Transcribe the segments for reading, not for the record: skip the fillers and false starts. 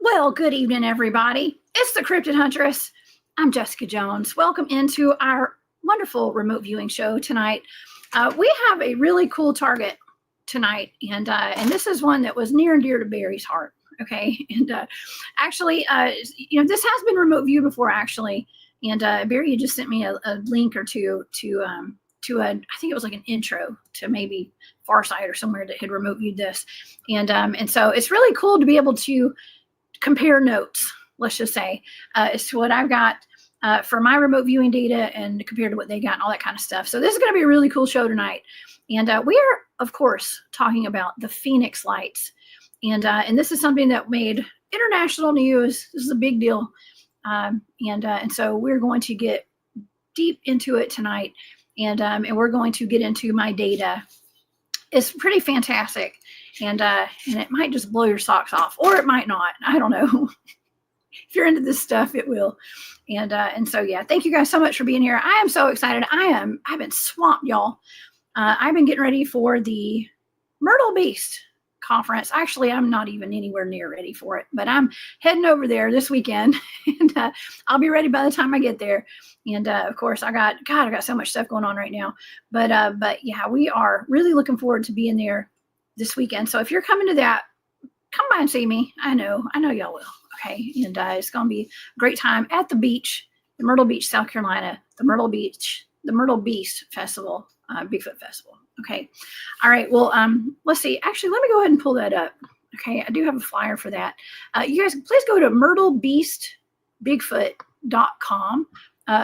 Well, good evening, everybody. It's the Cryptid Huntress. I'm Jessica Jones. Welcome into our wonderful remote viewing show tonight. We have a really cool target tonight, and this is one that was near and dear to Barry's heart. Okay, and actually, this has been remote viewed before, actually, and Barry had just sent me a link or two to I think it was like an intro to maybe Farsight or somewhere that had remote viewed this, and so it's really cool to be able to compare notes, let's just say, as to what I've got for my remote viewing data and compared to what they got and all that kind of stuff. So this is going to be a really cool show tonight. And we are, of course, talking about the Phoenix Lights. And this is something that made international news. This is a big deal. And so we're going to get deep into it tonight. And we're going to get into my data. It's pretty fantastic. And it might just blow your socks off, or it might not. I don't know. If you're into this stuff, it will. And so, yeah, thank you guys so much for being here. I am so excited. I've been swamped, y'all. I've been getting ready for the Myrtle Beast conference. Actually, I'm not even anywhere near ready for it, but I'm heading over there this weekend, and I'll be ready by the time I get there. And of course, I got so much stuff going on right now. But yeah, we are really looking forward to being there this weekend. So if you're coming to that, come by and see me. I know y'all will. Okay. And it's going to be a great time at the beach, the Myrtle Beach, South Carolina, the Myrtle Beast Festival, Bigfoot Festival. Okay. All right. Well, let's see. Actually, let me go ahead and pull that up. Okay. I do have a flyer for that. You guys, please go to myrtlebeastbigfoot.com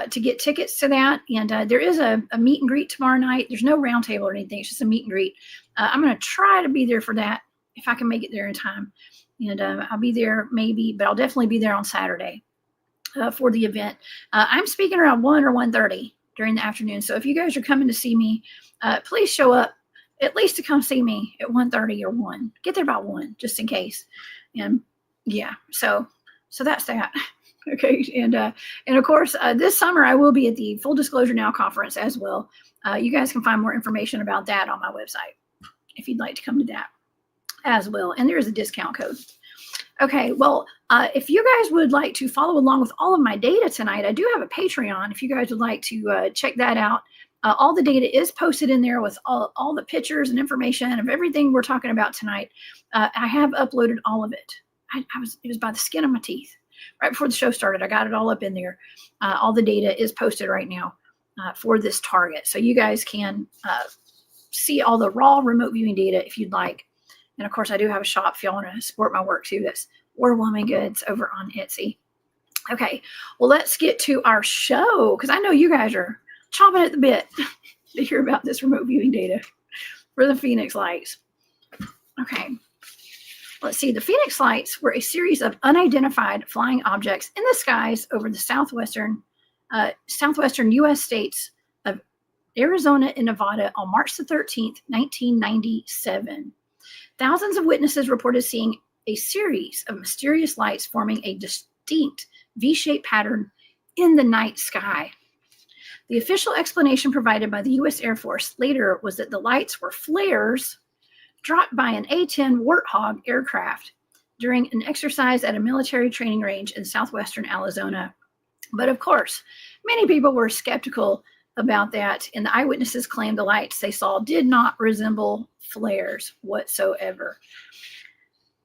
to get tickets to that. And there is a meet and greet tomorrow night. There's no round table or anything. It's just a meet and greet. I'm going to try to be there for that if I can make it there in time. And I'll be there maybe, but I'll definitely be there on Saturday for the event. I'm speaking around 1 or 1:30 during the afternoon. So if you guys are coming to see me, please show up at least to come see me at 1:30 or 1. Get there by 1, just in case. And yeah, so that's that. Okay. And of course, this summer I will be at the Full Disclosure Now conference as well. You guys can find more information about that on my website if you'd like to come to that as well. And there is a discount code. Okay, well, if you guys would like to follow along with all of my data tonight, I do have a Patreon. If you guys would like to check that out, all the data is posted in there with all the pictures and information of everything we're talking about tonight. I have uploaded all of it. It was by the skin of my teeth. Right before the show started, I got it all up in there. All the data is posted right now for this target. So you guys can see all the raw remote viewing data if you'd like. And of course, I do have a shop if y'all want to support my work too. That's War Woman Goods over on Etsy. Okay, well, let's get to our show, because I know you guys are chomping at the bit to hear about this remote viewing data for the Phoenix Lights. Okay, let's see. The Phoenix Lights were a series of unidentified flying objects in the skies over the southwestern U.S. states of Arizona and Nevada on March the 13th, 1997. Thousands of witnesses reported seeing a series of mysterious lights forming a distinct V-shaped pattern in the night sky. The official explanation provided by the U.S. Air Force later was that the lights were flares dropped by an A-10 Warthog aircraft during an exercise at a military training range in southwestern Arizona. But of course, many people were skeptical about that, and the eyewitnesses claimed the lights they saw did not resemble flares whatsoever.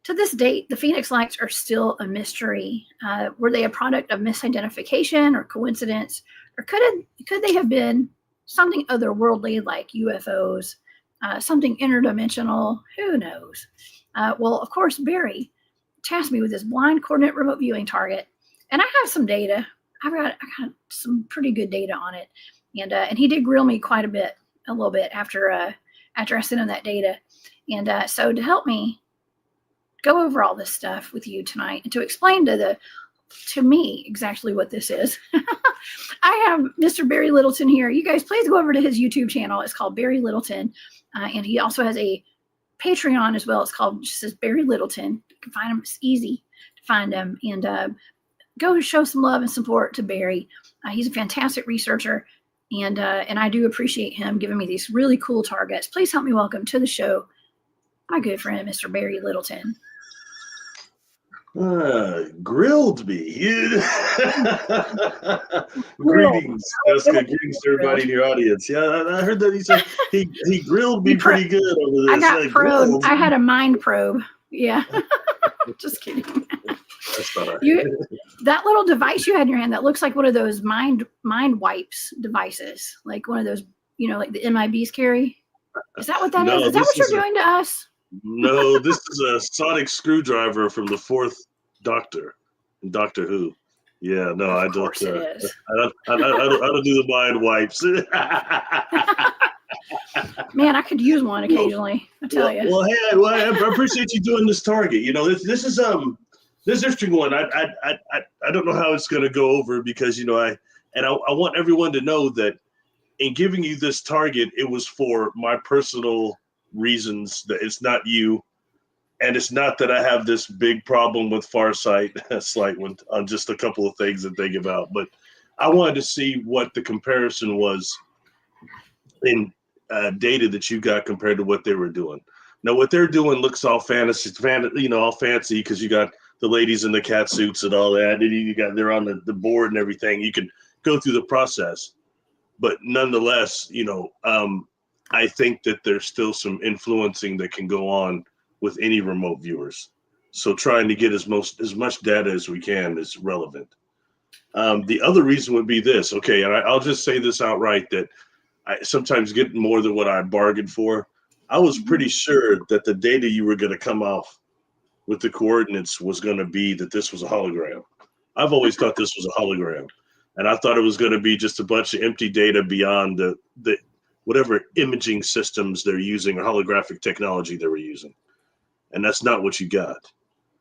To this date, the Phoenix Lights are still a mystery. Were they a product of misidentification or coincidence, or could they have been something otherworldly like UFOs, something interdimensional? Who knows? Well, of course, Barry tasked me with this blind coordinate remote viewing target, and I have some data. I got some pretty good data on it. And he did grill me quite a little bit after I sent him that data. And so to help me go over all this stuff with you tonight and to explain to me exactly what this is, I have Mr. Barry Littleton here. You guys, please go over to his YouTube channel. It's called Barry Littleton. And he also has a Patreon as well. It's called, just says Barry Littleton. You can find him. It's easy to find him. And go show some love and support to Barry. He's a fantastic researcher. And I do appreciate him giving me these really cool targets. Please help me welcome to the show my good friend, Mr. Barry Littleton. Grilled me. Grilled. Greetings, Jessica. Greetings to everybody in your audience. Yeah, I heard that he said he grilled me pretty good over I this. got Like, probed. grilled. I had a mind probe. Yeah. Just kidding. That's not all right. That little device you had in your hand that looks like one of those mind wipes devices, like one of those, like the MIBs carry. Is that what that is? Is that what you're doing to us? No, this is a sonic screwdriver from the fourth Doctor in Doctor Who. Yeah, no, I don't. Of course it is. I don't do the mind wipes. Man, I could use one occasionally. I tell you. Well, hey, I appreciate you doing this target. This is interesting one. I don't know how it's going to go over because I want everyone to know that in giving you this target, it was for my personal reasons. That it's not you, and it's not that I have this big problem with Farsight, a slight one on just a couple of things that they give out. But I wanted to see what the comparison was in data that you got compared to what they were doing. Now, what they're doing looks all fancy, all fancy because you got the ladies in the cat suits and all that, and they're on the board and everything. You can go through the process. But nonetheless, I think that there's still some influencing that can go on with any remote viewers. So trying to get as much data as we can is relevant. The other reason would be this. Okay, and I'll just say this outright that I sometimes get more than what I bargained for. I was pretty sure that the data you were going to come off with the coordinates was going to be that this was a hologram. I've always thought this was a hologram. And I thought it was going to be just a bunch of empty data beyond the whatever imaging systems they're using or holographic technology they were using. And that's not what you got.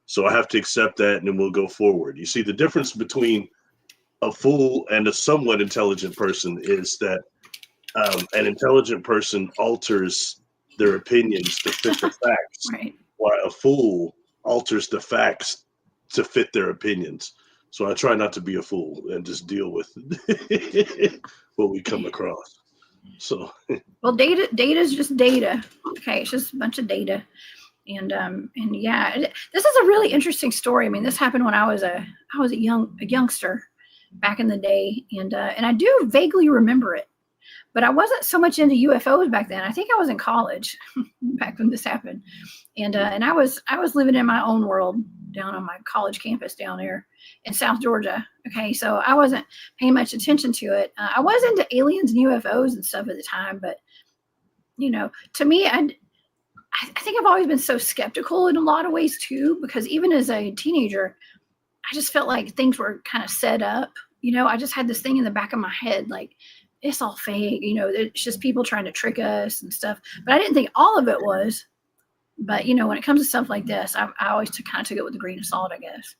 So I have to accept that, and then we'll go forward. You see, the difference between a fool and a somewhat intelligent person is that an intelligent person alters their opinions to fit the facts, right, while a fool alters the facts to fit their opinions. So I try not to be a fool and just deal with what we come across. So, well, data is just data. Okay, it's just a bunch of data, and yeah, this is a really interesting story. I mean, this happened when I was a youngster back in the day, and I do vaguely remember it, but I wasn't so much into UFOs back then. I think I was in college back when this happened, and I was living in my own world down on my college campus down there in South Georgia. Okay, so I wasn't paying much attention to it. I was into aliens and UFOs and stuff at the time, but to me, I think I've always been so skeptical in a lot of ways too, because even as a teenager, I just felt like things were kind of set up. I just had this thing in the back of my head, like it's all fake. It's just people trying to trick us and stuff. But I didn't think all of it was. But when it comes to stuff like this, I always kind of took it with a grain of salt, I guess.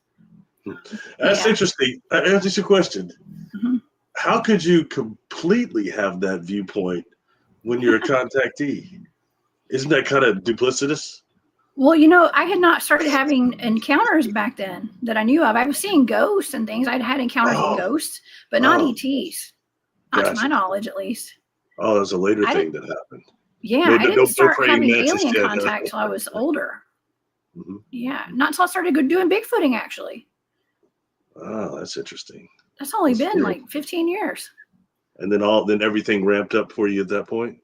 That's interesting. That's just a question. Mm-hmm. How could you completely have that viewpoint when you're a contactee? Isn't that kind of duplicitous? Well, I had not started having encounters back then that I knew of. I was seeing ghosts and things. I'd had encounters with ghosts, but not ETs. Not to my knowledge, at least. Oh, it was a later thing that happened. Yeah, I didn't start having alien contact until I was older. Mm-hmm. Yeah, not until I started doing Bigfooting, actually. Oh, that's interesting. That's only been like 15 years. And then everything ramped up for you at that point?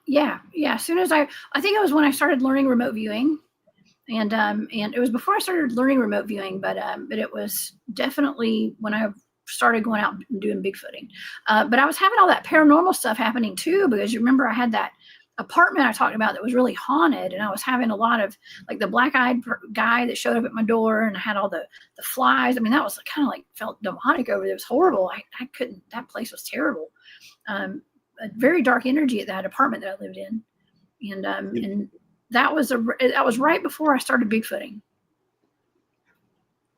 Yeah. As soon as I think it was when I started learning remote viewing, and it was before I started learning remote viewing, but it was definitely when I started going out and doing Bigfooting. But I was having all that paranormal stuff happening too, because you remember I had that apartment I talked about that was really haunted, and I was having a lot of like the black-eyed guy that showed up at my door, and I had all the flies. I mean, that was kind of like felt demonic over there. It was horrible. I couldn't. That place was terrible. A very dark energy at that apartment that I lived in, and that was right before I started Bigfooting.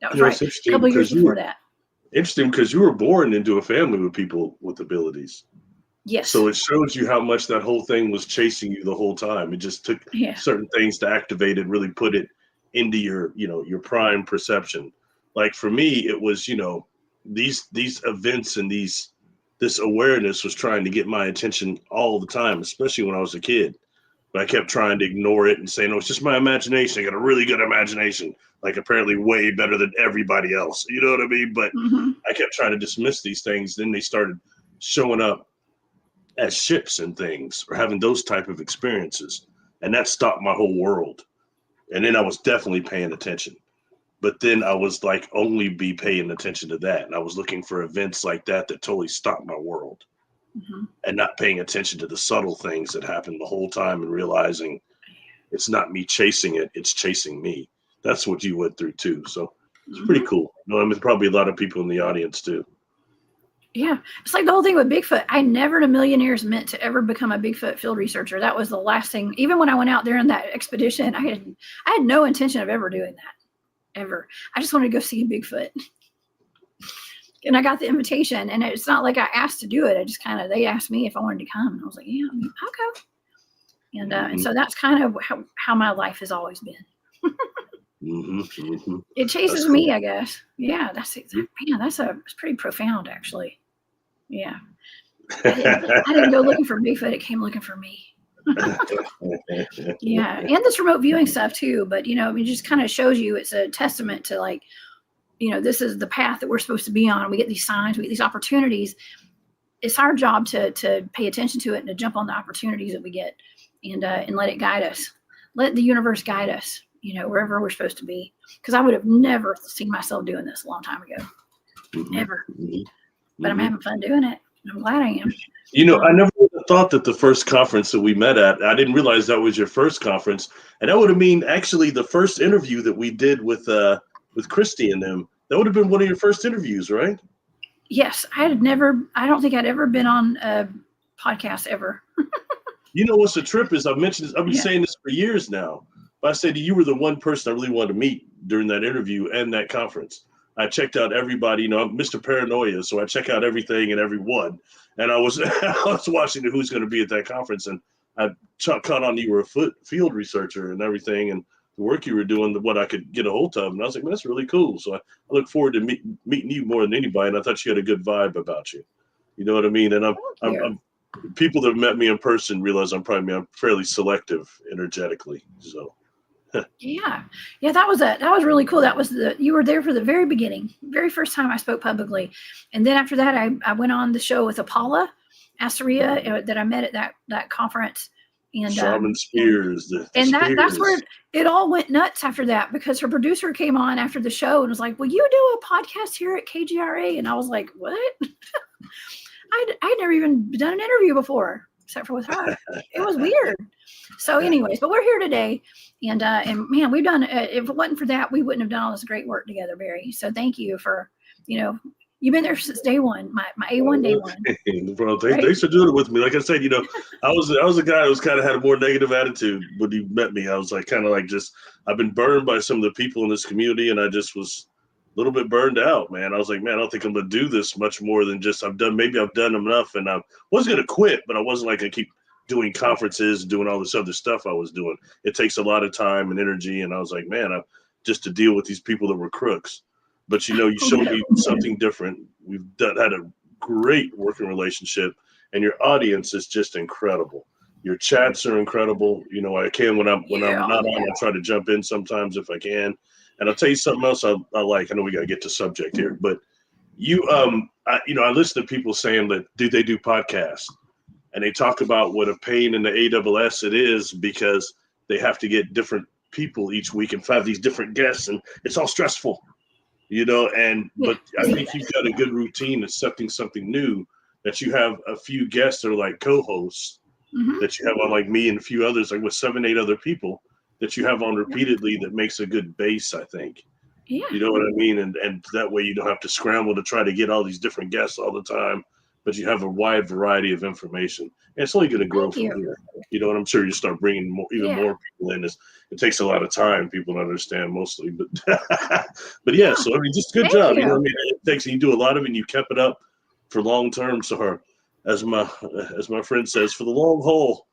That was right a couple years before that. Interesting, because you were born into a family with people with abilities. Yes. So it shows you how much that whole thing was chasing you the whole time. It just took certain things to activate it, really put it into your prime perception. Like for me, it was, these events and this awareness was trying to get my attention all the time, especially when I was a kid. But I kept trying to ignore it and saying, "No, it's just my imagination. I got a really good imagination, like apparently way better than everybody else." You know what I mean? But I kept trying to dismiss these things. Then they started showing up as ships and things, or having those type of experiences, and that stopped my whole world. And then I was definitely paying attention. But then I was like only be paying attention to that. And I was looking for events like that totally stopped my world. And not paying attention to the subtle things that happened the whole time and realizing it's not me chasing it, it's chasing me. That's what you went through too. So it's pretty cool. No, I mean, probably a lot of people in the audience too. Yeah. It's like the whole thing with Bigfoot. I never in a million years meant to ever become a Bigfoot field researcher. That was the last thing. Even when I went out there in that expedition, I had no intention of ever doing that. Ever. I just wanted to go see a Bigfoot. And I got the invitation, and it's not like I asked to do it. I just they asked me if I wanted to come. And I was like, yeah, I'll go. And so that's kind of how my life has always been. It chases me, I guess. Yeah, that's it. Man, it's pretty profound, actually. Yeah. I didn't go looking for Bigfoot. It came looking for me. Yeah. And this remote viewing stuff too. But, it just kind of shows you, it's a testament to like, this is the path that we're supposed to be on. We get these signs, we get these opportunities. It's our job to pay attention to it and to jump on the opportunities that we get and let it guide us. Let the universe guide us, wherever we're supposed to be. Because I would have never seen myself doing this a long time ago. Never. But I'm having fun doing it. I'm glad I am. I never would have thought that the first conference that we met at, I didn't realize that was your first conference. And that would have been actually the first interview that we did with Christy and them. That would have been one of your first interviews, right? Yes. I don't think I'd ever been on a podcast ever. What's the trip is, I've been saying this for years now. But I said you were the one person I really wanted to meet during that interview and that conference. I checked out everybody, I'm Mr. Paranoia, so I check out everything and everyone. And I was watching who's going to be at that conference, and I caught on you were a field researcher and everything, and the work you were doing, what I could get a hold of. And I was like, man, that's really cool. So I look forward to meeting you more than anybody. And I thought you had a good vibe about you. You know what I mean? And I'm people that have met me in person realize I'm fairly selective energetically. So. Yeah, that was really cool. You were there for the very beginning, very first time I spoke publicly, and then after that, I went on the show with Paula Asteria that I met at that conference, and Shaman Spears, that's where it all went nuts after that, because her producer came on after the show and was like, "Will you do a podcast here at KGRA?" And I was like, "What?" I'd never even done an interview before, except for with her. It was weird. So anyways, but we're here today, and man, we've done, if it wasn't for that, we wouldn't have done all this great work together, Barry. So thank you for, you've been there since day one, my A1 day one. Bro, thanks for doing it with me. Like I said, I was a guy who kind of had a more negative attitude when you met me. I was like, I've been burned by some of the people in this community, and I just was a little bit burned out, man. I was like, man, I don't think I'm going to do this much more than just maybe I've done enough, and I wasn't going to quit, but I wasn't like going to keep doing conferences, doing all this other stuff I was doing. It takes a lot of time and energy. And I was like, man, just to deal with these people that were crooks. But, you showed me something different. We've had a great working relationship, and your audience is just incredible. Your chats are incredible. I can, when I'm not on, I try to jump in sometimes if I can. And I'll tell you something else I like. I know we got to get to subject here, but I listen to people saying that, they do podcasts. And they talk about what a pain in the ASS it is, because they have to get different people each week and have these different guests, and it's all stressful, but I think you've got a good routine accepting something new, that you have a few guests that are like co-hosts that you have on, like me and a few others, like with 7-8 other people that you have on repeatedly, that makes a good base, I think. Yeah. You know what I mean? And that way you don't have to scramble to try to get all these different guests all the time, but you have a wide variety of information. And it's only going to grow from here. And I'm sure you start bringing more people in. It takes a lot of time, people to understand mostly, but but yeah. So just good job. It takes, and you do a lot of it, and you kept it up for long term. So as my friend says, for the long haul.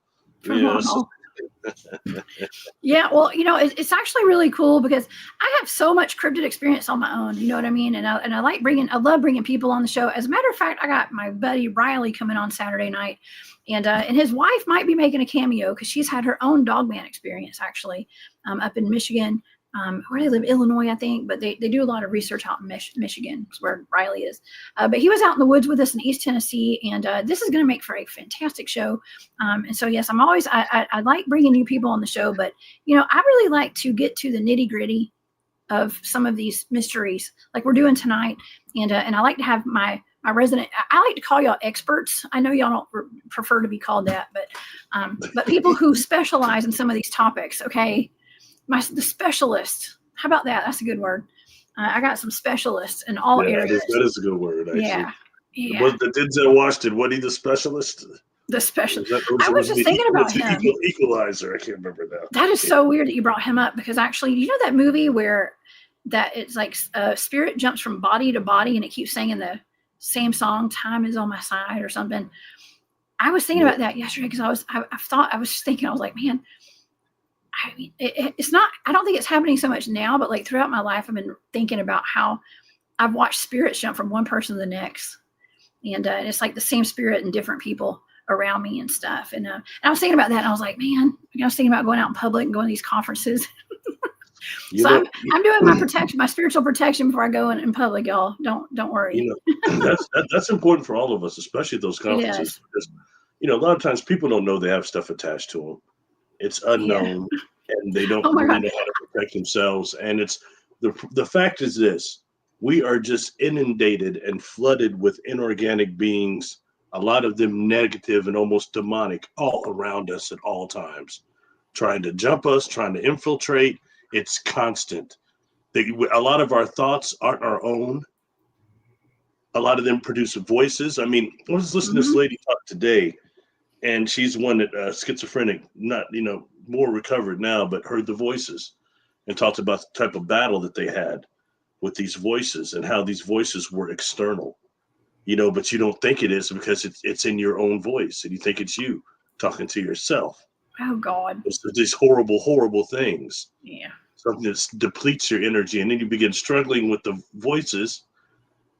Yeah, well, it's actually really cool because I have so much cryptid experience on my own. You know what I mean? And I love bringing people on the show. As a matter of fact, I got my buddy Riley coming on Saturday night, and his wife might be making a cameo because she's had her own dogman experience actually, up in Michigan. Where they live, Illinois, I think, but they do a lot of research out in Michigan, is where Riley is. But he was out in the woods with us in East Tennessee, and this is going to make for a fantastic show. And so, yes, I like bringing new people on the show, but, I really like to get to the nitty gritty of some of these mysteries like we're doing tonight. And I like to have my resident, I like to call y'all experts. I know y'all don't prefer to be called that, but people who specialize in some of these topics, okay? The specialist. How about that? That's a good word. I got some specialists in all areas. That is a good word, actually. Yeah. Was the Denzel Washington, was he the specialist? The specialist. I was just thinking about him. Equalizer. I can't remember now. That is so weird that you brought him up because actually, you know that movie where that it's like a spirit jumps from body to body and it keeps singing the same song, "Time Is on My Side" or something. I was thinking about that yesterday because I was thinking, I was like, man, I mean, it's not, I don't think it's happening so much now, but like throughout my life, I've been thinking about how I've watched spirits jump from one person to the next. And it's like the same spirit and different people around me and stuff. And I was thinking about that and I was like, man, I was thinking about going out in public and going to these conferences. I'm doing my protection, my spiritual protection before I go in public, y'all. Don't worry. That's important for all of us, especially at those conferences. Because, a lot of times people don't know they have stuff attached to them. It's unknown, and they don't really know how to protect themselves. And it's the fact is this: we are just inundated and flooded with inorganic beings, a lot of them negative and almost demonic, all around us at all times, trying to jump us, trying to infiltrate. It's constant. A lot of our thoughts aren't our own. A lot of them produce voices. I mean, I was listening to this lady talk today. And she's one that schizophrenic, not, more recovered now, but heard the voices and talked about the type of battle that they had with these voices and how these voices were external, but you don't think it is because it's in your own voice and you think it's you talking to yourself. Oh, God. It's these horrible, horrible things. Yeah. Something that depletes your energy. And then you begin struggling with the voices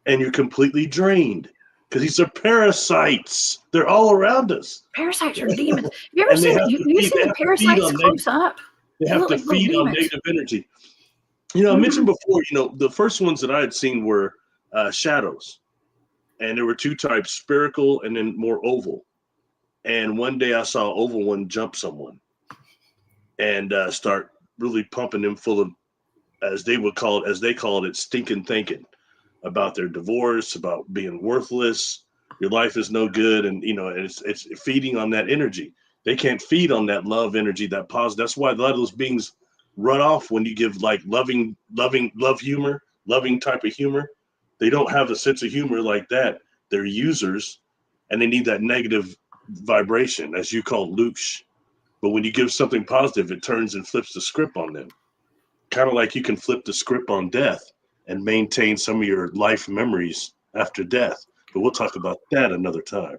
and you're completely drained. Because these are parasites. They're all around us. Parasites are demons. Have you ever seen the parasites close up? They have to feed on negative energy. I mentioned before, the first ones that I had seen were shadows. And there were two types, spherical and then more oval. And one day I saw an oval one jump someone and start really pumping them full of, as they called it, stinking thinking. About their divorce, about being worthless, your life is no good, and it's feeding on that energy. They can't feed on that love energy, that positive. That's why a lot of those beings run off when you give like loving humor, loving type of humor. They don't have a sense of humor like that. They're users, and they need that negative vibration, as you call louche. But when you give something positive, it turns and flips the script on them. Kind of like you can flip the script on death and maintain some of your life memories after death. But we'll talk about that another time.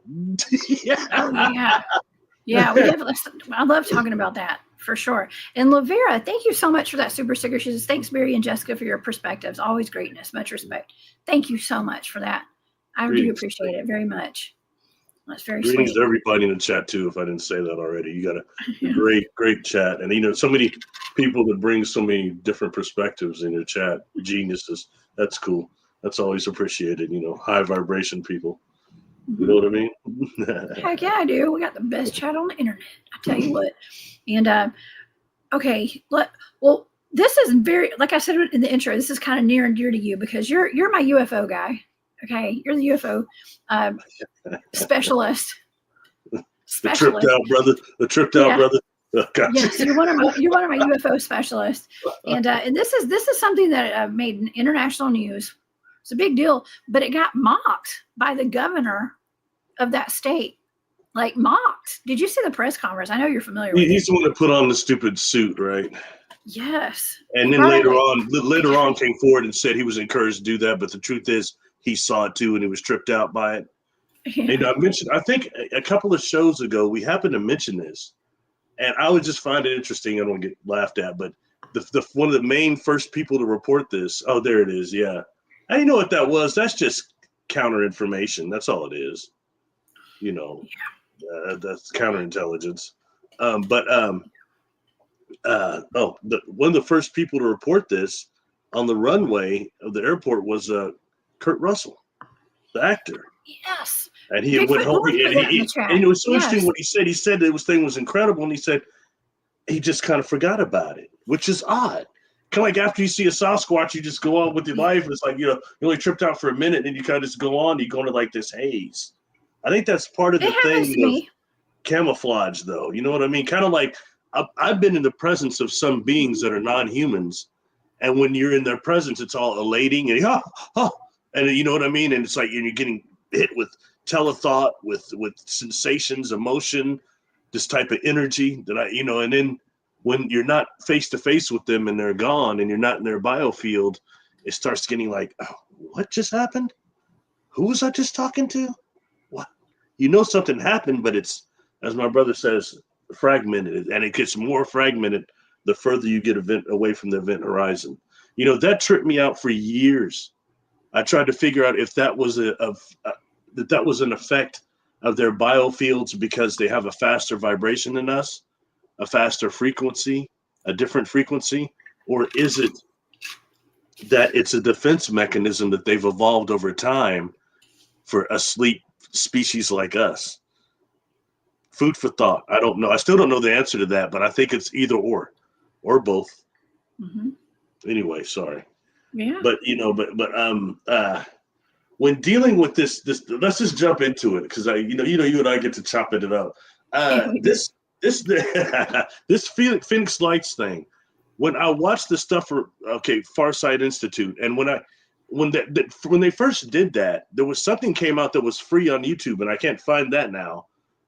Yeah, we definitely. I love talking about that for sure. And Lavera, thank you so much for that super sticker. She says, thanks, Barry and Jessica, for your perspectives. Always greatness, much respect. Thank you so much for that. I do appreciate it very much. That's very sweet. Greetings to everybody in the chat too, if I didn't say that already. You got a great chat. And so many people that bring so many different perspectives in your chat. Geniuses. That's cool. That's always appreciated, high vibration people. You know what I mean? Heck yeah, I do. We got the best chat on the internet. I tell you what. And okay, well, this is very, like I said in the intro, this is kind of near and dear to you because you're my UFO guy. Okay, you're the UFO specialist. The tripped out brother. Oh, yes, you're one of my UFO specialists, and this is something that made international news. It's a big deal, but it got mocked by the governor of that state. Like mocked. Did you see the press conference? I know you're familiar with it. He's the one that put on the stupid suit, right? Yes. And then later on came forward and said he was encouraged to do that, but the truth is he saw it too and he was tripped out by it. Yeah. And I think a couple of shows ago we happened to mention this, And I would just find it interesting. I don't get laughed at, but the one of the main first people to report this. Oh, there it is. Yeah, I didn't know what that was. That's just counter information. That's all it is. That's counterintelligence. One of the first people to report this on the runway of the airport was Kurt Russell, the actor. Yes. And he went home, and it was so interesting what he said. He said this thing was incredible, and he said he just kind of forgot about it, which is odd. Kind of like after you see a Sasquatch, you just go on with your life. It's like, you only tripped out for a minute, and you kind of just go on. You go into like this haze. I think that's part of the thing of camouflage, though. You know what I mean? Kind of like I've been in the presence of some beings that are non-humans, and when you're in their presence, it's all elating and and you know what I mean. And it's like you're getting hit with telethought, with sensations, emotion, this type of energy that and then when you're not face to face with them and they're gone and you're not in their biofield, it starts getting like, oh, what just happened? Who was I just talking to? What? Something happened, but it's, as my brother says, fragmented, and it gets more fragmented the further you get away from the event horizon. That tripped me out for years. I tried to figure out if that was that was an effect of their biofields because they have a faster vibration than us, a faster frequency, a different frequency, or is it that it's a defense mechanism that they've evolved over time for a sleep species like us? Food for thought. I don't know. I still don't know the answer to that, but I think it's either or both. Mm-hmm. Anyway, sorry. Yeah. But when dealing with this, let's just jump into it because you and I get to chopping it up. This Phoenix Lights thing. When I watched the stuff for Farsight Institute, and when they first did that, there was something came out that was free on YouTube, and I can't find that now.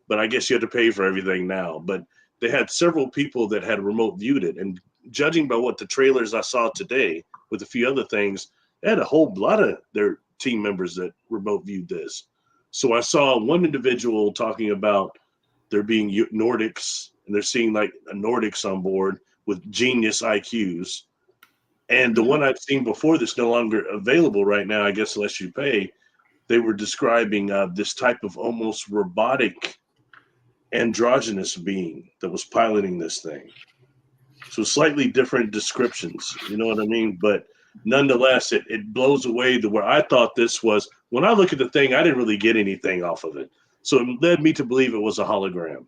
But I guess you have to pay for everything now. But they had several people that had remote viewed it, and judging by what the trailers I saw today, with a few other things, they had a whole lot of their team members that remote viewed this. So I saw one individual talking about there being Nordics, and they're seeing like a Nordics on board with genius IQs. And the one I've seen before that's no longer available right now, I guess unless you pay, they were describing this type of almost robotic androgynous being that was piloting this thing. So slightly different descriptions, you know what I mean? But nonetheless, it blows away to where I thought this was, when I look at the thing, I didn't really get anything off of it. So it led me to believe it was a hologram.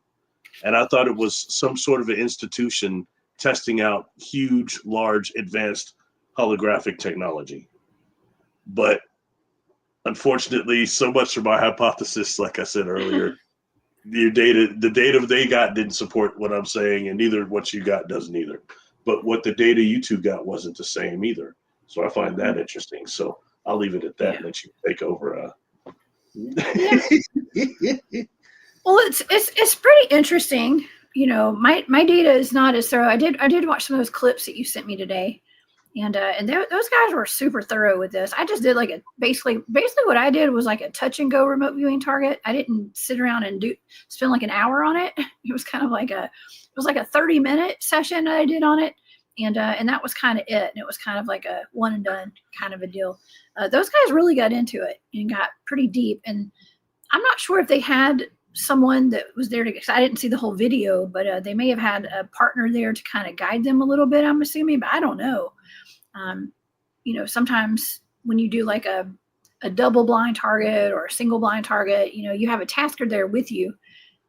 And I thought it was some sort of an institution testing out huge, large, advanced holographic technology. But unfortunately, so much for my hypothesis, like I said earlier, the data they got didn't support what I'm saying, and neither what you got doesn't either. But what the data you two got wasn't the same either. So I find that interesting. So I'll leave it at that and let you take over. Well, it's pretty interesting. My data is not as thorough. I did watch some of those clips that you sent me today, and those guys were super thorough with this. I just did like basically what I did was like a touch and go remote viewing target. I didn't sit around and spend like an hour on it. It was kind of like a 30-minute session that I did on it, and that was kind of it. And it was kind of like a one and done kind of a deal. Those guys really got into it and got pretty deep. And I'm not sure if they had someone that was there because I didn't see the whole video, but they may have had a partner there to kind of guide them a little bit, I'm assuming, but I don't know. Sometimes when you do like a double blind target or a single blind target, you have a tasker there with you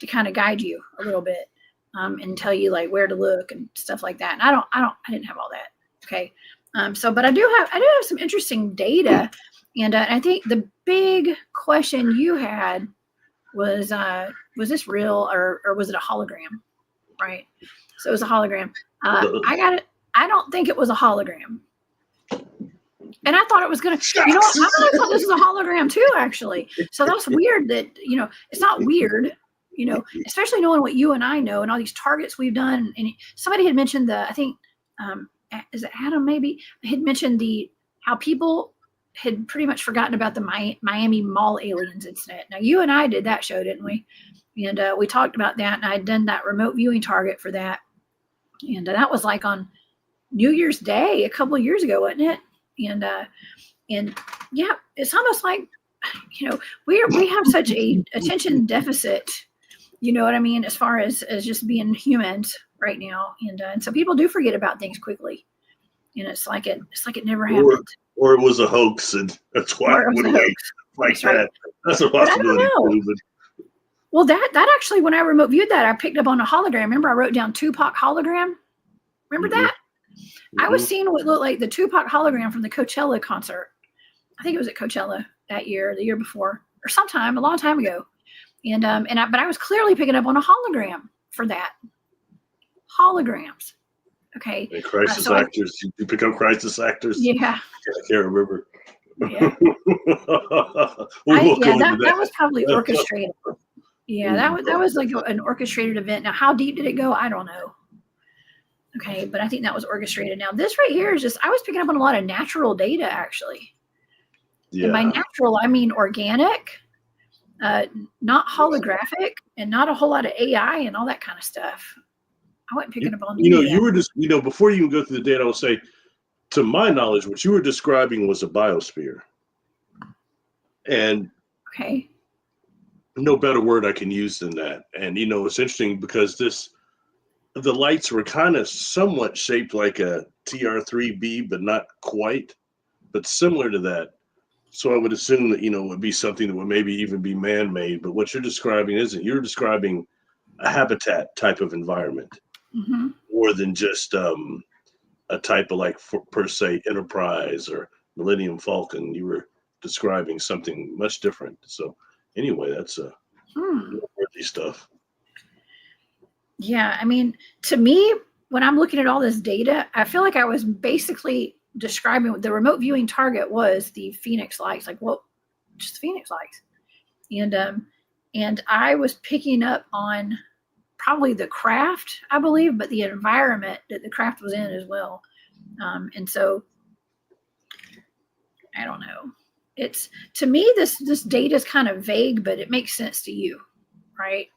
to kind of guide you a little bit and tell you like where to look and stuff like that. And I didn't have all that. Okay. But I do have some interesting data, and I think the big question you had was this real or was it a hologram? Right. So it was a hologram. I got it. I don't think it was a hologram. And I thought it was going to, I thought this was a hologram too, actually. So that's weird that, it's not weird, especially knowing what you and I know and all these targets we've done. And somebody had mentioned I think, is it Adam maybe, had mentioned how people had pretty much forgotten about the Miami Mall aliens incident. Now, you and I did that show, didn't we? And we talked about that, and I'd done that remote viewing target for that. And that was like on New Year's Day a couple of years ago, wasn't it? And yeah, it's almost like, we have such a attention deficit, you know what I mean, as far as just being humans right now. And so people do forget about things quickly. And it's like it never happened. Or it was a hoax and that's why it went away like That's that. right. That's a possibility too. Well, that actually, when I remote viewed that, I picked up on a hologram. Remember, I wrote down Tupac hologram. Remember that? I was seeing what looked like the Tupac hologram from the Coachella concert. I think it was at Coachella that year, the year before, or sometime a long time ago. But I was clearly picking up on a hologram for that. Holograms. Okay. And crisis actors. You pick up crisis actors? Yeah. I can't remember. Yeah. That was probably orchestrated. Yeah, that was like an orchestrated event. Now, how deep did it go? I don't know. Okay, but I think that was orchestrated. Now, this right here is just, I was picking up on a lot of natural data, actually. Yeah. And by natural, I mean organic, not holographic, and not a whole lot of AI and all that kind of stuff. I wasn't picking up on you were just, before you even go through the data, I will say, to my knowledge, what you were describing was a biosphere. And okay, no better word I can use than that. And, it's interesting because the lights were kind of somewhat shaped like a TR3B, but not quite, but similar to that. So I would assume that, it would be something that would maybe even be man-made. But what you're describing isn't. You're describing a habitat type of environment more than just a type of per se Enterprise or Millennium Falcon. You were describing something much different. So anyway, that's worthy stuff. Yeah, I mean, to me, when I'm looking at all this data, I feel like I was basically describing what the remote viewing target was, the Phoenix lights, just Phoenix lights. And I was picking up on probably the craft, I believe, but the environment that the craft was in as well. And so, I don't know. It's, to me, this data is kind of vague, but it makes sense to you, right?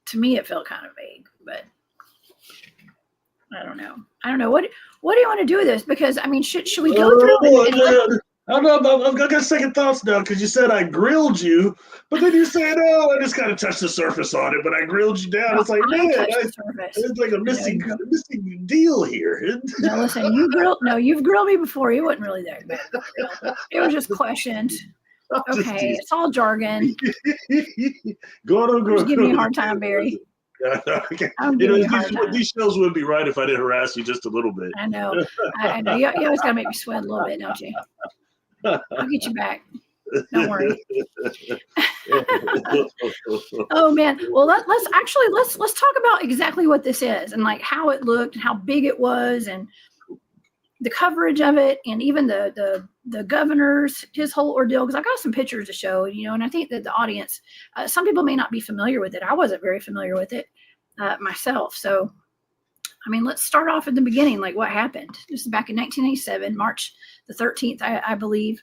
To me, it felt kind of vague, but I don't know. What do you want to do with this? Because I mean, should we go through? I've got second thoughts now because you said I grilled you, but then you said, I just kind of touched the surface on it, but I grilled you down. It's like, man, it's like a missing deal here. No, listen, you've grilled me before. You wasn't really there. It was just questions. Okay, it's all jargon. Just give me a hard time, Barry. These shows would be right if I didn't harass you just a little bit. I know. I know. You always got to make me sweat a little bit, don't you? I'll get you back. Don't worry. Oh man. Well, let's talk about exactly what this is and how it looked and how big it was and the coverage of it, and even the governor's, his whole ordeal, because I've got some pictures to show, and I think that the audience, some people may not be familiar with it. I wasn't very familiar with it myself. So, I mean, let's start off at the beginning, what happened. This is back in 1987, March the 13th, I believe.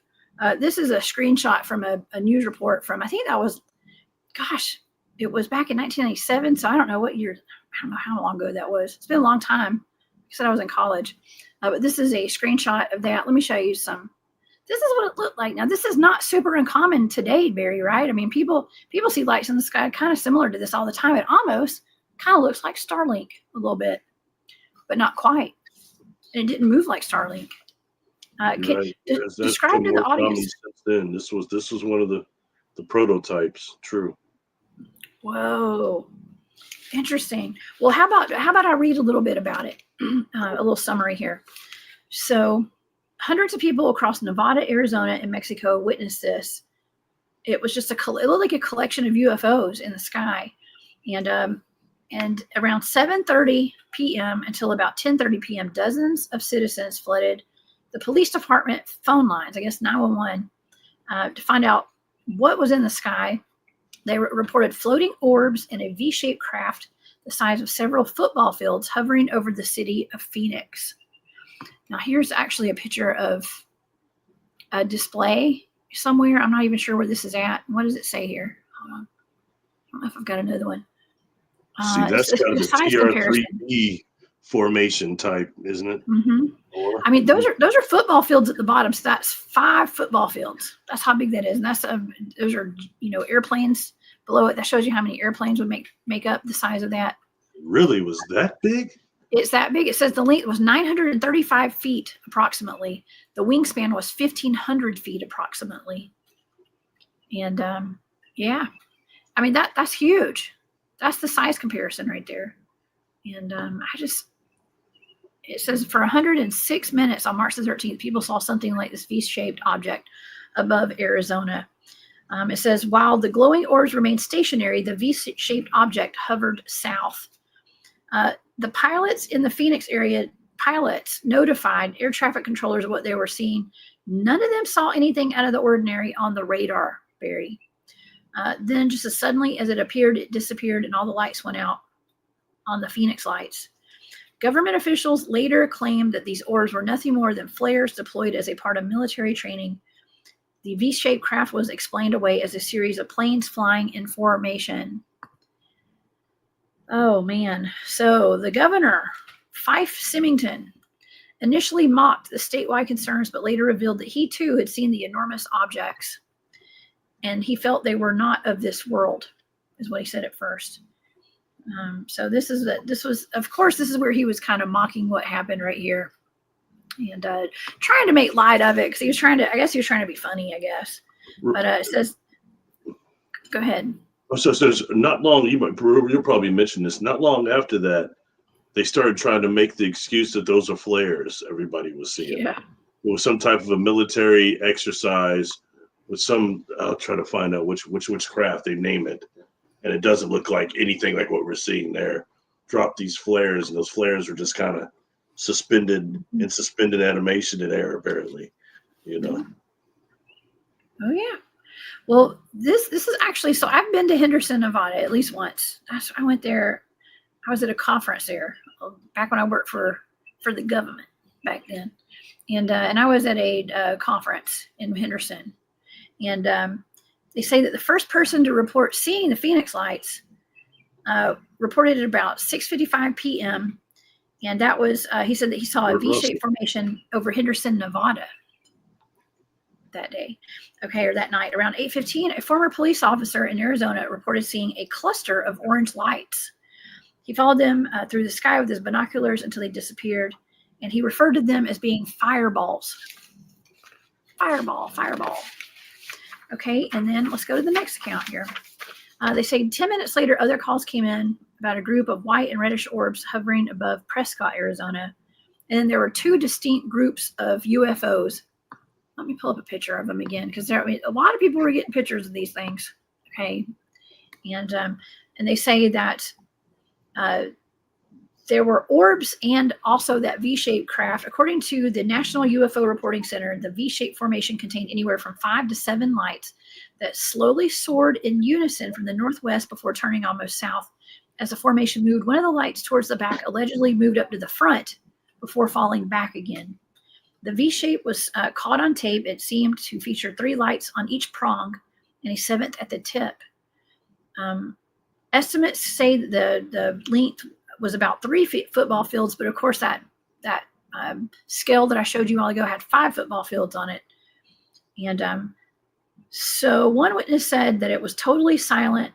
This is a screenshot from a news report from, I think that was, it was back in 1997. So I don't know what year, I don't know how long ago that was. It's been a long time. I said I was in college. But this is a screenshot of that. Let me show you some. This is what it looked like. Now, this is not super uncommon today, Barry, right? I mean, people see lights in the sky kind of similar to this all the time. It almost kind of looks like Starlink a little bit, but not quite. And it didn't move like Starlink. Describe to the audience. Since then, this was one of the prototypes. True. Whoa, interesting. Well, how about I read a little bit about it? A little summary here. So, hundreds of people across Nevada, Arizona, and Mexico witnessed this. It was just it looked like a collection of UFOs in the sky, and around 7:30 p.m. until about 10:30 p.m., dozens of citizens flooded the police department phone lines, I guess 911, to find out what was in the sky. They reported floating orbs in a V-shaped craft the size of several football fields hovering over the city of Phoenix. Now, here's actually a picture of a display somewhere. I'm not even sure where this is at. What does it say here? Hold on. don't know if I've got another one. See, that's It's kind of the the size comparison. TR3B formation type, isn't it? Mm-hmm. I mean, those are football fields at the bottom. So that's 5 football fields. That's how big that is. And that's those are airplanes below it. That shows you how many airplanes would make up the size of that. Really, was that big? It's that big. It says the length was 935 feet approximately. The wingspan was 1,500 feet approximately. And yeah, I mean that's huge. That's the size comparison right there. And it says for 106 minutes on March the 13th, people saw something like this V-shaped object above Arizona. It says while the glowing orbs remained stationary, the V-shaped object hovered south. The pilots in the Phoenix area, notified air traffic controllers of what they were seeing. None of them saw anything out of the ordinary on the radar, Barry. Then just as suddenly as it appeared, it disappeared and all the lights went out on the Phoenix lights. Government officials later claimed that these orbs were nothing more than flares deployed as a part of military training. The V-shaped craft was explained away as a series of planes flying in formation. Oh, man. So the governor, Fife Symington, initially mocked the statewide concerns, but later revealed that he, too, had seen the enormous objects, and he felt they were not of this world, is what he said at first. So this is where he was kind of mocking what happened right here and trying to make light of it because he was trying to be funny, I guess. But it says, go ahead. So there's not long, you'll probably mention this, not long after that, they started trying to make the excuse that those are flares everybody was seeing. Yeah. It was some type of a military exercise with some, I'll try to find out which craft they name it. And it doesn't look like anything like what we're seeing there. Drop these flares, and those flares were just kind of suspended animation in air, apparently. Oh, yeah. Well, this is actually, so I've been to Henderson, Nevada at least once. I went there. I was at a conference there back when I worked for the government back then. And I was at a conference in Henderson. And they say that the first person to report seeing the Phoenix lights reported at about 6:55 p.m. And that was, he said that he saw a V-shaped formation over Henderson, Nevada that day, or that night. Around 8:15, a former police officer in Arizona reported seeing a cluster of orange lights. He followed them through the sky with his binoculars until they disappeared, and he referred to them as being fireballs. Fireball. Okay, and then let's go to the next account here. They say 10 minutes later, other calls came in about a group of white and reddish orbs hovering above Prescott, Arizona. And then there were 2 distinct groups of UFOs. Let me pull up a picture of them again, because a lot of people were getting pictures of these things. Okay, and they say that there were orbs and also that V-shaped craft. According to the National UFO Reporting Center, the V-shaped formation contained anywhere from 5 to 7 lights that slowly soared in unison from the northwest before turning almost south. As the formation moved, one of the lights towards the back allegedly moved up to the front before falling back again. The V-shape was caught on tape. It seemed to feature 3 lights on each prong and a 7th at the tip. Estimates say that the length was about 3 football fields, but of course that scale that I showed you a while ago had 5 football fields on it. And so one witness said that it was totally silent.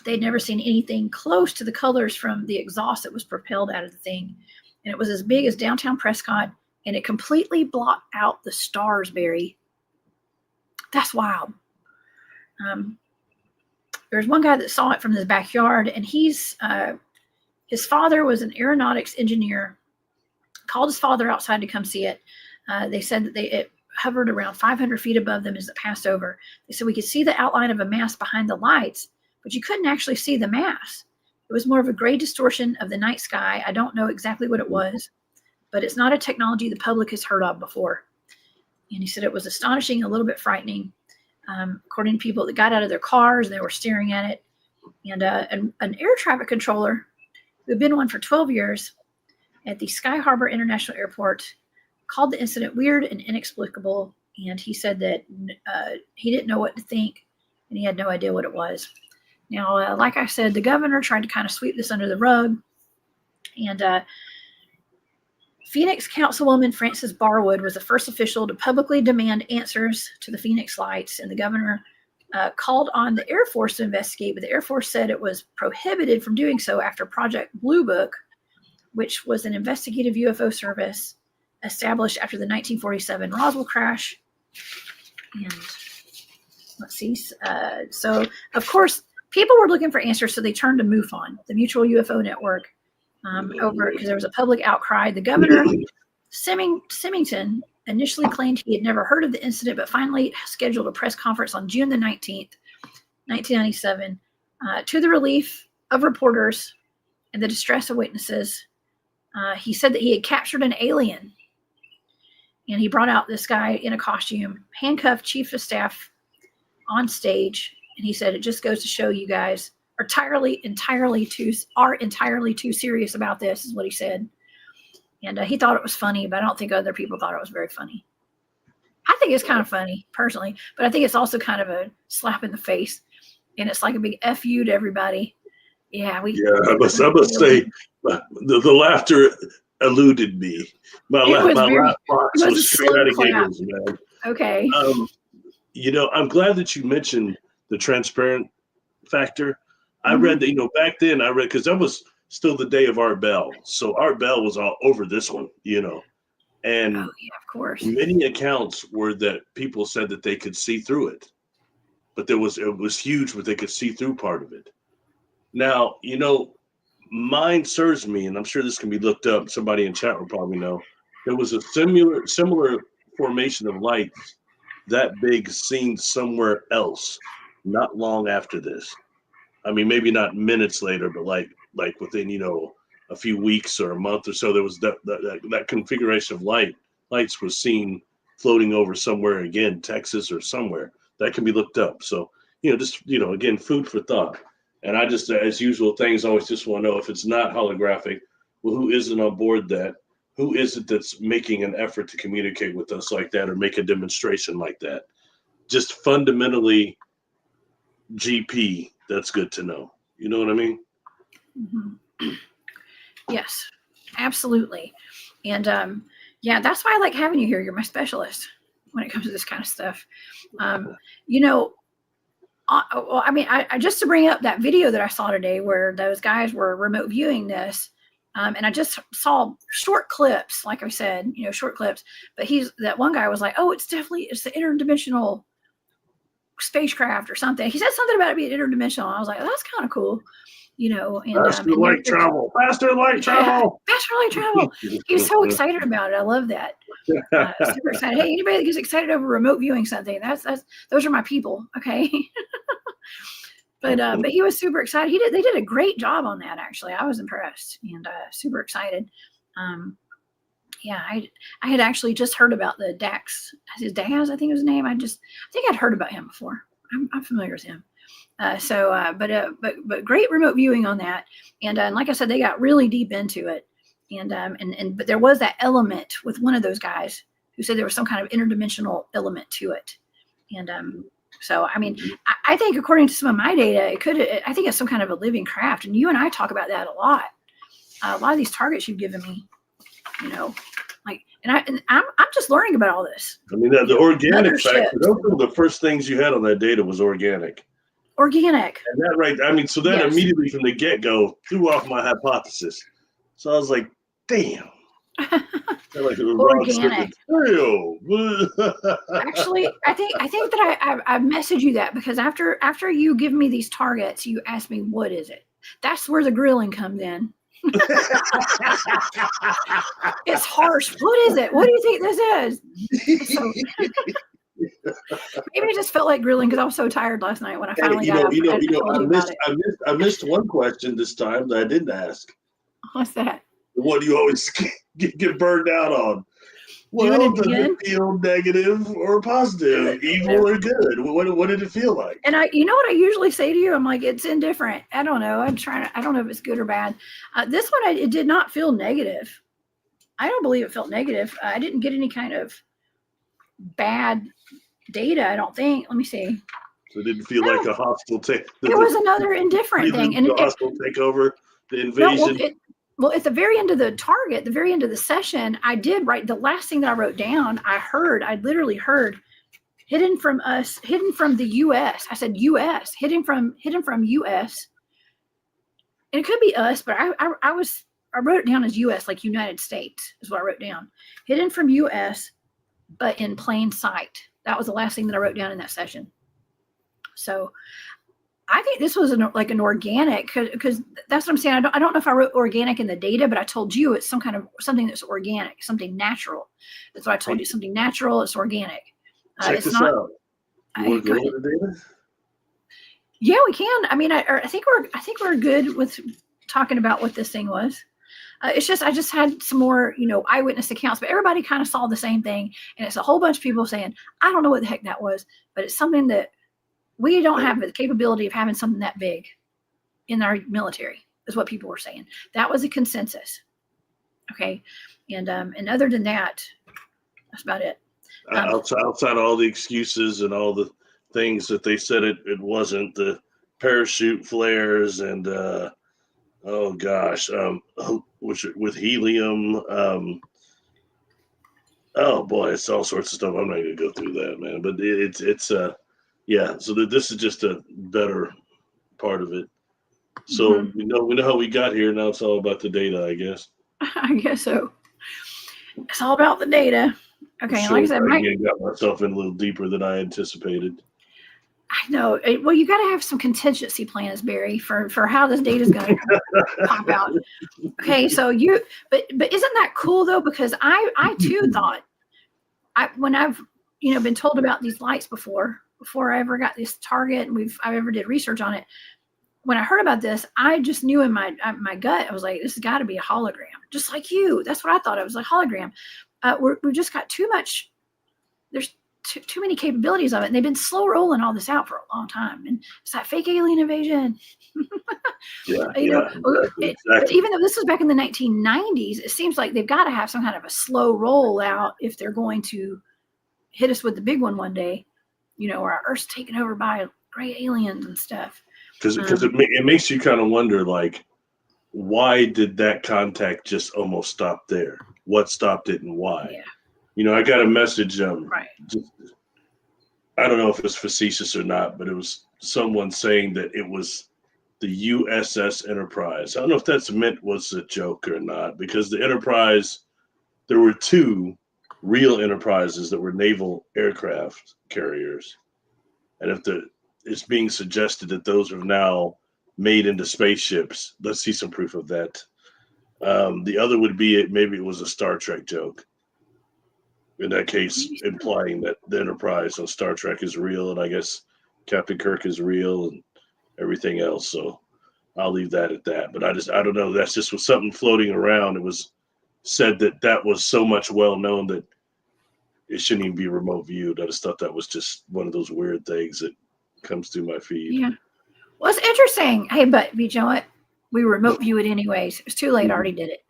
They'd never seen anything close to the colors from the exhaust that was propelled out of the thing. And it was as big as downtown Prescott, and it completely blocked out the stars, Barry. That's wild. There's one guy that saw it from his backyard, and his father was an aeronautics engineer, called his father outside to come see it. They said that it hovered around 500 feet above them as it passed over. They said we could see the outline of a mass behind the lights, but you couldn't actually see the mass. It was more of a gray distortion of the night sky. I don't know exactly what it was, but it's not a technology the public has heard of before. And he said it was astonishing, a little bit frightening. According to people that got out of their cars, they were staring at it. And an air traffic controller who had been one for 12 years at the Sky Harbor International Airport called the incident weird and inexplicable. And he said that he didn't know what to think, and he had no idea what it was. Now, like I said, the governor tried to kind of sweep this under the rug, and Phoenix Councilwoman Frances Barwood was the first official to publicly demand answers to the Phoenix Lights, and the governor called on the Air Force to investigate, but the Air Force said it was prohibited from doing so after Project Blue Book, which was an investigative UFO service established after the 1947 Roswell crash. And let's see. So, of course, people were looking for answers, so they turned to MUFON, the Mutual UFO Network, over because there was a public outcry. The governor, Symington, initially claimed he had never heard of the incident, but finally scheduled a press conference on June the 19th, 1997, to the relief of reporters and the distress of witnesses. He said that he had captured an alien, and he brought out this guy in a costume, handcuffed chief of staff on stage, and he said, "It just goes to show you guys are entirely too serious about this," is what he said. And he thought it was funny, but I don't think other people thought it was very funny. I think it's kind of funny, personally, but I think it's also kind of a slap in the face. And it's like a big F you to everybody. Yeah, I must say, the laughter eluded me. My laugh box was straight out of giggles, man. Okay. I'm glad that you mentioned the transparent factor. I read that, back then because that was still the day of Art Bell. So Art Bell was all over this one, and of course, many accounts were that people said that they could see through it, but it was huge, but they could see through part of it. Now, mine serves me, and I'm sure this can be looked up. Somebody in chat will probably know. There was a similar formation of lights that big seen somewhere else not long after this. I mean, maybe not minutes later, but like within, a few weeks or a month or so, there was that configuration of lights was seen floating over somewhere, again, Texas or somewhere. That can be looked up. So, again, food for thought. And I just, as usual, things always just want to know if it's not holographic, well, who isn't on board that? Who is it that's making an effort to communicate with us like that or make a demonstration like that? Just fundamentally GP, that's good to know. You know what I mean? Mm-hmm. Yes, absolutely. And that's why I like having you here. You're my specialist when it comes to this kind of stuff. I just to bring up that video that I saw today where those guys were remote viewing this, and I just saw short clips, like I said, short clips. But that one guy was like, "Oh, it's the interdimensional spacecraft or something." He said something about it being interdimensional. I was like, oh, "That's kind of cool." And faster light travel. He was so excited about it. I love that. Super excited. Hey, anybody that gets excited over remote viewing something, those are my people. Okay. But he was super excited. They did a great job on that. Actually, I was impressed and super excited. I had actually just heard about the Dax. His Daz, I think was his name. I think I'd heard about him before. I'm familiar with him. But great remote viewing on that, and like I said, they got really deep into it, but there was that element with one of those guys who said there was some kind of interdimensional element to it, and so I mean, I think according to some of my data, I think it's some kind of a living craft, and you and I talk about that a lot. A lot of these targets you've given me, and I'm just learning about all this. I mean, the organic factor. Those were the first things you had on that data was organic. Organic. And that right, I mean, so that immediately from the get-go threw off my hypothesis. So I was like, damn. Like organic. Actually, I think that I messaged you that because after you give me these targets, you ask me, what is it? That's where the grilling comes in. It's harsh. What is it? What do you think this is? So, maybe I just felt like grilling because I was so tired last night when I finally got up. I missed one question this time that I didn't ask. What's that? What do you always get burned out on? Well, does it feel negative or positive, evil or good? What did it feel like? And what I usually say to you, I'm like, it's indifferent. I don't know. I don't know if it's good or bad. This one, it did not feel negative. I don't believe it felt negative. I didn't get any kind of bad data, I don't think. Let me see. So it didn't feel No, like a hostile take. it was another indifferent thing. And hostile takeover, the no, invasion. well, at the very end of the target, the very end of the session, I did write the last thing that I wrote down. I literally heard hidden from us, hidden from the U.S. I said U.S. hidden from U.S. And it could be us, but I wrote it down as U.S. like United States is what I wrote down. Hidden from U.S. but in plain sight. That was the last thing that I wrote down in that session. So I think this was an organic, because that's what I'm saying. I don't know if I wrote organic in the data, but I told you it's something that's organic, something natural. That's what I told you. Something natural. It's organic. Check this out. You want to go over the data? Yeah, we can. I mean, I think we're good with talking about what this thing was. It's just I just had some more, eyewitness accounts, but everybody kind of saw the same thing, and it's a whole bunch of people saying, "I don't know what the heck that was," but it's something that we don't have the capability of having something that big in our military, is what people were saying. That was a consensus. Okay, and other than that, that's about it. Outside all the excuses and all the things that they said it wasn't, the parachute flares and oh gosh, which with helium, oh boy, it's all sorts of stuff. I'm not gonna go through that, man. But it's yeah. So this is just a better part of it. So we know how we got here. Now it's all about the data, I guess. I guess so. It's all about the data. Okay, Sure, like I said, I got myself in a little deeper than I anticipated. I know. Well, you got to have some contingency plans, Barry, for how this data is going to pop out. Okay, so but isn't that cool though? Because I too thought, when I've been told about these lights before I ever got this target and I ever did research on it. When I heard about this, I just knew in my gut, I was like, this has got to be a hologram, just like you. That's what I thought. It was like hologram. We've just got too much. There's too many capabilities of it, and they've been slow rolling all this out for a long time. And it's that fake alien invasion. Exactly. Even though this was back in the 1990s, it seems like they've got to have some kind of a slow rollout if they're going to hit us with the big one day, or our Earth's taken over by gray aliens and stuff. Because it makes you kind of wonder, like, why did that contact just almost stop there? What stopped it and why? Yeah. I got a message. Right. I don't know if it's facetious or not, but it was someone saying that it was the USS Enterprise. I don't know if that's meant was a joke or not, because the Enterprise, there were two real Enterprises that were naval aircraft carriers, and if it's being suggested that those are now made into spaceships, let's see some proof of that. The other would be maybe it was a Star Trek joke. In that case, implying that the Enterprise on Star Trek is real, and I guess Captain Kirk is real, and everything else. So I'll leave that at that. But I don't know. That's just was something floating around. It was said that was so much well known that it shouldn't even be remote viewed. I just thought that was just one of those weird things that comes through my feed. Yeah. Well, it's interesting. Hey, but you know what? We remote view it anyways. It was too late. I already did it.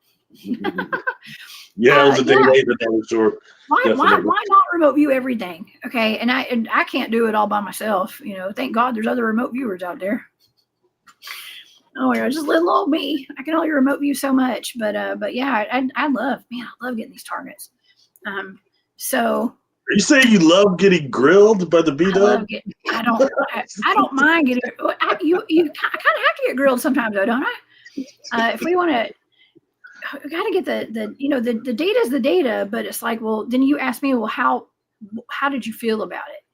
Yeah, it was a day later. Sure. Why not remote view everything? Okay, and I can't do it all by myself. Thank God there's other remote viewers out there. Oh yeah, just little old me. I can only remote view so much, but yeah, I love getting these targets. So. Are you saying you love getting grilled by the B-Dub? I don't mind getting. You kind of have to get grilled sometimes, though, don't I? If we want to. I got to get the data is the data, but it's like, well, then you ask me, well, how did you feel about it?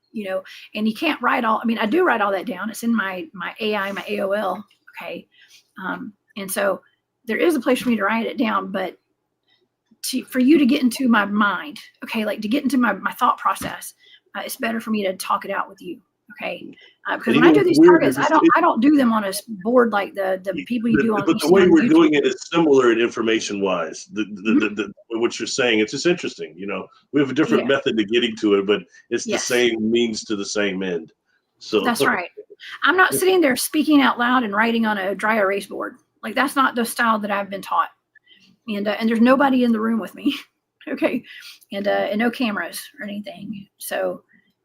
And you can't write all. I mean, I do write all that down. It's in my AI, my AOL. Okay, and so there is a place for me to write it down, but for you to get into my mind, okay, like to get into my thought process, it's better for me to talk it out with you. Okay, because when I do these targets, I don't do them on a board like the people you do on. But the way we're doing it is similar in information wise. What you're saying, it's just interesting. We have a different method to getting to it, but it's the same means to the same end. So that's right. I'm not sitting there speaking out loud and writing on a dry erase board. Like that's not the style that I've been taught. And there's nobody in the room with me. Okay, and no cameras or anything. So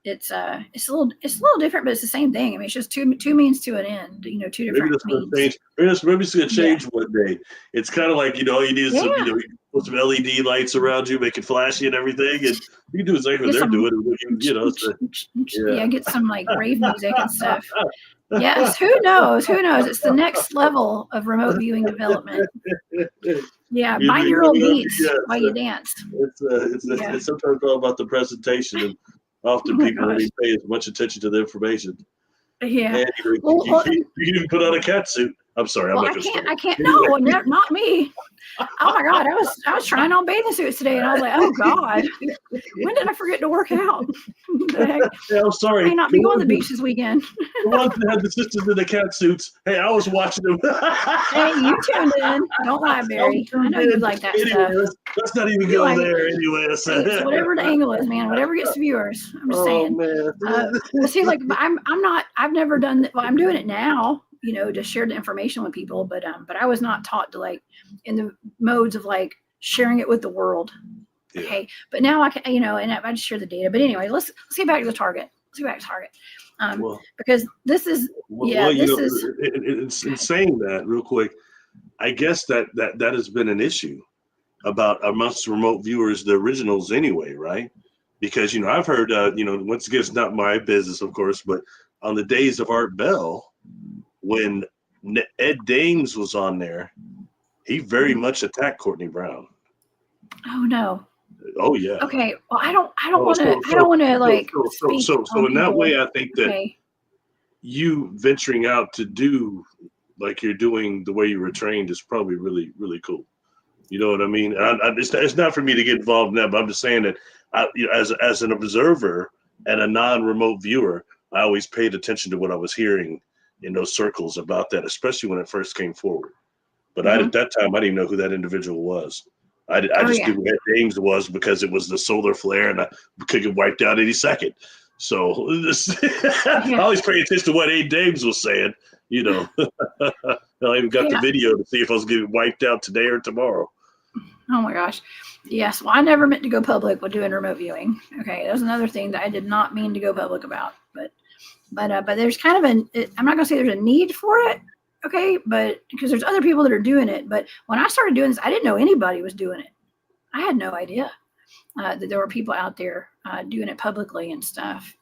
it's a little different, but it's the same thing. I mean, it's just two means to an end. You know, two Maybe different that's going to means. change. Maybe it's going to change one day. It's kind of like, you know, you need some, you know, put some LED lights around you, make it flashy and everything, and you can do exactly what they're doing. You know, get some like rave music and stuff. Yes, who knows? Who knows? It's the next level of remote viewing development. Yeah, binaural beats while you dance. It's sometimes all about the presentation, and often people really pay as much attention to the information. Yeah. And you can even put on a cat suit. I'm sorry, I'm not going to start. I can't. No, not me. Oh my God, I was trying on bathing suits today, and I was like, oh God, when did I forget to work out? Yeah, I'm sorry. I may not be going to the beach this weekend. The ones that had the sisters in the cat suits. Hey, I was watching them. Hey, you tuned in. Don't lie, Barry. I know you like that stuff. Let's not even go there anyway. It's whatever the angle is, man. Whatever gets the viewers. I'm just saying. Man. See, like I've never done that. Well, I'm doing it now, you know, to share the information with people, but I was not taught to, like, in the modes of like sharing it with the world. Yeah. Okay, but now I can, you know, and I just share the data. But anyway, let's get back to the target. Because this is in saying that real quick, I guess that has been an issue about amongst remote viewers, the originals anyway, right? Because, you know, I've heard, you know, once again, it's not my business, of course, but on the days of Art Bell, when Ed Dames was on there, he very much attacked Courtney Brown. Oh no. Oh yeah. Okay. Well, I don't want to like. So in that way, I think that you venturing out to do like you're doing the way you were trained is probably really, really cool. You know what I mean? It's not for me to get involved in that, but I'm just saying that you know, as an observer and a non-remote viewer, I always paid attention to what I was hearing in those circles about that, especially when it first came forward. But at that time, I didn't know who that individual was. I just knew who Ed Dames was because it was the solar flare, and I could get wiped out any second. So I always pay attention to what Ed Dames was saying. You know, I even got the video to see if I was getting wiped out today or tomorrow. Oh my gosh. Yes. Well, I never meant to go public with doing remote viewing. Okay. That was another thing that I did not mean to go public about, but there's kind of I'm not going to say there's a need for it. Okay. But because there's other people that are doing it. But when I started doing this, I didn't know anybody was doing it. I had no idea that there were people out there doing it publicly and stuff.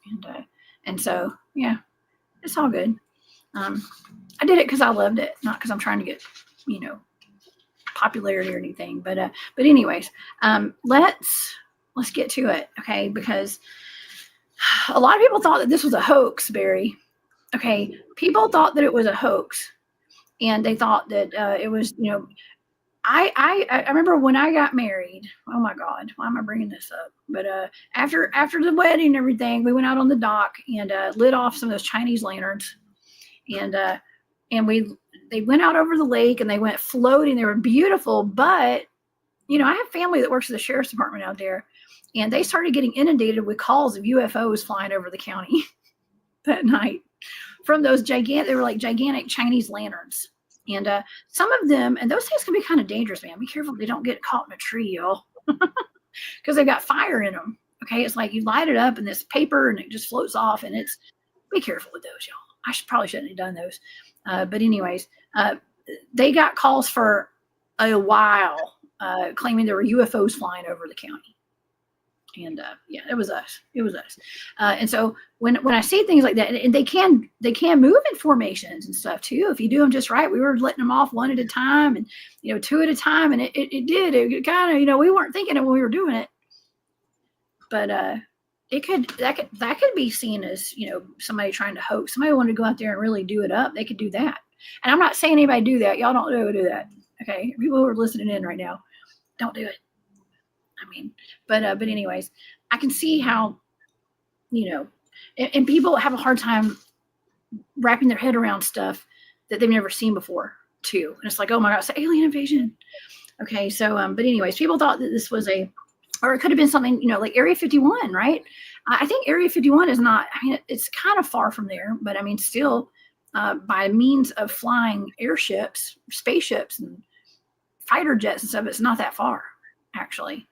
And so, yeah, it's all good. I did it because I loved it, not because I'm trying to get, you know, popularity or anything. But anyways, let's get to it, okay? Because a lot of people thought that this was a hoax, Barry. Okay, people thought that it was a hoax, and they thought that it was, you know. I remember when I got married. Oh my God, why am I bringing this up? But after the wedding and everything, we went out on the dock and lit off some of those Chinese lanterns, and they went out over the lake and they went floating. They were beautiful, but you know, I have family that works at the sheriff's department out there, and they started getting inundated with calls of UFOs flying over the county that night from those gigantic. They were like gigantic Chinese lanterns. And some of them, and those things can be kind of dangerous, man. Be careful they don't get caught in a tree, y'all, because they've got fire in them. Okay, it's like you light it up in this paper and it just floats off, and it's, be careful with those, y'all. I probably shouldn't have done those. But anyways, they got calls for a while claiming there were UFOs flying over the county. And yeah, it was us. And so when I see things like that, and they can move in formations and stuff too, if you do them just right. We were letting them off one at a time, and you know, two at a time, and it kind of, you know, we weren't thinking it when we were doing it, but that could be seen as, you know, somebody trying to hoax. Somebody wanted to go out there and really do it up. They could do that. And I'm not saying anybody do that. Y'all don't do that. Okay, people who are listening in right now, don't do it. I mean, but anyways, I can see how, you know, and people have a hard time wrapping their head around stuff that they've never seen before too. And it's like, oh my God, it's an alien invasion. Okay. So, but anyways, people thought that this was or it could have been something, you know, like Area 51, right? I think Area 51 is not, I mean, it's kind of far from there, but I mean, still by means of flying airships, spaceships and fighter jets and stuff, it's not that far actually.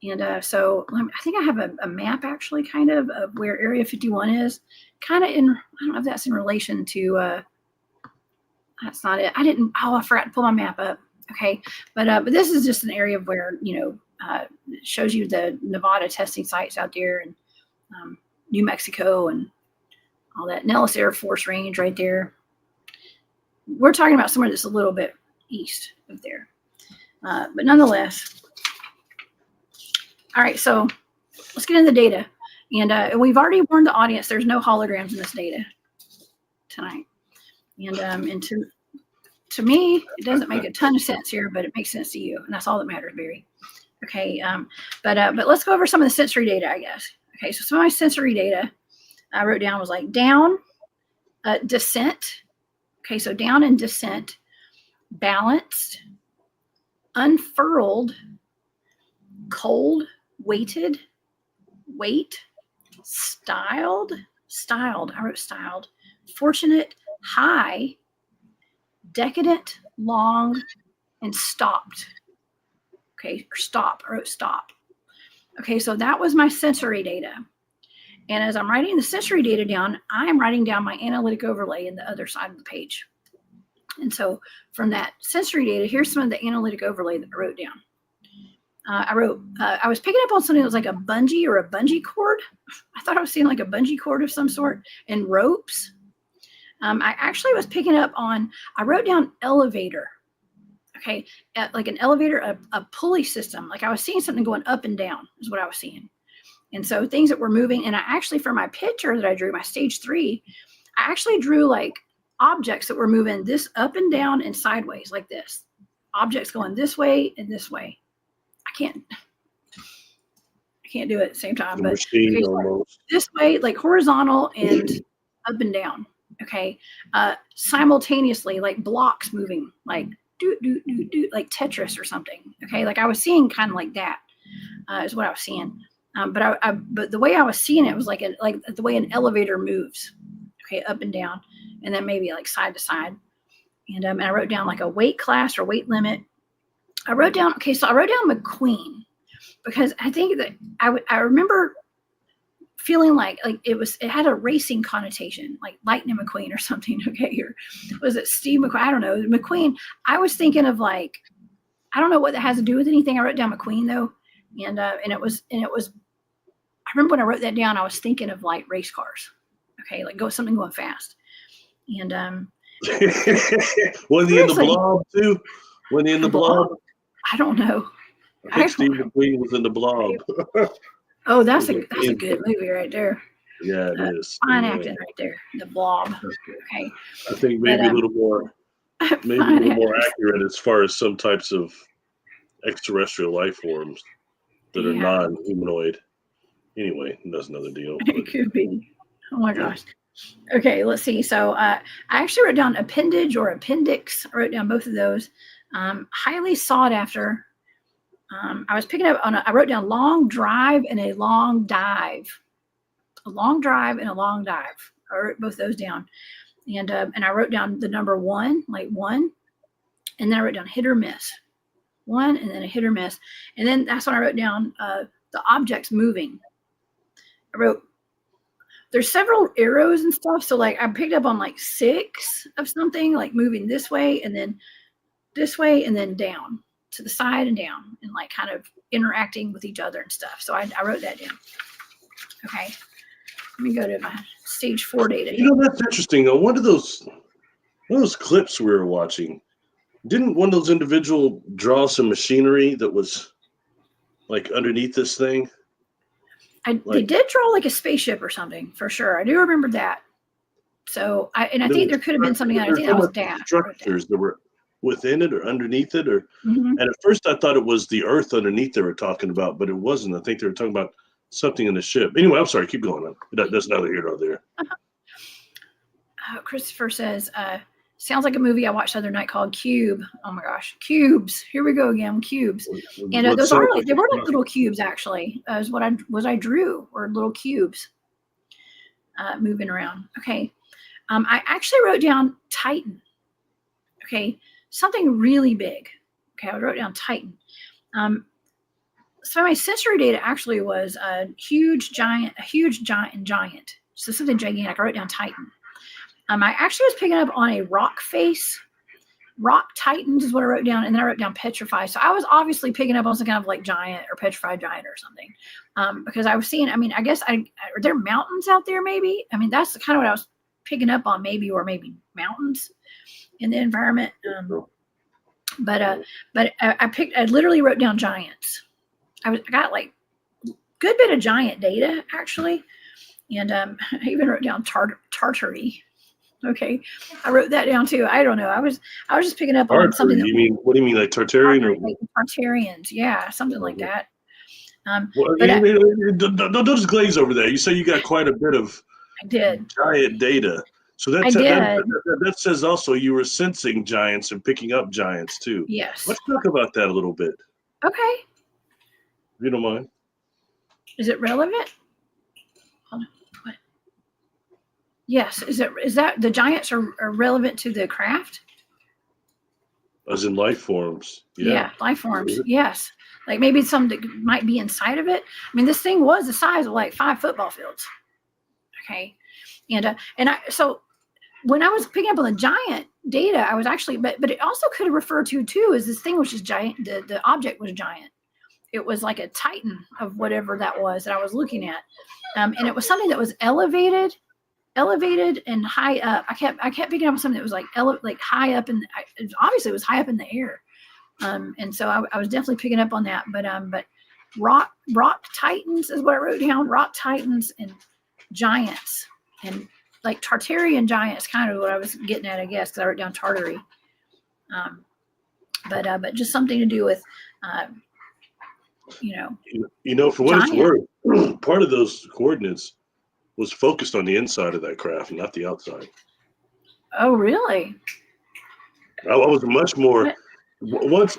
And so I think I have a map actually kind of where Area 51 is, kind of in, I don't know if that's in relation to, that's not it. I forgot to pull my map up. Okay. But this is just an area where, it shows you the Nevada testing sites out there, and New Mexico and all that. Nellis Air Force Range right there. We're talking about somewhere that's a little bit east of there. But nonetheless, all right, so let's get into the data. And we've already warned the audience there's no holograms in this data tonight. And to me, it doesn't make a ton of sense here, but it makes sense to you, and that's all that matters, Barry. Okay, but let's go over some of the sensory data, I guess. Okay, so some of my sensory data I wrote down was like down, descent. Okay, so down and descent, balanced, unfurled, cold, weighted, weight, styled, I wrote styled, fortunate, high, decadent, long, and stopped. Okay, or stop, I wrote stop. Okay, so that was my sensory data. And as I'm writing the sensory data down, I'm writing down my analytic overlay in the other side of the page. And so from that sensory data, here's some of the analytic overlay that I wrote down. I was picking up on something that was like a bungee or a bungee cord. I thought I was seeing like a bungee cord of some sort, and ropes. I actually was picking up on, I wrote down elevator. Okay, like an elevator, a pulley system. Like I was seeing something going up and down is what I was seeing. And so things that were moving, and I actually, for my picture that I drew, my stage 3, I actually drew like objects that were moving this up and down and sideways like this. Objects going this way and this way. I can't do it at the same time, but okay, so this way, like horizontal and up and down. Okay, simultaneously, like blocks moving, like do like Tetris or something. Okay, like I was seeing kind of like that is what I was seeing. But the way I was seeing it was like the way an elevator moves. Okay, up and down, and then maybe like side to side. And I wrote down like a weight class or weight limit. I wrote down McQueen, because I think that I remember feeling like it had a racing connotation, like Lightning McQueen or something. Okay, or was it Steve McQueen? I don't know. McQueen. I was thinking of like, I don't know what that has to do with anything. I wrote down McQueen though, and it was. I remember when I wrote that down, I was thinking of like race cars. Okay, like something going fast. And was he in the Blob too? Was he in the Blob? I don't know. I think Steve McQueen was in the Blob. Oh, that's a good movie right there. Yeah, it is. Fine acting right there. The Blob. Okay. I think maybe a little more accurate as far as some types of extraterrestrial life forms that are non-humanoid. Anyway, that's another deal. It could be. Oh my gosh. Okay, let's see. So I actually wrote down appendage or appendix. I wrote down both of those. Highly sought after. I was picking up on I wrote down long drive and a long dive. A long drive and a long dive. I wrote both those down. And I wrote down the number 1, like 1. And then I wrote down hit or miss. 1 and then a hit or miss. And then that's when I wrote down the objects moving. I wrote, there's several arrows and stuff. So like I picked up on like 6 of something, like moving this way and then this way and then down to the side and down, and like kind of interacting with each other and stuff. So I wrote that down. Okay. Let me go to my stage 4 data. You know, that's interesting though. One of those clips we were watching, didn't one of those individual draw some machinery that was like underneath this thing? They did draw like a spaceship or something for sure. I do remember that. So I think there could have been something. I think that was Dad. Structures that were within it or underneath it, or and at first I thought it was the Earth underneath they were talking about, but it wasn't. I think they were talking about something in the ship. Anyway, I'm sorry. Keep going. That's neither here nor there. Christopher says, sounds like a movie I watched the other night called Cube. Oh my gosh, cubes! Here we go again, cubes. And those are like, they were like little cubes actually. Is what I drew, or little cubes moving around. Okay, I actually wrote down Titan. Okay, something really big. Okay, I wrote down Titan. So my sensory data actually was a huge giant. So something gigantic. I wrote down Titan. I actually was picking up on a rock face. Rock Titans is what I wrote down, and then I wrote down petrified. So I was obviously picking up on some kind of like giant or petrified giant or something, because I was seeing. I mean, I guess are there mountains out there? Maybe. I mean, that's kind of what I was picking up on, maybe mountains in the environment. But I literally wrote down giants. I got like a good bit of giant data actually, and I even wrote down Tartary. Okay, I wrote that down too. I don't know. I was just picking up on something. What do you mean, like Tartarian or like Tartarians? Yeah, something like that. Don't just glaze over that. You say you got quite a bit of giant data. So that says also you were sensing giants and picking up giants too. Yes. Let's talk about that a little bit. Okay. If you don't mind. Is it relevant? Hold on. What? Yes. Is that the giants are relevant to the craft? As in life forms. Yeah, life forms. Yes. Like maybe some that might be inside of it. I mean, this thing was the size of like 5 football fields. Okay. So when I was picking up on the giant data, I was actually, but it also could refer to too, is this thing which is giant. The object was giant. It was like a Titan of whatever that was that I was looking at. And it was something that was elevated and high up. I kept picking up on something that was like high up obviously it was high up in the air. And so I was definitely picking up on that, but rock Titans is what I wrote down. Rock Titans and giants, and like Tartarian giants, kind of what I was getting at, I guess, because I wrote down Tartary. But just something to do with, for what it's worth, part of those coordinates was focused on the inside of that craft, not the outside. Oh, really? I was much more once.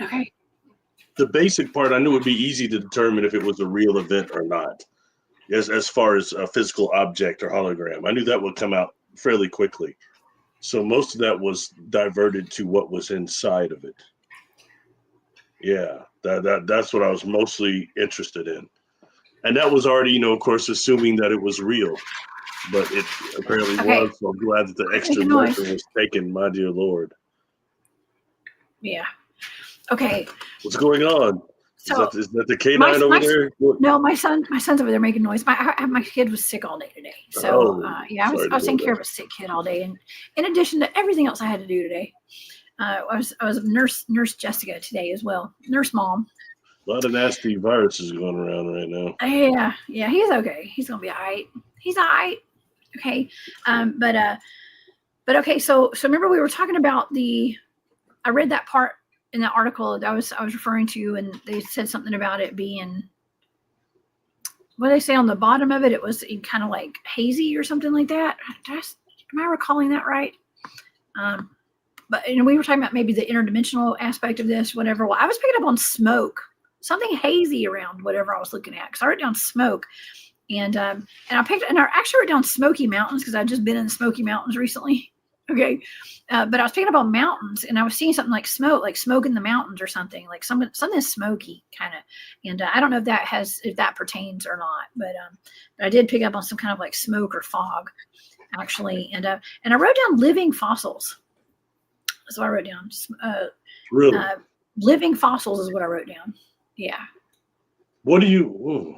Okay. The basic part I knew would be easy to determine if it was a real event or not. As far as a physical object or hologram, I knew that would come out fairly quickly. So most of that was diverted to what was inside of it. Yeah, that's what I was mostly interested in. And that was already, of course, assuming that it was real. But it apparently was, so I'm glad that the extra measure was taken, my dear Lord. Yeah. Okay. What's going on? So is that the canine over there? No, my son's over there making noise. My kid was sick all day today. So I was taking care of a sick kid all day, and in addition to everything else I had to do today, I was nurse Jessica today as well. Nurse mom. A lot of nasty viruses going around right now. Yeah, he's okay. He's gonna be all right. He's all right. Okay. But okay. So remember we were talking about I read that part in the article that I was referring to, and they said something about it being, what did they say on the bottom of it? It was kind of like hazy or something like that. Am I recalling that right? But we were talking about maybe the interdimensional aspect of this, whatever. Well, I was picking up on smoke, something hazy around whatever I was looking at, because I wrote down smoke, and I actually wrote down Smoky Mountains because I'd just been in the Smoky Mountains recently. Okay. But I was picking up on mountains, and I was seeing something like smoke in the mountains or something, like something smoky kind of. And I don't know if that pertains or not, but I did pick up on some kind of like smoke or fog actually. And I wrote down living fossils. That's what I wrote down. Really? Living fossils is what I wrote down. Yeah. What do you?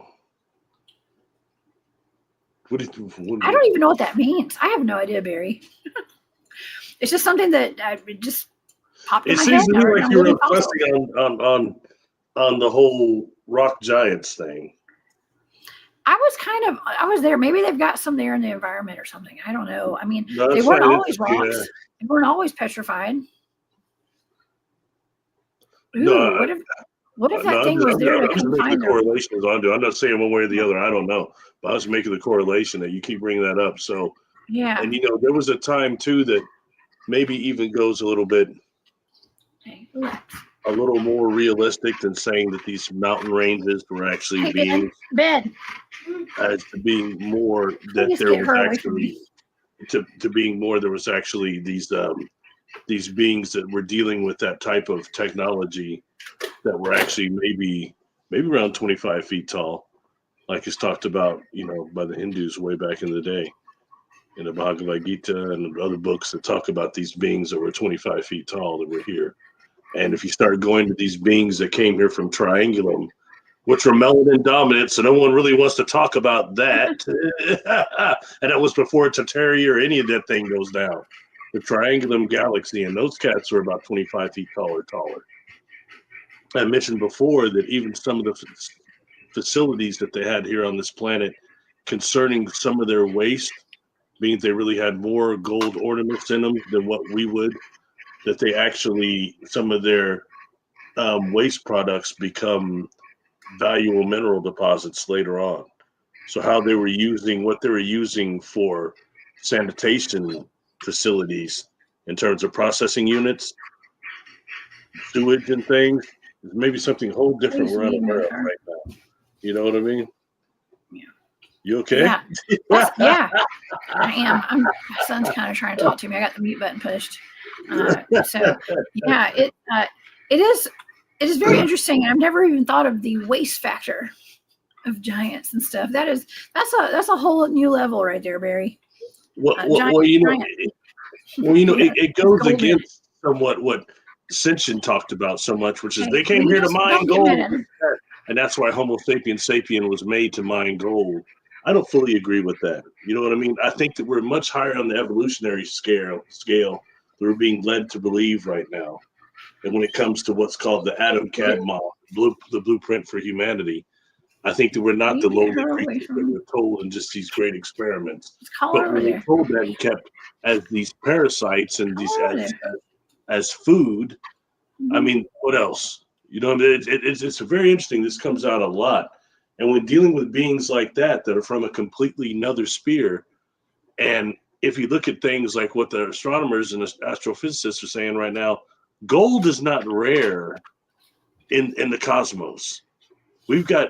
I don't even know what that means. I have no idea, Barry. It's just something that just popped in my head. It seems to me like you were reflecting on the whole rock giants thing. I was there. Maybe they've got some there in the environment or something. I don't know. I mean, they weren't always rocks. Yeah. They weren't always petrified. Ooh, what if that thing was there? I'm just making the correlations onto. I'm not saying one way or the other. I don't know. But I was making the correlation that you keep bringing that up. So yeah. And there was a time too that maybe even goes a little bit a little more realistic than saying that these mountain ranges were actually being as to being more that there was actually to being more there was actually these beings that were dealing with that type of technology that were actually maybe maybe around 25 feet tall, like it's talked about, by the Hindus way back in the day, in the Bhagavad Gita and other books that talk about these beings that were 25 feet tall that were here. And if you start going to these beings that came here from Triangulum, which were melanin dominant, so no one really wants to talk about that. And that was before Tatari or any of that thing goes down. The Triangulum Galaxy, and those cats were about 25 feet tall or taller. I mentioned before that even some of the facilities that they had here on this planet concerning some of their waste, means they really had more gold ornaments in them than what we would, that they actually, some of their waste products become valuable mineral deposits later on. So how they were using, what they were using for sanitation facilities in terms of processing units, sewage and things, is maybe something whole different we're unaware of right now. You know what I mean? Yeah. You okay? Yeah. Yeah, I am. My son's kind of trying to talk to me. I got the mute button pushed. So yeah, it is very interesting. I've never even thought of the waste factor of giants and stuff. That's a whole new level right there, Barry. Well, it goes against somewhat what Senshin talked about so much, which is they came here to mine gold, and that's why Homo sapiens sapien was made to mine gold. I don't fully agree with that. You know what I mean? I think that we're much higher on the evolutionary scale that we're being led to believe right now. And when it comes to what's called the Adam Cad model, the blueprint for humanity, I think that we're not the lowly creatures that we're told in just these great experiments. But when we're told that and kept as these parasites and these as food, I mean, what else? It's very interesting. This comes out a lot. And when dealing with beings like that are from a completely another sphere, and if you look at things like what the astronomers and the astrophysicists are saying right now, gold is not rare in the cosmos. We've got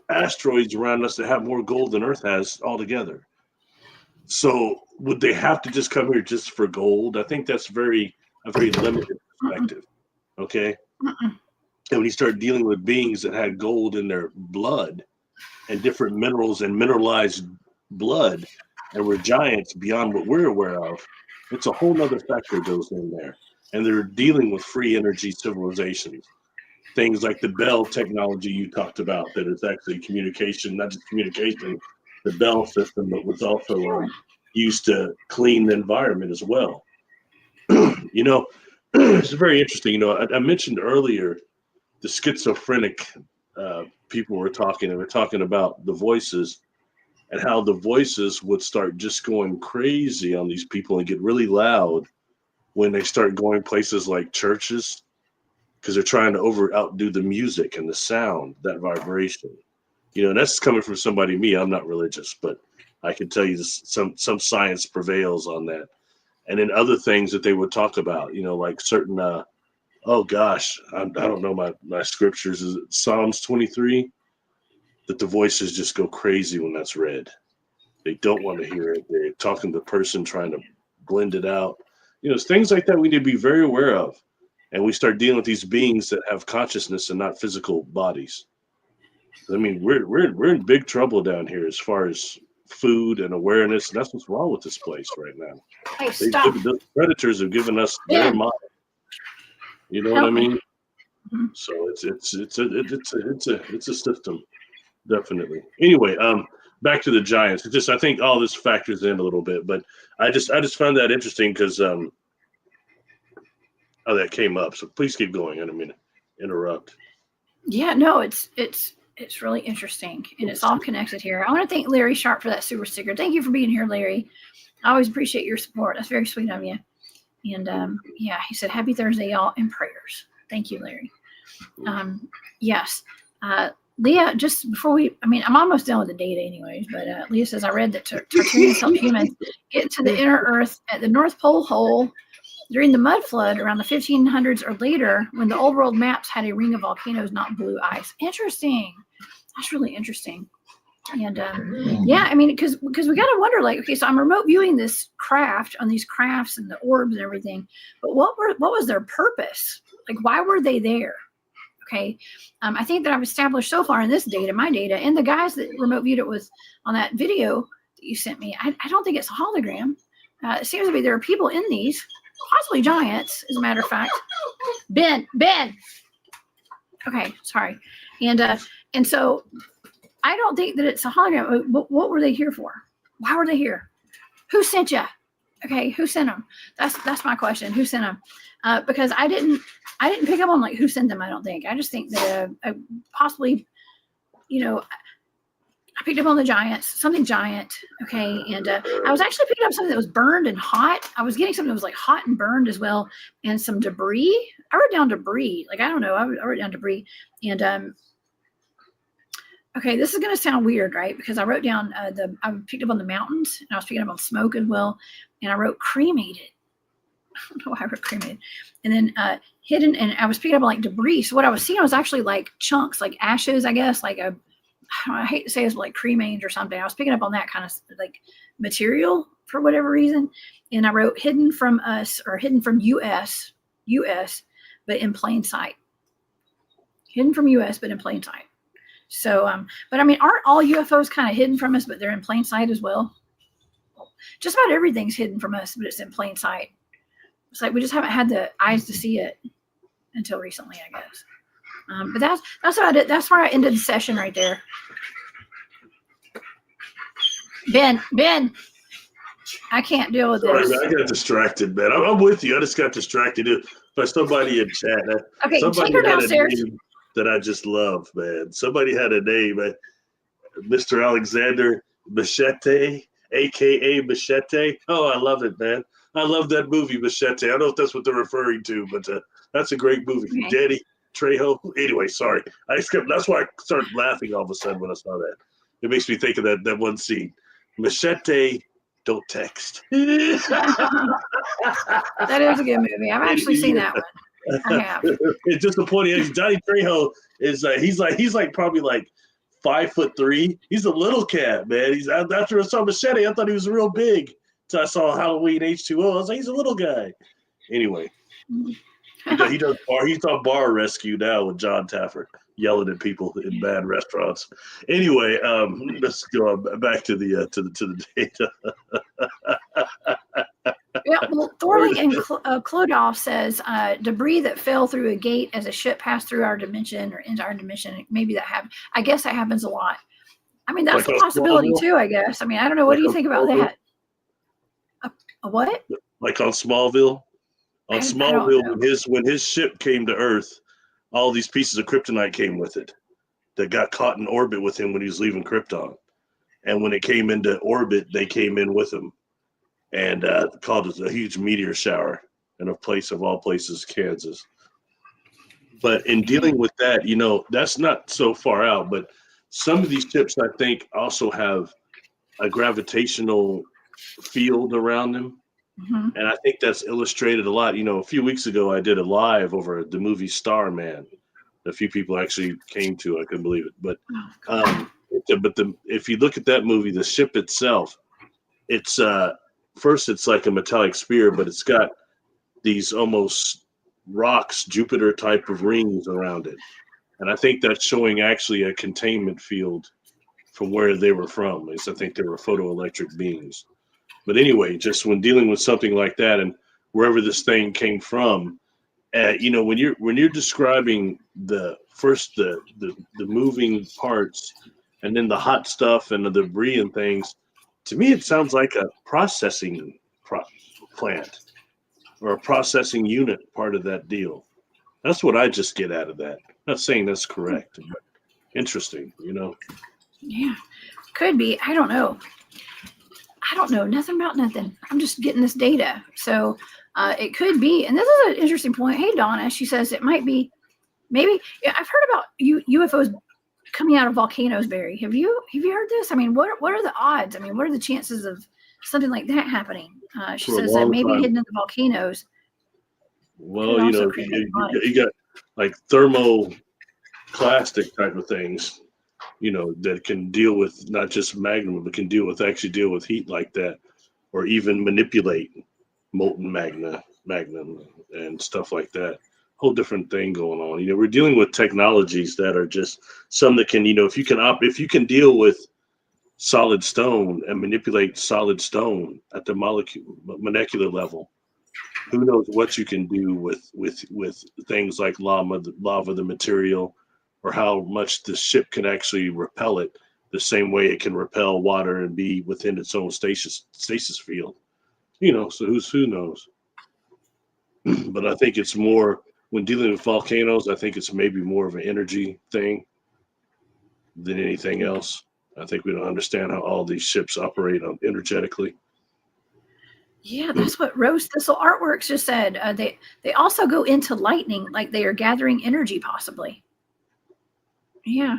asteroids around us that have more gold than Earth has altogether. So would they have to just come here just for gold? I think that's a very limited perspective. Okay. And when you start dealing with beings that had gold in their blood and different minerals and mineralized blood, and were giants beyond what we're aware of, it's a whole nother factor goes in there. And they're dealing with free energy civilizations. Things like the Bell technology you talked about, that is actually communication, not just communication, the Bell system, but was also used to clean the environment as well. It's very interesting. I mentioned earlier the schizophrenic people were talking, and we're talking about the voices and how the voices would start just going crazy on these people and get really loud when they start going places like churches, because they're trying to outdo the music and the sound, that vibration. And that's coming from somebody, me, I'm not religious, but I can tell you some science prevails on that. And then other things that they would talk about, like certain, oh gosh, I don't know my scriptures. Is it Psalms 23? That the voices just go crazy when that's read. They don't want to hear it. They're talking to the person, trying to blend it out. Things like that we need to be very aware of. And we start dealing with these beings that have consciousness and not physical bodies. I mean, we're in big trouble down here as far as food and awareness. And that's what's wrong with this place right now. Hey, stop. The predators have given us their mind. You know what I mean? Mm-hmm. So it's a system, definitely. Anyway, back to the giants. I think all this factors in a little bit, but I just found that interesting because that came up. So please keep going. I don't mean to interrupt. Yeah, no, it's really interesting, and it's all connected here. I want to thank Larry Sharp for that super sticker. Thank you for being here, Larry. I always appreciate your support. That's very sweet of you. And he said, "Happy Thursday, y'all, and prayers." Thank you, Larry. Yes. Leah, just before I'm almost done with the data anyways, but Leah says, I read that Tartarians helped humans get to the inner Earth at the North Pole hole during the mud flood around the 1500s or later, when the old world maps had a ring of volcanoes, not blue ice. Interesting. That's really interesting. And because we got to wonder, like, okay, so I'm remote viewing this craft on these crafts and the orbs and everything, but what was their purpose? Like, why were they there? Okay. I think that I've established so far in this data, my data, and the guys that remote viewed it was on that video that you sent me. I don't think it's a hologram. It seems to be there are people in these, possibly giants, as a matter of fact. Ben. Okay, sorry. And so I don't think that it's a hologram. What were they here for? Why were they here? Who sent you? Okay, who sent them? That's my question. Who sent them? Because I didn't pick up on like who sent them. I don't think. I just think that possibly, I picked up on the giants, something giant. Okay, and I was actually picking up something that was burned and hot. I was getting something that was like hot and burned as well, and some debris. I wrote down debris. Like I don't know. I wrote down debris, and okay, this is going to sound weird, right? Because I wrote down I picked up on the mountains, and I was picking up on smoke as well, and I wrote cremated. I don't know why I wrote cremated. And then hidden, and I was picking up on like debris. So what I was seeing was actually like chunks, like ashes, I guess, like I hate to say it's like cremains or something. I was picking up on that kind of like material for whatever reason. And I wrote hidden from us or hidden from US, but in plain sight. Hidden from US, but in plain sight. So, but I mean, aren't all UFOs kind of hidden from us, but they're in plain sight as well? Just about everything's hidden from us, but it's in plain sight. It's like we just haven't had the eyes to see it until recently, I guess. But that's about it. That's where I ended the session right there. Ben, I can't deal with this. Sorry, man, I got distracted, man. I'm with you. I just got distracted by somebody in chat. Okay, somebody take her downstairs. That I just love, man. Somebody had a name, Mr. Alexander Machete, a.k.a. Machete. Oh, I love it, man. I love that movie, Machete. I don't know if that's what they're referring to, but that's a great movie. Okay. Danny Trejo. Anyway, sorry. That's why I started laughing all of a sudden when I saw that. It makes me think of that one scene. Machete, don't text. That is a good movie. I've actually seen that one. I have. It's disappointing. Johnny Trejo is he's probably like 5'3". He's a little cat, man. After I saw Machete, I thought he was real big. So I saw Halloween H2O. I was like, he's a little guy. Anyway, he's on bar rescue now with John Taffer yelling at people in bad restaurants. Anyway, let's go back to the data. Yeah, well, Thorley and Clodagh says debris that fell through a gate as a ship passed through our dimension or into our dimension. Maybe that happened. I guess that happens a lot. I mean, that's like a possibility too, I guess. I mean, I don't know. What do you think about that? A what? Like on Smallville? On Smallville, when his ship came to Earth, all these pieces of kryptonite came with it that got caught in orbit with him when he was leaving Krypton. And when it came into orbit, they came in with him. And caused a huge meteor shower in a place of all places, Kansas. But in dealing with that, that's not so far out. But some of these ships, I think, also have a gravitational field around them. Mm-hmm. And I think that's illustrated a lot. A few weeks ago, I did a live over the movie Starman. A few people actually came to. I couldn't believe it. But if you look at that movie, the ship itself, it's first, it's like a metallic sphere, but it's got these almost rocks, Jupiter type of rings around it. And I think that's showing actually a containment field from where they were from. At least I think they were photoelectric beings. But anyway, just when dealing with something like that and wherever this thing came from, when you're describing the moving parts and then the hot stuff and the debris and things, to me, it sounds like a processing plant or a processing unit part of that deal. That's what I just get out of that. I'm not saying that's correct, but interesting, Yeah, could be. I don't know. Nothing about nothing. I'm just getting this data. So it could be. And this is an interesting point. Hey, Donna, she says it might be, maybe. I've heard about UFOs coming out of volcanoes, Barry. Have you heard this? I mean, what are the odds? I mean, what are the chances of something like that happening? She says that maybe hidden in the volcanoes. Well, you got like thermoplastic type of things, that can deal with not just magma, but can deal with heat like that, or even manipulate molten magnum and stuff like that. whole different thing going on. You know, we're dealing with technologies that are just some that can, you know, if you can deal with solid stone and manipulate solid stone at the molecular level, who knows what you can do with things like lava, the material, or how much the ship can actually repel it the same way it can repel water and be within its own stasis field. You know, so who knows? But I think it's more when dealing with volcanoes, I think it's maybe more of an energy thing than anything else. I think we don't understand how all these ships operate energetically. Yeah, that's what Rose Thistle Artworks just said. They also go into lightning, like they are gathering energy, possibly. Yeah,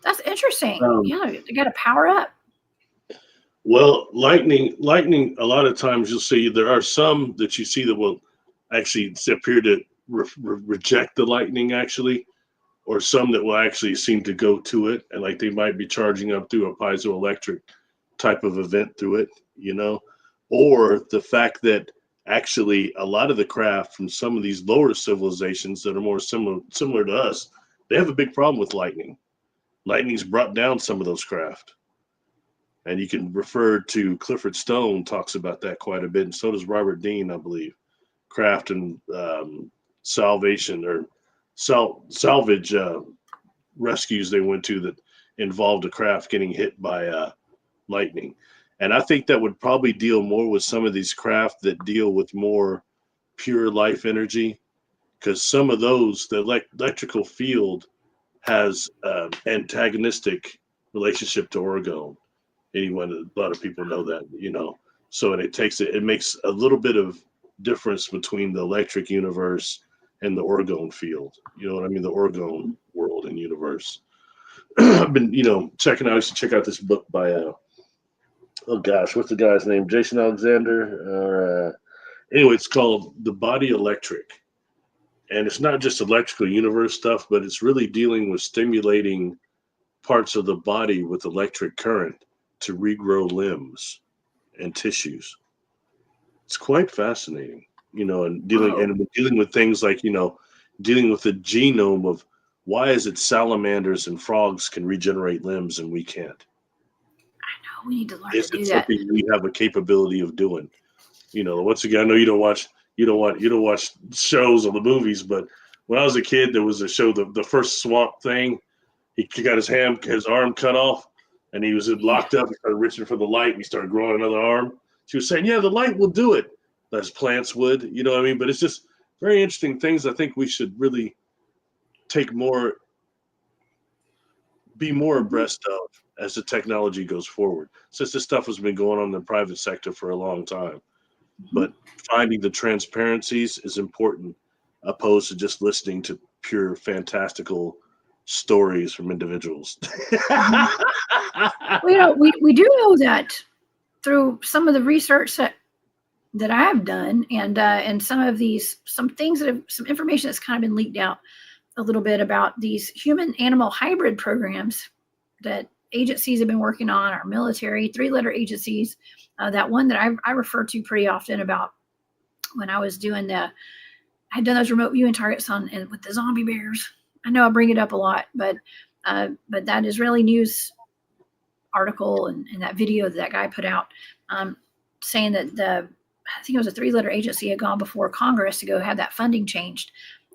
that's interesting. Yeah, they got to power up. Well, lightning. A lot of times you'll see there are some that you see that will actually appear to reject the lightning, actually, or some that will actually seem to go to it, and like they might be charging up through a piezoelectric type of event through it, you know, or the fact that actually a lot of the craft from some of these lower civilizations that are more similar to us, they have a big problem with lightning. Lightning's brought down some of those craft. And you can refer to Clifford Stone talks about that quite a bit, and so does Robert Dean, I believe. Craft and salvation or salvage rescues they went to that involved a craft getting hit by lightning. And I think that would probably deal more with some of these craft that deal with more pure life energy, because some of those, the electrical field has antagonistic relationship to orgone. A lot of people know that, you know. So it makes a little bit of difference between the electric universe and the orgone field. You know what I mean? The orgone world and universe. I've been, you know, checking out. I used to check out this book by oh gosh, what's the guy's name? Jason Alexander. Anyway, it's called The Body Electric, and it's not just electrical universe stuff, but it's really dealing with stimulating parts of the body with electric current to regrow limbs and tissues. It's quite fascinating, you know, and dealing with things like, you know, dealing with the genome of why is it salamanders and frogs can regenerate limbs and we can't? I know we need to learn Is to do it that. something we have a capability of doing? You know, once again, I know you don't watch shows or the movies, but when I was a kid, there was a show, the first Swamp Thing. He got his arm cut off, and he was locked up. He started reaching for the light, and he started growing another arm. She was saying, "Yeah, the light will do it, as plants would." You know what I mean? But it's just very interesting things. I think we should really be more abreast of as the technology goes forward. Since this stuff has been going on in the private sector for a long time, but finding the transparencies is important, opposed to just listening to pure fantastical stories from individuals. Well, you know, we do know that through some of the research that I've done, and some things some information that's kind of been leaked out a little bit about these human-animal hybrid programs that agencies have been working on, our military, 3-letter agencies. That one that I refer to pretty often about when I was doing I had done those remote viewing targets and with the zombie bears. I know I bring it up a lot, but that Israeli news article and that video that guy put out saying that I think it was a 3-letter agency had gone before Congress to go have that funding changed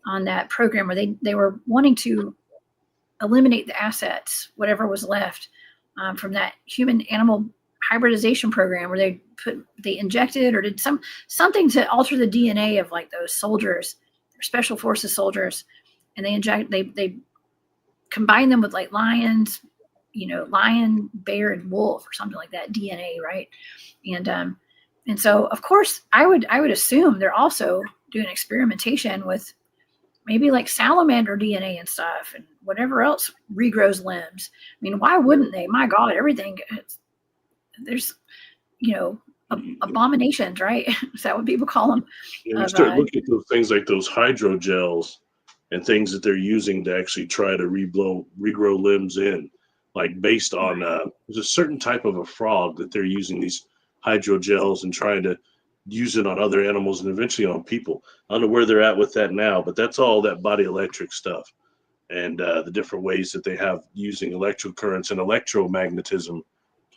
on that program where they were wanting to eliminate the assets, whatever was left from that human-animal hybridization program where they injected or did something to alter the DNA of like those soldiers, special forces soldiers, and they combine them with like lions, you know, lion, bear, and wolf or something like that DNA, right? And so of course I would assume they're also doing experimentation with maybe like salamander DNA and stuff and whatever else regrows limbs. I mean, why wouldn't they? My God, everything. There's, you know, abominations, right? Is that what people call them? You start looking at those things like those hydrogels and things that they're using to actually try to regrow limbs in, like based on there's a certain type of a frog that they're using these hydrogels and trying to use it on other animals and eventually on people. I don't know where they're at with that now, but that's all that body electric stuff and the different ways that they have using electrical currents and electromagnetism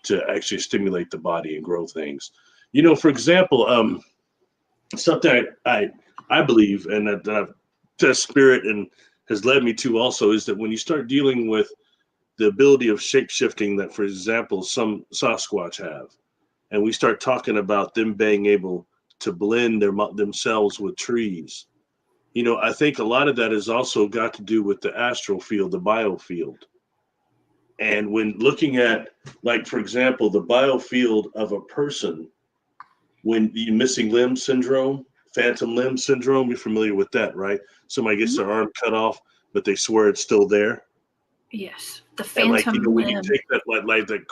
to actually stimulate the body and grow things. You know, for example, something I believe and that spirit and has led me to also is that when you start dealing with the ability of shape shifting that, for example, some Sasquatch have, and we start talking about them being able to blend themselves with trees, you know, I think a lot of that has also got to do with the astral field, the biofield. And when looking at, like, for example, the biofield of a person, when the missing limb syndrome, phantom limb syndrome, you're familiar with that, right? Somebody gets their arm cut off, but they swear it's still there. Yes, the And like, you know, phantom when you limb. take that, like that,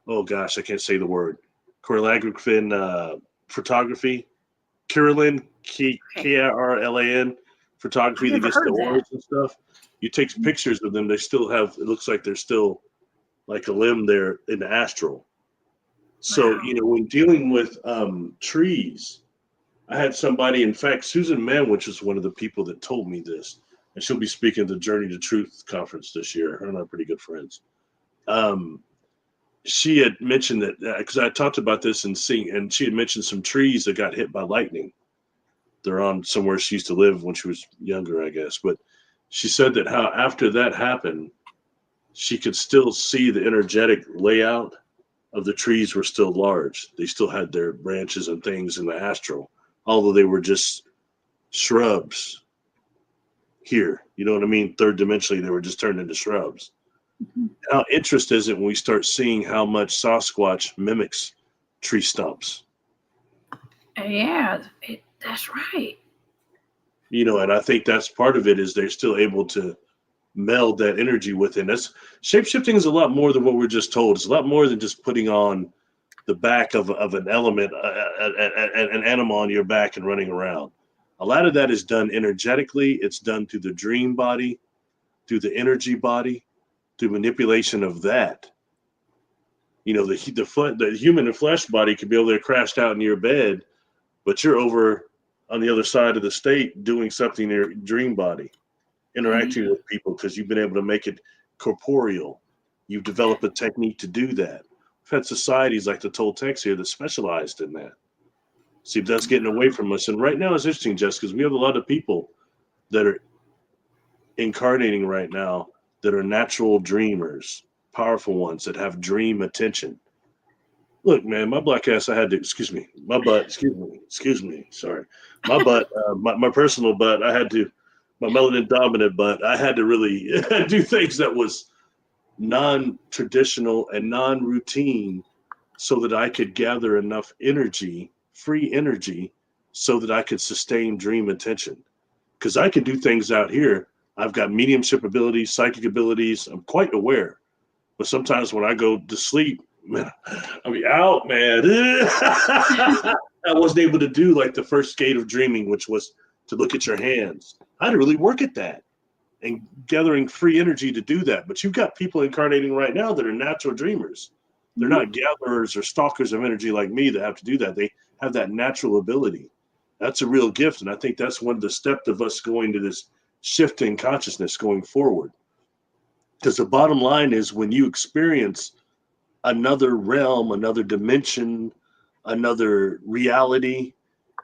oh gosh, I can't say the word, coralographin photography, Kirlan, Okay. Krlan photography I've that never gets the heard of that. orbs and stuff. You take pictures of them, they still have, it looks like they're still like a limb there in the astral. So, Wow. you know, when dealing with trees, I had somebody, in fact, Susan Manwich is one of the people that told me this, and she'll be speaking at the Journey to Truth conference this year. Her and I are pretty good friends. She had mentioned that, because I talked about this and she had mentioned some trees that got hit by lightning. They're on somewhere she used to live when she was younger, I guess. But she said that how after that happened, she could still see the energetic layout of the trees were still large. They still had their branches and things in the astral, although they were just shrubs here. You know what I mean? Third dimensionally, they were just turned into shrubs. Mhm. How interesting is it when we start seeing how much Sasquatch mimics tree stumps? Yeah, that's right. You know, and I think that's part of it is they're still able to meld that energy within us. Shapeshifting is a lot more than what we're just told. It's a lot more than just putting on the back of an element, an animal on your back and running around. A lot of that is done energetically. It's done through the dream body, through the energy body, through manipulation of that. You know, the human and flesh body could be over there crashed out in your bed, but you're over on the other side of the state doing something in your dream body, interacting with people because you've been able to make it corporeal. You've developed a technique to do that. We've had societies like the Toltecs here that specialized in that. See, that's getting away from us. And right now it's interesting, Jess, because we have a lot of people that are incarnating right now that are natural dreamers, powerful ones that have dream attention. Look, man, my black ass, I had to, excuse me, sorry. My butt, my personal butt, my melanin dominant butt, I had to really do things that was non-traditional and non-routine so that I could gather enough energy, free energy, so that I could sustain dream attention. Because I can do things out here. I've got mediumship abilities, psychic abilities. I'm quite aware. But sometimes when I go to sleep, man, I'll be out, man. I wasn't able to do like the first gate of dreaming, which was to look at your hands. I had to really work at that and gathering free energy to do that. But you've got people incarnating right now that are natural dreamers. They're not gatherers or stalkers of energy like me that have to do that. They have that natural ability. That's a real gift. And I think that's one of the steps of us going to this shift in consciousness going forward. Because the bottom line is when you experience another realm, another dimension, another reality,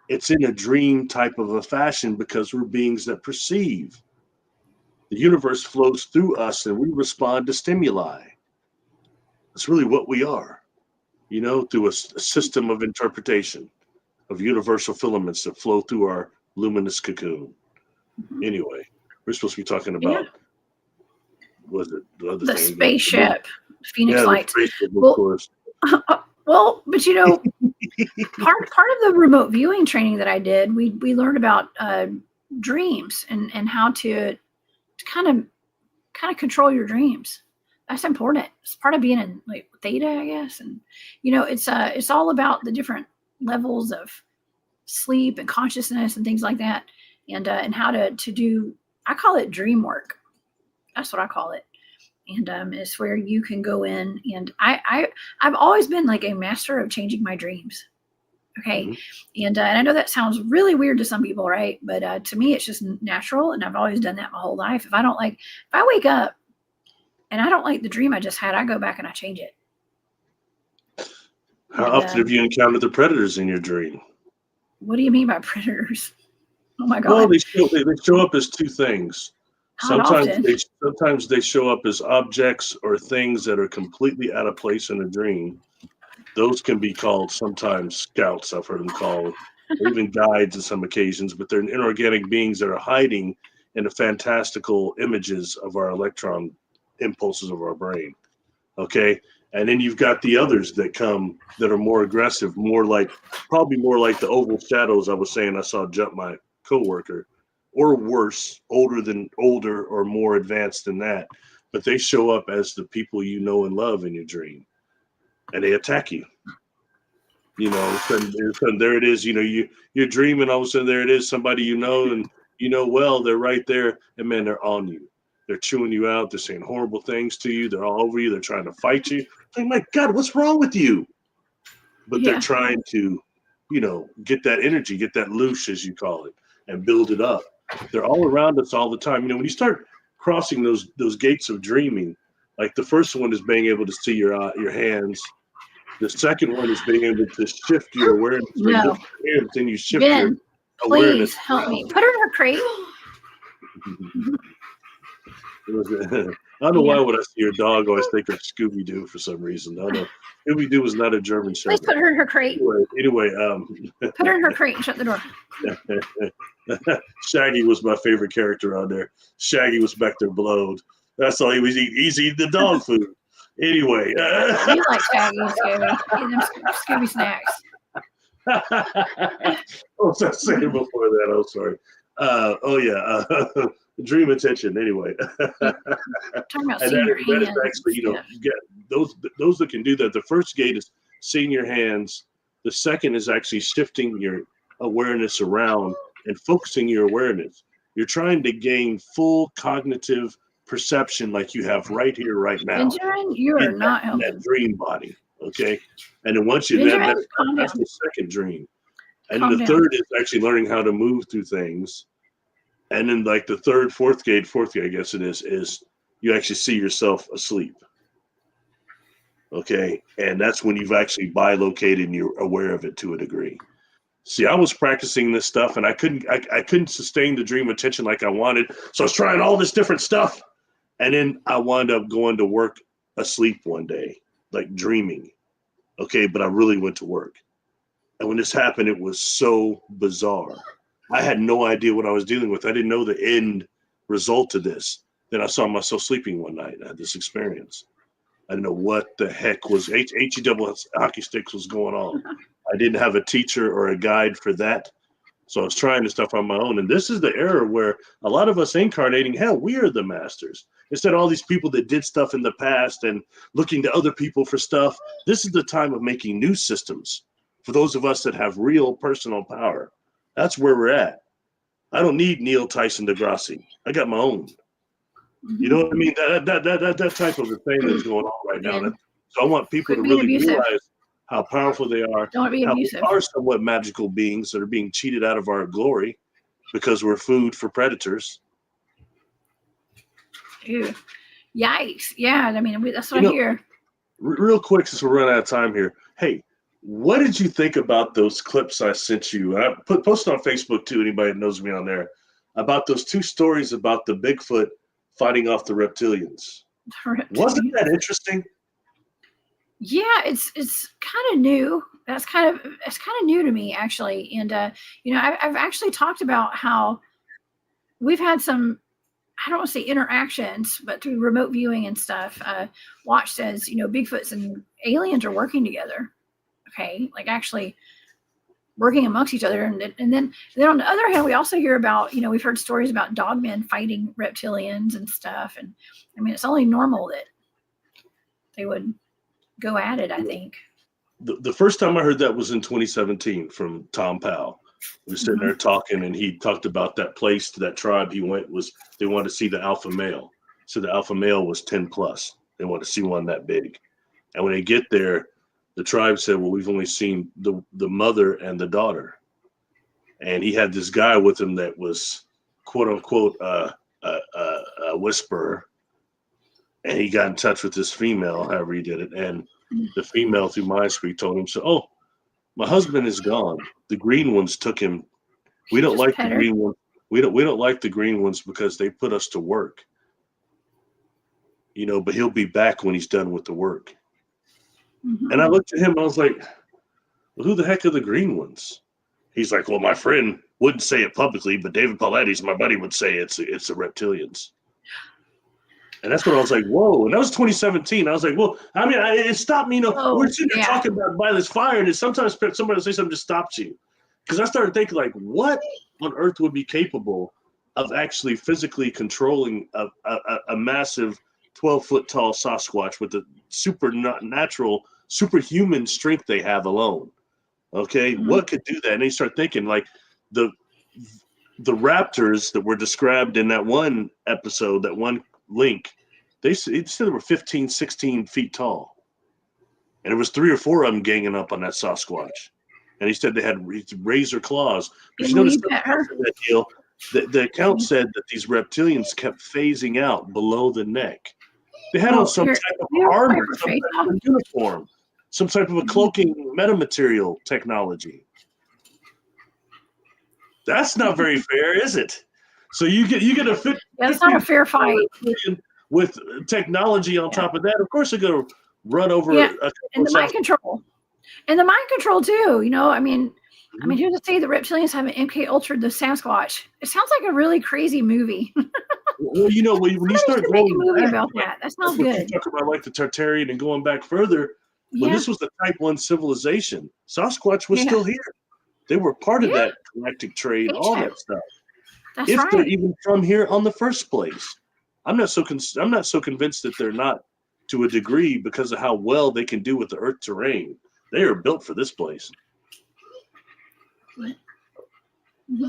it's in a dream type of a fashion because we're beings that perceive. The universe flows through us and we respond to stimuli. That's really what we are, you know, through a system of interpretation of universal filaments that flow through our luminous cocoon. Anyway, we're supposed to be talking about, was it the other The thing? spaceship, Phoenix Yeah, the Lights. spaceship, of Well, course. well, but you know, part of the remote viewing training that I did, we learned about dreams and how to kind of control your dreams. That's important. It's part of being in like theta, I guess. And you know, it's all about the different levels of sleep and consciousness and things like that, and how to do. I call it dream work. That's what I call it. And it's where you can go in, and I've always been like a master of changing my dreams. Okay. Mm-hmm. And I know that sounds really weird to some people, right? But to me, it's just natural. And I've always done that my whole life. If I wake up and I don't like the dream I just had, I go back and I change it. How often have you encountered the predators in your dream? What do you mean by predators? Oh my God. Well, they show up as two things. Sometimes they show up as objects or things that are completely out of place in a dream. Those can be called sometimes scouts, I've heard them called, or even guides on some occasions, but they're inorganic beings that are hiding in the fantastical images of our electron impulses of our brain. Okay. And then you've got the others that come that are more aggressive, probably more like the oval shadows I was saying I saw jump my coworker, or worse, older or more advanced than that. But they show up as the people you know and love in your dream, and they attack you. You know, and there it is. You know, you're dreaming, all of a sudden there it is, somebody you know and well, they're right there, and man, they're on you. They're chewing you out. They're saying horrible things to you. They're all over you. They're trying to fight you. Like, my God, what's wrong with you? But they're trying to, get that energy, get that loose, as you call it, and build it up. They're all around us all the time. You know, when you start crossing those gates of dreaming, like the first one is being able to see your hands. The second one is being able to shift your awareness. No. Then you shift Ben, your awareness. Please help me. Put her in her crate. I don't know why when I see your dog, I always think of Scooby-Doo for some reason. I don't know. Scooby-Doo is not a German Shepherd. Please put her in her crate. Anyway, put her in her crate and shut the door. Shaggy was my favorite character on there. Shaggy was back there blowed. That's all he was eating. He's eating the dog food. Anyway. You like Shaggy and Scooby. Them Scooby snacks. What was I saying before that? Oh, sorry. Dream attention. Anyway. Talking about seeing your hands. Actually, you get those that can do that. The first gate is seeing your hands. The second is actually shifting your awareness around and focusing your awareness. You're trying to gain full cognitive perception like you have right here, right now. Benjamin, you are not helping. That dream body, okay? And then once you that's the second dream. And then the third is actually learning how to move through things. And then like the fourth gate, I guess it is you actually see yourself asleep. Okay. And that's when you've actually bilocated and you're aware of it to a degree. See, I was practicing this stuff and I couldn't sustain the dream attention like I wanted. So I was trying all this different stuff. And then I wound up going to work asleep one day, like dreaming. Okay. But I really went to work. And when this happened, it was so bizarre. I had no idea what I was dealing with. I didn't know the end result of this. Then I saw myself sleeping one night. I had this experience. I didn't know what the heck was HE hockey sticks was going on. I didn't have a teacher or a guide for that. So I was trying this stuff on my own. And this is the era where a lot of us incarnating, hell, we are the masters. Instead of all these people that did stuff in the past and looking to other people for stuff, this is the time of making new systems for those of us that have real personal power. That's where we're at. I don't need Neil Tyson deGrasse. I got my own. You know what I mean? That type of a thing that's going on right now. So I want people to really realize how powerful they are. Don't be abusive. We are somewhat magical beings that are being cheated out of our glory because we're food for predators. Ew. Yikes. Yeah, I mean, that's what I hear. Real quick, since we're running out of time here. Hey, what did you think about those clips I sent you? I posted on Facebook too, anybody that knows me on there, about those two stories about the Bigfoot fighting off the reptilians. Wasn't that interesting? Yeah, it's kind of new. It's kind of new to me, actually. And I've actually talked about how we've had some, I don't want to say interactions, but through remote viewing and stuff, watched as Bigfoots and aliens are working together. Okay, like actually working amongst each other, and then on the other hand, we also hear about we've heard stories about dogmen fighting reptilians and stuff, and I mean it's only normal that they would go at it. I think the first time I heard that was in 2017 from Tom Powell. We were sitting there talking, and he talked about that place, to that tribe he went, they wanted to see the alpha male. So the alpha male was 10 plus. They wanted to see one that big, and when they get there, the tribe said, well, we've only seen the mother and the daughter. And he had this guy with him that was, quote unquote, a whisperer. And he got in touch with this female, however he did it. And the female through MindSpeak told him, so, oh, my husband is gone. The green ones took him. We don't like the green ones. We don't like the green ones because they put us to work. You know, but he'll be back when he's done with the work. Mm-hmm. And I looked at him and I was like, well, who the heck are the green ones? He's like, well, my friend wouldn't say it publicly, but David Pauletti's, my buddy, would say it's the reptilians. And that's when I was like, whoa. And that was 2017. I was like, well, I mean, it stopped me. You know, we're sitting there talking about by this fire, and sometimes somebody will say something just stops you. Because I started thinking, like, what on earth would be capable of actually physically controlling a massive 12-foot tall Sasquatch with the supernatural, superhuman strength they have alone? Okay, what could do that? And they start thinking, like, the raptors that were described in that one episode, that one link, they said they were 15, 16 feet tall. And there was 3 or 4 of them ganging up on that Sasquatch. And he said they had razor claws. But you notice that deal, the account said that these reptilians kept phasing out below the neck. They had on some type of armor, some type of uniform, some type of a cloaking metamaterial technology. That's not very fair, is it? So you get a fit. That's not a fair fight. With technology on top of that, of course they're going to run over. And the mind control. And the mind control too, you know. I mean, who's to say the reptilians haven't MK Ultra'd the Sasquatch? It sounds like a really crazy movie. Well, you know, when you start going movie about that, that's not good. You talk about like the Tartarian and going back further. When this was the Type 1 civilization, Sasquatch was still here. They were part of that galactic trade, all that stuff. That's if they're even from here on the first place, I'm not so convinced that they're not, to a degree, because of how well they can do with the Earth terrain. They are built for this place.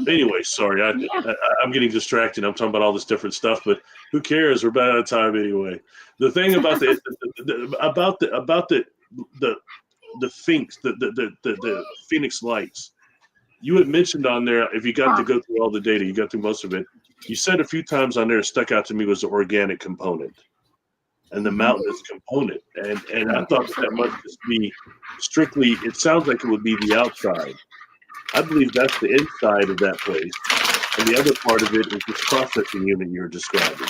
Anyway, sorry, I'm getting distracted. I'm talking about all this different stuff, but who cares? We're about out of time anyway. The thing about the Sphinx, the Phoenix lights, you had mentioned on there, if you got to go through all the data, you got through most of it. You said a few times on there, stuck out to me, was the organic component and the mountainous component, and I thought that must just be strictly. It sounds like it would be the outside. I believe that's the inside of that place, and the other part of it is this processing unit you're describing.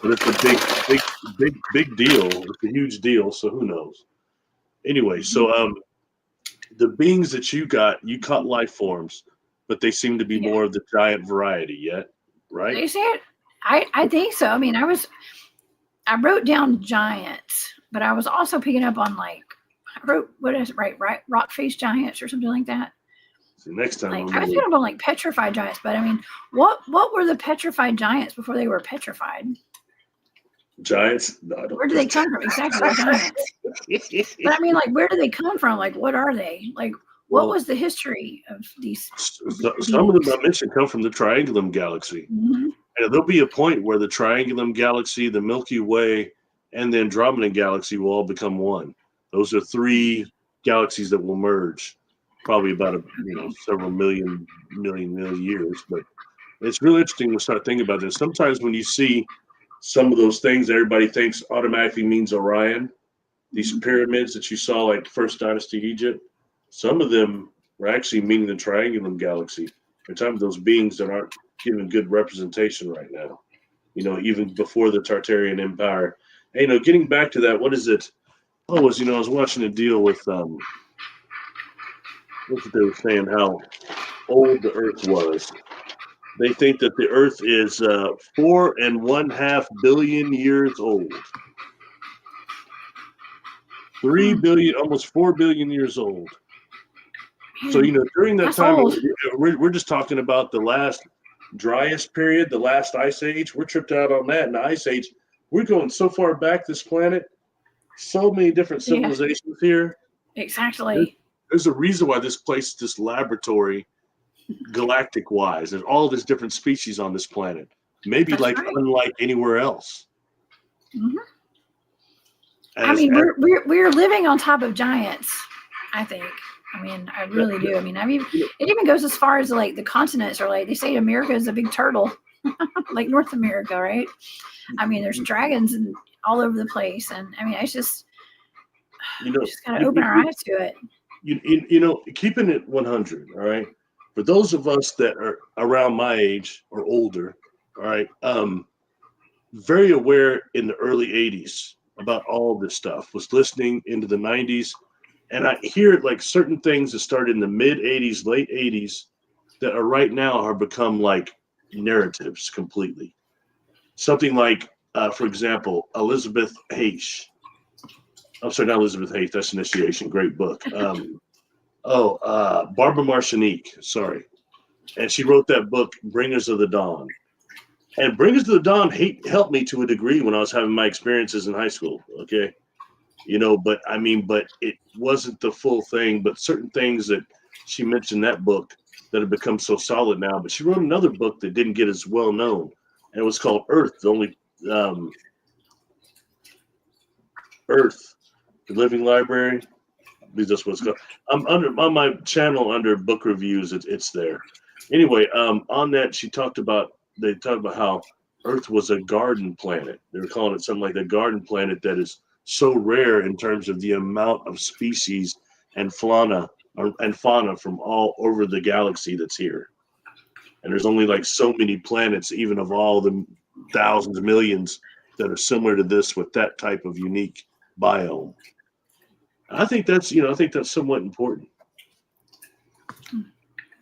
But it's a big deal. It's a huge deal. So who knows? Anyway, so the beings that you caught life forms, but they seem to be more of the giant variety yet, right? You see it? I think so. I mean, I wrote down giants, but I was also picking up on I wrote, what is it, right? Rock face giants or something like that. So next time, I was picking up on petrified giants, but I mean, what were the petrified giants before they were petrified? Giants? No, I don't. Where do they come from? Exactly, giants. But I mean, where do they come from? What are they? What was the history of these? Some of them I mentioned come from the Triangulum Galaxy. Mm-hmm. And there'll be a point where the Triangulum Galaxy, the Milky Way, and the Andromedan Galaxy will all become one. Those are 3 galaxies that will merge, probably about several million years. But it's really interesting to start thinking about this. Sometimes when you see some of those things, everybody thinks automatically means Orion. These pyramids that you saw, like First Dynasty Egypt, some of them were actually meaning the Triangulum Galaxy. They're talking about those beings that aren't given good representation right now. Even before the Tartarian Empire. Hey, getting back to that, what is it? I was watching a deal with what they were saying, how old the Earth was. They think that the Earth is 4.5 billion years old. 3 billion, almost 4 billion years old. So, during that time, we're just talking about the last driest period, the last ice age. We're tripped out on that. In the ice age, we're going so far back this planet, so many different civilizations here. Exactly. There's a reason why this place, this laboratory, galactic wise, there's all these different species on this planet. Maybe unlike anywhere else. Mm-hmm. I mean, we're living on top of giants, I think. I mean, I really do. I mean, it even goes as far as like the continents are like, they say America is a big turtle, like North America, right? I mean, there's dragons and all over the place. And I mean, it's just, just got to open our eyes to it. Keeping it 100, all right? For those of us that are around my age or older, all right, very aware in the early 80s about all this stuff, was listening into the 90s. And I hear like certain things that started in the mid 80s, late 80s that are right now are become like narratives completely. Something like, for example, Elizabeth Hayes. I'm sorry, not Elizabeth Hayes. That's Initiation. Great book. Barbara Martinique. Sorry. And she wrote that book, Bringers of the Dawn. And Bringers of the Dawn helped me to a degree when I was having my experiences in high school. Okay. But it wasn't the full thing, but certain things that she mentioned in that book that have become so solid now. But she wrote another book that didn't get as well known, and it was called Earth, Earth, the Living Library. I believe that's what it's called. On my channel under book reviews, it's there. Anyway, on that they talked about how Earth was a garden planet. They were calling it something like a garden planet that is so rare in terms of the amount of species and fauna from all over the galaxy that's here. And there's only like so many planets, even of all the thousands, millions that are similar to this with that type of unique biome. I think that's somewhat important.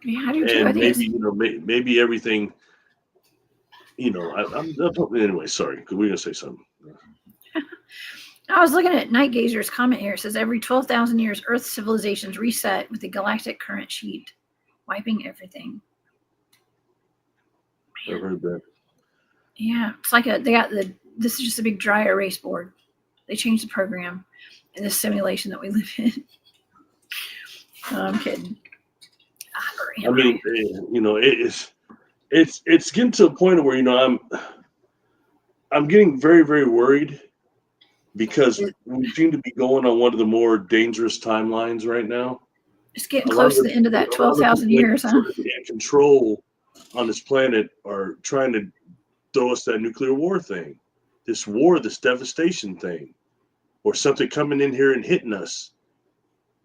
Yeah, I do too. And maybe everything, anyway, sorry, because we're going to say something. I was looking at Night Gazer's comment here. It says every 12,000 years, Earth's civilizations reset with the galactic current sheet, wiping everything. I've heard that. Yeah, it's like this is just a big dry erase board. They changed the program in this simulation that we live in. No, I'm kidding. I mean, it's getting to a point where I'm getting very, very worried because we seem to be going on one of the more dangerous timelines right now. It's getting close to the end of that 12,000 years, huh? Control on this planet are trying to throw us that nuclear war thing, this devastation thing, or something coming in here and hitting us.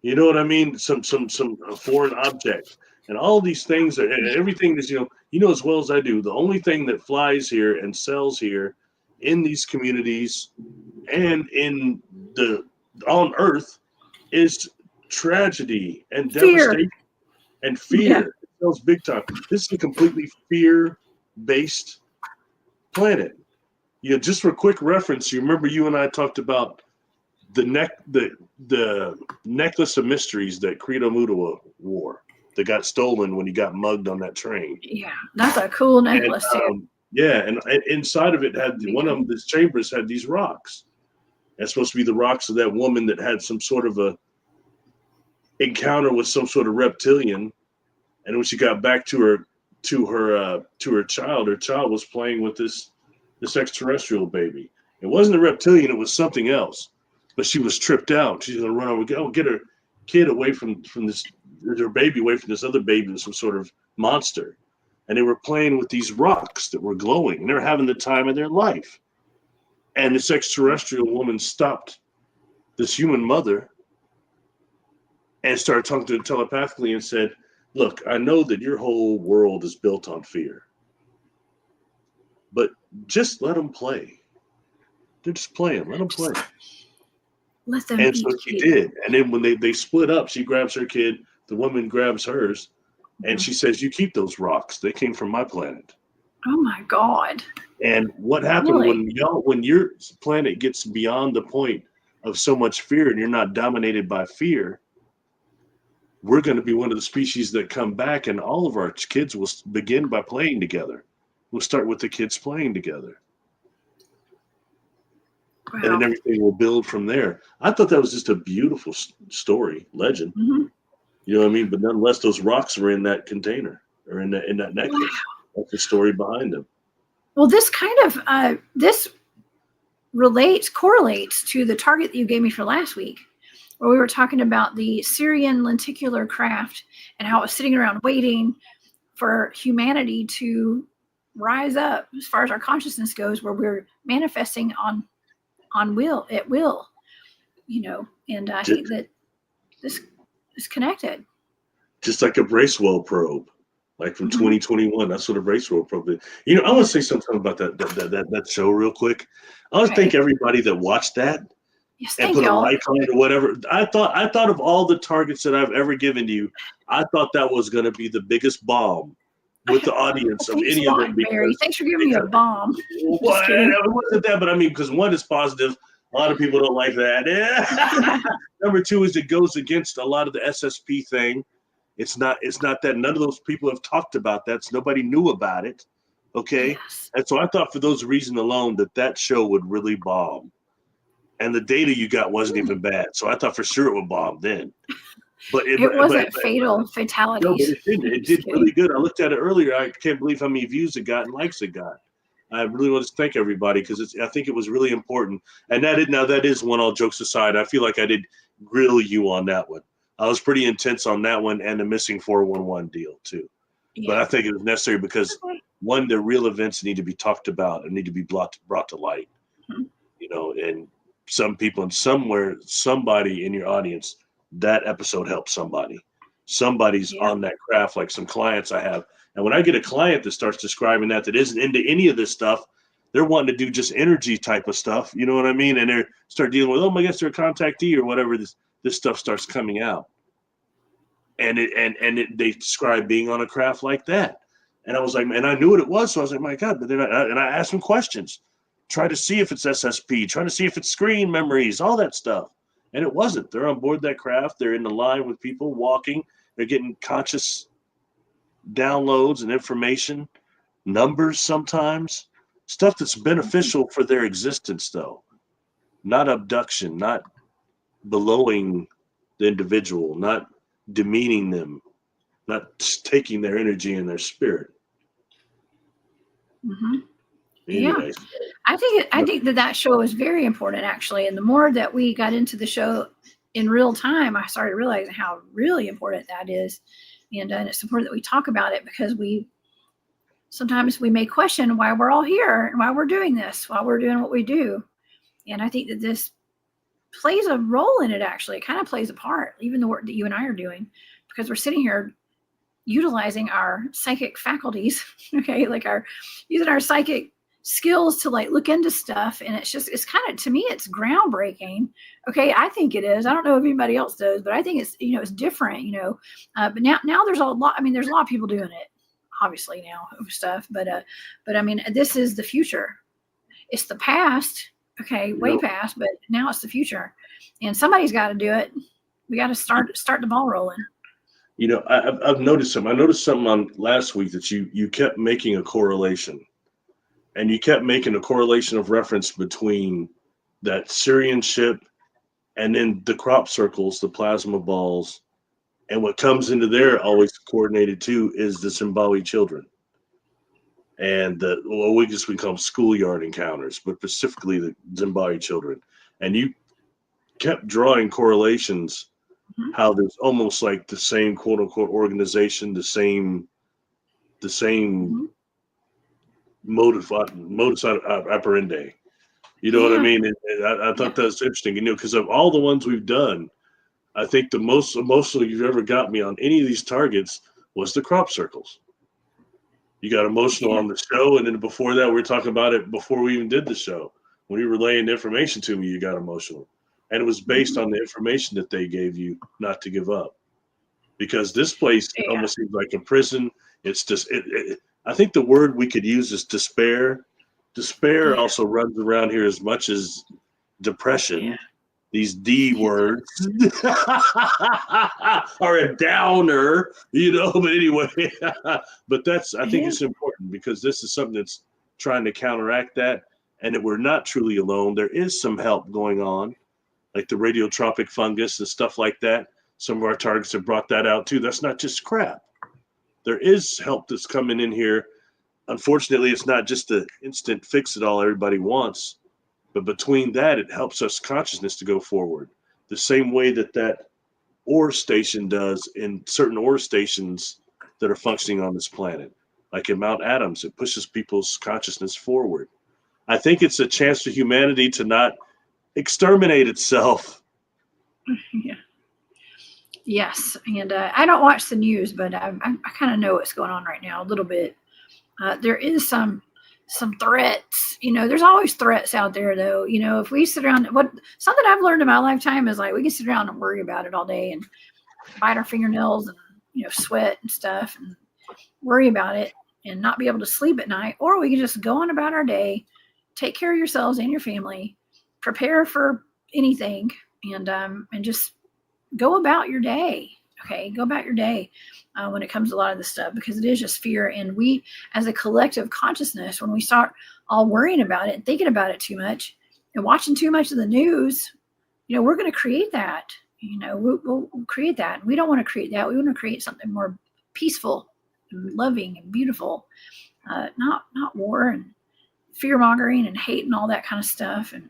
You know what I mean? Some foreign object, and all these things and everything is as well as I do. The only thing that flies here and sells here in these communities and on Earth is tragedy and devastation and fear. Yeah. It sells big time. This is a completely fear-based planet. Just for quick reference, you remember you and I talked about the necklace of mysteries that Credo Mutua wore that got stolen when he got mugged on that train. Yeah, that's a cool necklace too. Yeah, and inside of it had one of them. This chambers had these rocks. That's supposed to be the rocks of that woman that had some sort of a encounter with some sort of reptilian, and when she got back to her child was playing with this extraterrestrial baby. It wasn't a reptilian; it was something else. But she was tripped out. She's gonna run over, get her kid away from her baby away from this other baby with some sort of monster. And they were playing with these rocks that were glowing, and they were having the time of their life. And this extraterrestrial woman stopped this human mother and started talking to her telepathically and said, "Look, I know that your whole world is built on fear, but just let them play. They're just playing. Let them play." Let them and so she did. And then when they split up, she grabs her kid, the woman grabs hers, and she says, "You keep those rocks. They came from my planet." Oh my God. And what happened when your planet gets beyond the point of so much fear and you're not dominated by fear, we're going to be one of the species that come back, and all of our kids will begin by playing together. We'll start with the kids playing together. Wow. And then everything will build from there. I thought that was just a beautiful story, legend. Mm-hmm. You know what I mean? But nonetheless, those rocks were in that container or in that necklace. Wow. That's the story behind them. Well, this kind of correlates to the target that you gave me for last week, where we were talking about the Syrian lenticular craft and how it was sitting around waiting for humanity to rise up as far as our consciousness goes, where we're manifesting on will, at will, and I think that this is connected. Just like a Bracewell probe, like from 2021. That's what a Bracewell probe is. I want to say something about that show real quick. I want to thank everybody that watched that. Yes, and put a like on it or whatever. I thought of all the targets that I've ever given you, I thought that was going to be the biggest bomb with the audience of any of them. Barry, thanks for giving me a bomb. Well, it wasn't that, but I mean, because one is positive. A lot of people don't like that. Yeah. Number two is it goes against a lot of the SSP thing. It's not that none of those people have talked about that. So nobody knew about it. Okay. Yes. And so I thought for those reasons alone that show would really bomb. And the data you got wasn't even bad. So I thought for sure it would bomb then. But it wasn't fatalities. No, but it didn't. It did really good. I looked at it earlier. I can't believe how many views it got and likes it got. I really want to thank everybody because I think it was really important. And that is one, all jokes aside, I feel like I did grill you on that one. I was pretty intense on that one and the missing 411 deal too. Yeah. But I think it was necessary because one, the real events need to be talked about and need to be brought to light. And some people and somebody in your audience, that episode helped somebody. Somebody's on that craft, like some clients I have. And when I get a client that starts describing that isn't into any of this stuff, they're wanting to do just energy type of stuff. You know what I mean? And they start dealing with, oh my gosh, they're a contactee or whatever. This stuff starts coming out. And they describe being on a craft like that. And I was like, and I knew what it was. So I was like, my God. But then I asked them questions. Try to see if it's SSP, trying to see if it's screen memories, all that stuff. And it wasn't. They're on board that craft. They're in the line with people walking. They're getting conscious downloads and information, numbers sometimes, stuff that's beneficial for their existence, though. Not abduction, not belittling the individual, not demeaning them, not taking their energy and their spirit. Mm-hmm. Anyways. Yeah, I think that show is very important, actually. And the more that we got into the show in real time, I started realizing how really important that is. And it's important that we talk about it because sometimes we may question why we're all here and why we're doing this, why we're doing what we do. And I think that this plays a role in it, actually. It kind of plays a part, even the work that you and I are doing, because we're sitting here utilizing our psychic faculties, okay, like using our psychic skills to look into stuff. And it's kind of, to me, it's groundbreaking. Okay. I think it is. I don't know if anybody else does, but I think it's, it's different, but now there's a lot, there's a lot of people doing it, obviously now stuff, but I mean, this is the future. It's the past. Okay. Way past, but now it's the future and somebody's got to do it. We got to start the ball rolling. I've noticed something. I noticed something on last week that you kept making a correlation. And you kept making a correlation of reference between that Syrian ship and then the crop circles, the plasma balls. And what comes into there always coordinated too is the Zimbabwe children. And we call them schoolyard encounters, but specifically the Zimbabwe children. And you kept drawing correlations, how there's almost like the same quote unquote organization, the same modus operandi. You know what I mean? And I thought that was interesting. Because of all the ones we've done, I think the most emotional you've ever got me on any of these targets was the crop circles. You got emotional on the show, and then before that, we were talking about it before we even did the show. When you were laying the information to me, you got emotional. And it was based on the information that they gave you not to give up. Because this place almost seems like a prison. It's just I think the word we could use is despair. Despair also runs around here as much as depression. Yeah. These D words are a downer, but anyway. But I think it's important because this is something that's trying to counteract that. And that we're not truly alone. There is some help going on, like the radiotropic fungus and stuff like that. Some of our targets have brought that out too. That's not just crap. There is help that's coming in here. Unfortunately, it's not just the instant fix it all everybody wants. But between that, it helps us consciousness to go forward. The same way that ore station does in certain ore stations that are functioning on this planet. Like in Mount Adams, it pushes people's consciousness forward. I think it's a chance for humanity to not exterminate itself. Yeah. Yes, and I don't watch the news, but I kind of know what's going on right now a little bit. There is some threats. There's always threats out there, though. If we sit around, something I've learned in my lifetime is like we can sit around and worry about it all day and bite our fingernails and sweat and stuff and worry about it and not be able to sleep at night, or we can just go on about our day, take care of yourselves and your family, prepare for anything, and just go about your day. Okay, go about your day when it comes to a lot of this stuff, because it is just fear. And we, as a collective consciousness, when we start all worrying about it and thinking about it too much and watching too much of the news, we're going to create that. We'll create that. And we don't want to create that. We want to create something more peaceful and loving and beautiful, not war and fear mongering and hate and all that kind of stuff. And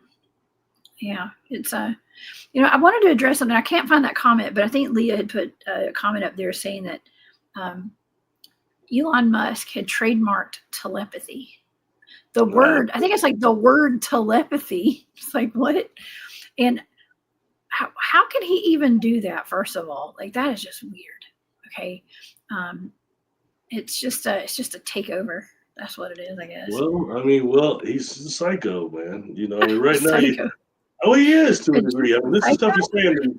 yeah, it's I wanted to address something. I can't find that comment, but I think Leah had put a comment up there saying that Elon Musk had trademarked telepathy. The word, I think it's like the word telepathy. It's like, what? And how can he even do that? First of all, like, that is just weird. Okay. It's just a takeover. That's what it is, I guess. Well, he's a psycho, man. Right now, he is to a degree. This is stuff he's saying.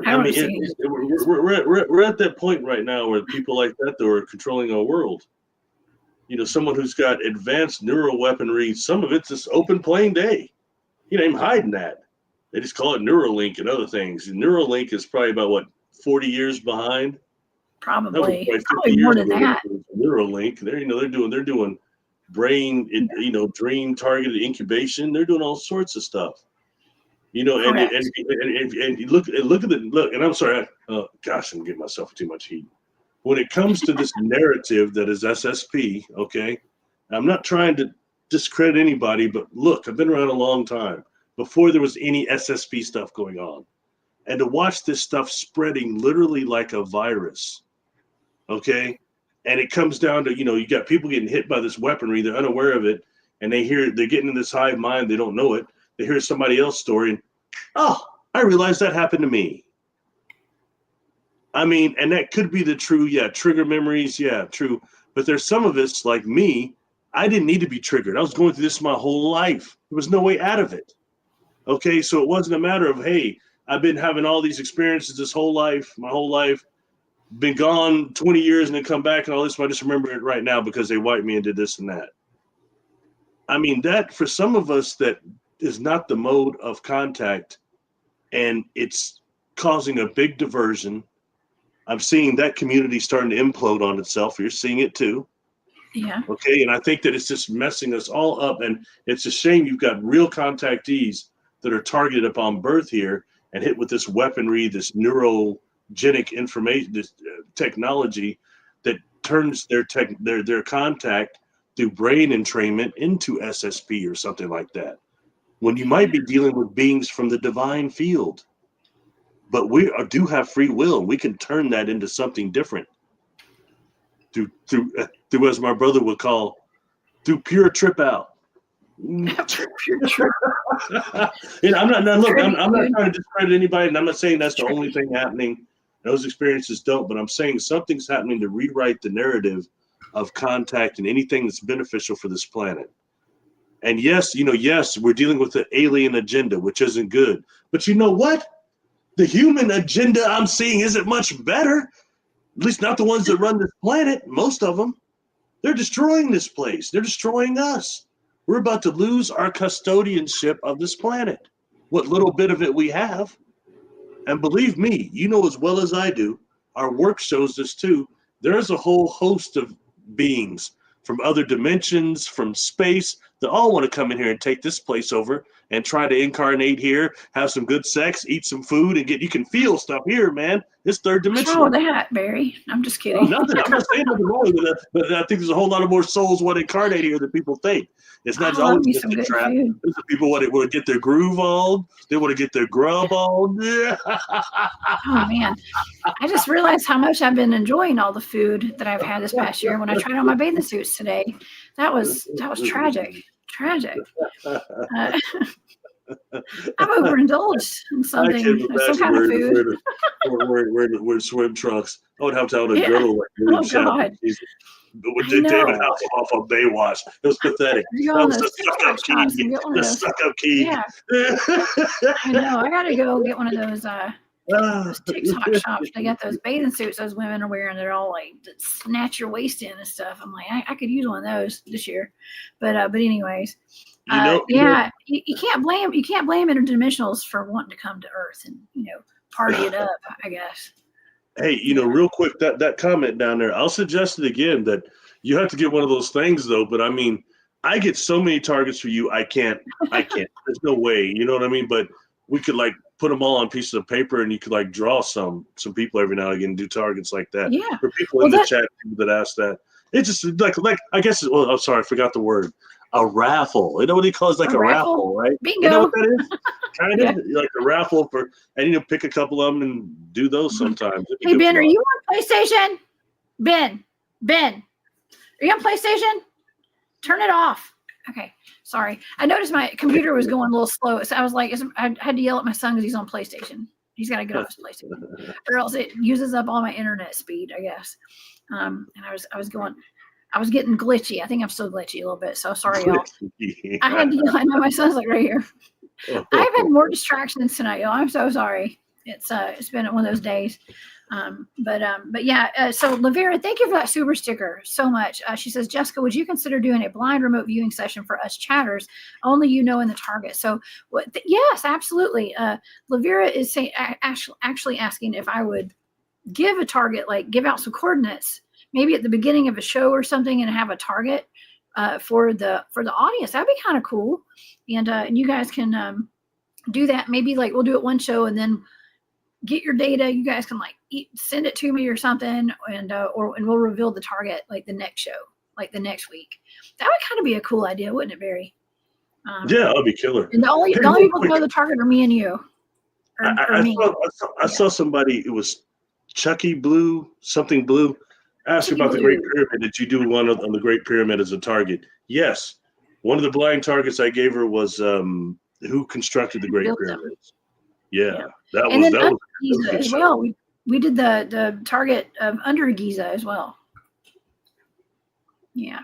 We're at that point right now where people like that, though, are controlling our world. Someone who's got advanced neural weaponry. Some of it's just open plain day. Ain't hiding that. They just call it Neuralink and other things. And Neuralink is probably about 40 years behind. Probably more than that. Neuralink, they're doing brain, dream targeted incubation. They're doing all sorts of stuff. And look at and I'm sorry, I'm getting myself too much heat. When it comes to this narrative that is SSP, okay, I'm not trying to discredit anybody, but look, I've been around a long time before there was any SSP stuff going on. And to watch this stuff spreading literally like a virus, okay? And it comes down to, you got people getting hit by this weaponry, they're unaware of it, and they're getting in this hive mind, they don't know it. They hear somebody else's story, and, oh, I realized that happened to me. And that could be the true, trigger memories, true. But there's some of us, like me, I didn't need to be triggered. I was going through this my whole life. There was no way out of it. Okay, so it wasn't a matter of, hey, I've been having all these experiences my whole life, been gone 20 years and then come back and all this, but I just remember it right now because they wiped me and did this and that. That for some of us, that is not the mode of contact, and it's causing a big diversion. I'm seeing that community starting to implode on itself. You're seeing it too. Yeah. Okay, and I think that it's just messing us all up, and it's a shame you've got real contactees that are targeted upon birth here and hit with this weaponry, this neurogenic information, this technology that turns their contact through brain entrainment into SSP or something like that. When you might be dealing with beings from the divine field, but we do have free will. We can turn that into something different through as my brother would call, through pure trip out. I'm not trying to discredit anybody, and I'm not saying that's the only thing happening. Those experiences don't, but I'm saying something's happening to rewrite the narrative of contact and anything that's beneficial for this planet. And yes, we're dealing with the alien agenda, which isn't good. But you know what? The human agenda I'm seeing isn't much better. At least not the ones that run this planet. Most of them. They're destroying this place. They're destroying us. We're about to lose our custodianship of this planet, what little bit of it we have. And believe me, you know as well as I do, our work shows this too. There's a whole host of beings from other dimensions, from space, They all want to come in here and take this place over and try to incarnate here, have some good sex, eat some food, and you can feel stuff here, man. It's third dimensional. What's wrong with that, Barry? I'm just kidding. Oh, nothing. I'm not saying nothing wrong with that, but I think there's a whole lot of more souls want to incarnate here than people think. It's not always just a trap. There's the people want to get their groove on. They want to get their grub on. Oh man, I just realized how much I've been enjoying all the food that I've had this past year. When I tried on my bathing suits today, that was tragic. I've overindulged in something, some kind of food. We're swim trunks. I would have to tell a girl like oh God. With David Hasselhoff on Baywatch. It was pathetic. That was the suck-up key. Yeah. I know. I got to go get one of those TikTok shops. They got those bathing suits those women are wearing. They're all like snatch your waist in and stuff. I'm like, I could use one of those this year. But anyways. You can't blame interdimensionals for wanting to come to Earth and party it up, I guess. Hey, real quick, that comment down there, I'll suggest it again that you have to get one of those things though. But I mean, I get so many targets for you, I can't. There's no way, you know what I mean? But we could like put them all on pieces of paper, and you could like draw some people every now and again and do targets like that. Yeah. For people in the chat, people that ask that, it's just like I guess. Well, I'm sorry, I forgot the word. A raffle. You know what he calls like a raffle, right? Bingo. You know what that is? Kind of like a raffle and pick a couple of them and do those sometimes. Hey Ben, are you on PlayStation? Ben, are you on PlayStation? Turn it off. Okay, sorry. I noticed my computer was going a little slow, so I was like, I had to yell at my son because he's on PlayStation. He's got to get off his PlayStation, or else it uses up all my internet speed, I guess. And I was getting glitchy. I think I'm still glitchy a little bit. So sorry, y'all. I had to. I know my son's like right here. I've had more distractions tonight, y'all. I'm so sorry. It's been one of those days. But yeah. So Lavera, thank you for that super sticker so much. She says, Jessica, would you consider doing a blind remote viewing session for us chatters? Only in the target. So yes, absolutely. Lavera is saying actually asking if I would give a target, like give out some coordinates. Maybe at the beginning of a show or something, and have a target for the audience. That'd be kind of cool. And you guys can do that. Maybe like we'll do it one show and then get your data. You guys can like send it to me or something, and we'll reveal the target like the next show, like the next week. That would kind of be a cool idea, wouldn't it, Barry? Yeah, that'd be killer. And the only people who know the target are me and you. I saw somebody. It was Chucky Blue, something Blue. Ask about the Great Pyramid. Did you do one on the Great Pyramid as a target? Yes. One of the blind targets I gave her was who constructed the Great Pyramids. Yeah. That was Giza as well. We did the target of under Giza as well. Yeah.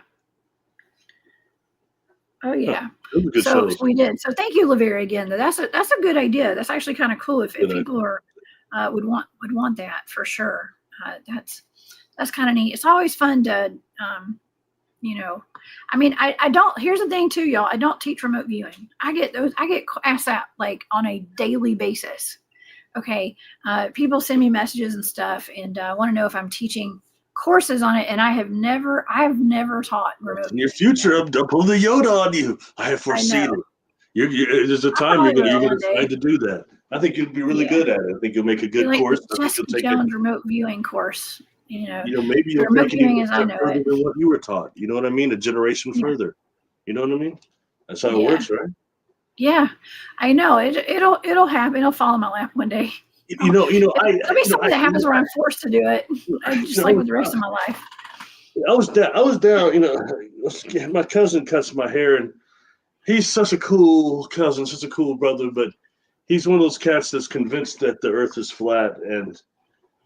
Oh yeah. So we did. So thank you, Lavera, again. That's a good idea. That's actually kind of cool if people are would want that for sure. That's kind of neat. It's always fun to, I mean, I don't, here's the thing too, y'all. I don't teach remote viewing. I get asked that like on a daily basis. Okay. People send me messages and stuff and want to know if I'm teaching courses on it. And I have never taught remote viewing. In your future, I'll pull the Yoda on you. I have foreseen it. There's a time you're going to decide to do that. I think you'll be really good at it. I think you'll make a good course. Jessica Jones remote viewing course. Maybe you'll take it further than what you were taught. You know what I mean? A generation further. You know what I mean? That's how it works, right? Yeah, I know. It'll happen. It'll fall in my lap one day. It'll be something that happens where I'm forced to do it, just like with the rest of my life. I was down. My cousin cuts my hair, and he's such a cool cousin, such a cool brother, but he's one of those cats that's convinced that the Earth is flat and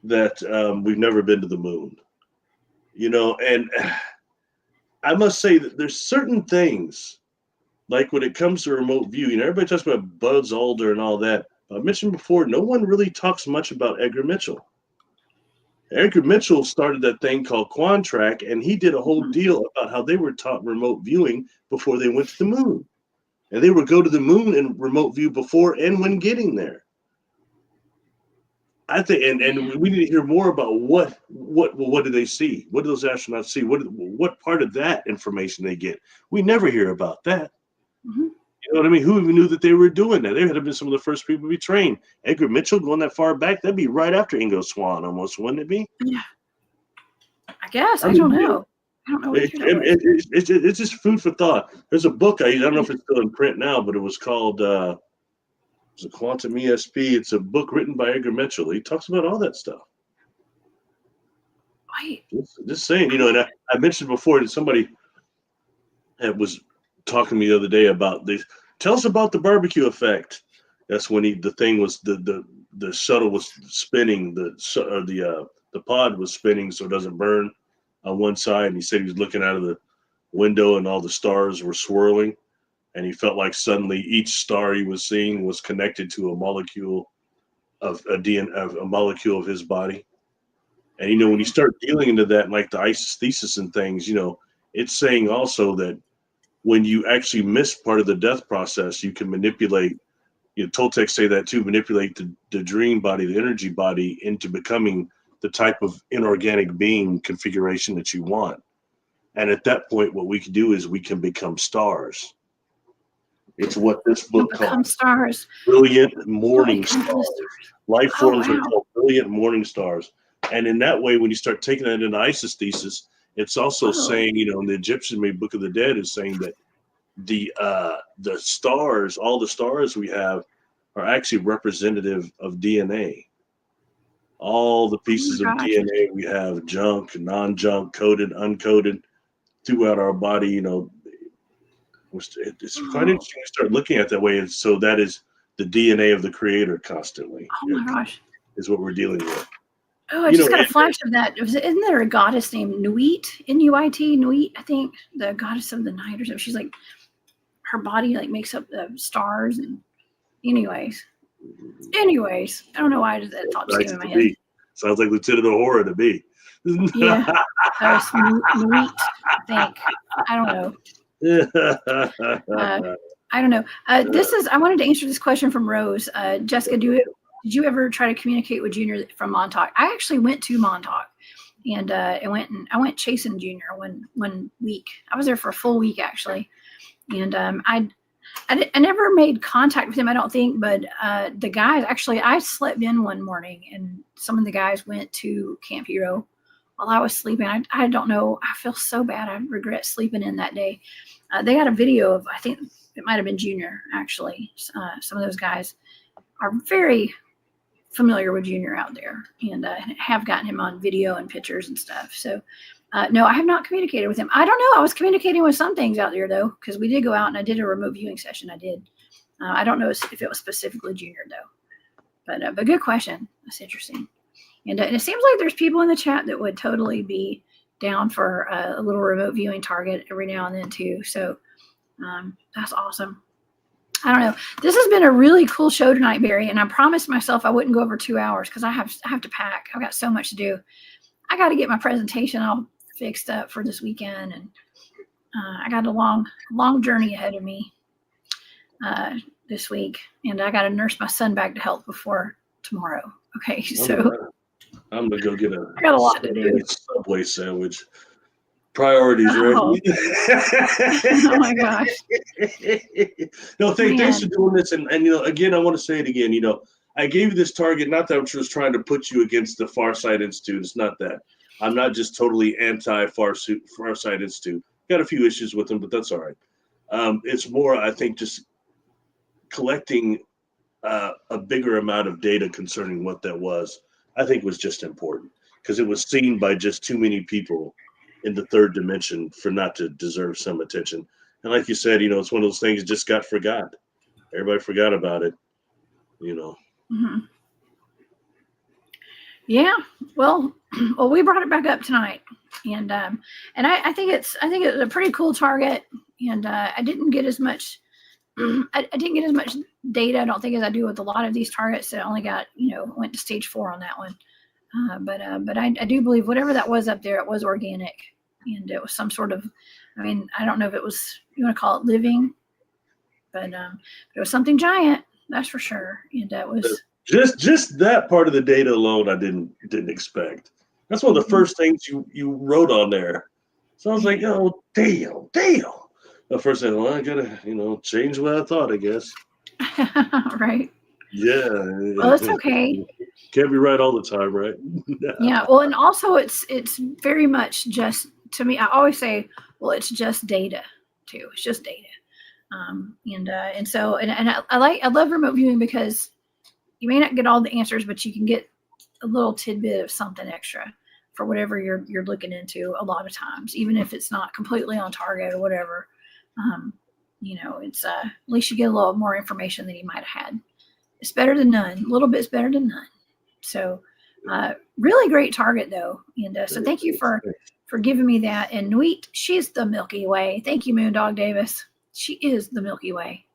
that we've never been to the moon, and I must say that there's certain things, like when it comes to remote viewing, everybody talks about Buzz Aldrin and all that. I mentioned before, no one really talks much about Edgar Mitchell. Edgar Mitchell started that thing called Quantrack, and he did a whole deal about how they were taught remote viewing before they went to the moon. And they would go to the moon and remote view before and when getting there. I think, and we need to hear more about what do they see? What do those astronauts see? What part of that information they get? We never hear about that. Mm-hmm. You know what I mean? Who even knew that they were doing that? They had been some of the first people to be trained. Edgar Mitchell going that far back, that'd be right after Ingo Swann almost, wouldn't it be? Yeah. I guess. I don't know. I don't know what it's just food for thought. There's a book, I don't know if it's still in print now, but it was called it's a Quantum ESP. It's a book written by Edgar Mitchell. He talks about all that stuff. Right. Just saying, and I mentioned before that somebody was talking to me the other day about this. Tell us about the barbecue effect. That's when the shuttle was spinning, the pod was spinning so it doesn't burn on one side. And he said he was looking out of the window and all the stars were swirling. And he felt like suddenly each star he was seeing was connected to a molecule of a molecule of his body. And, when you start dealing into that, like the isosthesis and things, it's saying also that when you actually miss part of the death process, you can manipulate, Toltecs say that too, manipulate the dream body, the energy body into becoming the type of inorganic being configuration that you want. And at that point, what we can do is we can become stars. It's what this book calls stars. Brilliant morning stars. Life forms are called brilliant morning stars. And in that way, when you start taking that into isosthesis, it's also saying, in the Egyptian-made Book of the Dead is saying that the stars, all the stars we have are actually representative of DNA. All the pieces of DNA we have, junk, non-junk, coded, uncoded, throughout our body, it's quite interesting to start looking at that way. And so that is the DNA of the creator constantly. Oh my gosh. Is what we're dealing with. Oh, I just got a flash of that. Isn't there a goddess named Nuit? N-U-I-T, Nuit, I think, the goddess of the night or something. She's like, her body like makes up the stars. And anyways, I don't know why that thought just came in my head. Sounds like Lieutenant Uhura to me. Yeah, Nuit, I think. I don't know. I don't know. I wanted to answer this question from Rose. Jessica, did you ever try to communicate with Junior from Montauk? I actually went to Montauk, and I went chasing Junior one week. I was there for a full week actually, and I never made contact with him, I don't think, but the guys actually, I slept in one morning, and some of the guys went to Camp Hero while I was sleeping. I don't know. I feel so bad. I regret sleeping in that day. They got a video of, I think it might have been Junior actually. Some of those guys are very familiar with Junior out there, and have gotten him on video and pictures and stuff. So no, I have not communicated with him. I don't know. I was communicating with some things out there though, because we did go out and I did a remote viewing session. I did. I don't know if it was specifically Junior though, but good question. That's interesting. And it seems like there's people in the chat that would totally be down for a little remote viewing target every now and then too. So that's awesome. I don't know. This has been a really cool show tonight, Barry, and I promised myself I wouldn't go over 2 hours because I have to pack. I've got so much to do. I got to get my presentation all fixed up for this weekend, and I got a long journey ahead of me this week, and I got to nurse my son back to health before tomorrow. Okay, so I'm gonna go get I got a lot to do. Subway sandwich. Priorities, right? Oh my gosh. No, thanks for doing this. And again, I want to say it again. I gave you this target, not that I was trying to put you against the Farsight Institute. It's not that. I'm not just totally anti-Farsight Institute. Got a few issues with them, but that's all right. It's more, I think, just collecting a bigger amount of data concerning what that was, I think was just important because it was seen by just too many people in the third dimension for not to deserve some attention. And like you said, it's one of those things that just got forgot. Everybody forgot about it, Mm-hmm. Yeah. Well, we brought it back up tonight, and I think it's a pretty cool target, and I didn't get as much. I didn't get as much data, I don't think, as I do with a lot of these targets. I only got, went to stage 4 on that one. But I do believe whatever that was up there, it was organic, and it was some sort of, I don't know if it was, you want to call it living, but it was something giant, that's for sure. And that was Just that part of the data alone, I didn't expect. That's one of the first things you wrote on there. So I was like, oh, damn. The first thing, well, I gotta, change what I thought, I guess. Right. Yeah. Well, it's okay. Can't be right all the time, right? Yeah. Well, and also it's very much just, to me, I always say, well, it's just data too. It's just data. And so I love remote viewing because you may not get all the answers, but you can get a little tidbit of something extra for whatever you're looking into a lot of times, even if it's not completely on target or whatever. It's at least you get a little more information than you might have had. It's better than none. A little bit's better than none. So really great target though. And so thank you for giving me that. And Nuit, she's the Milky Way. Thank you, Moondog Davis. She is the Milky Way.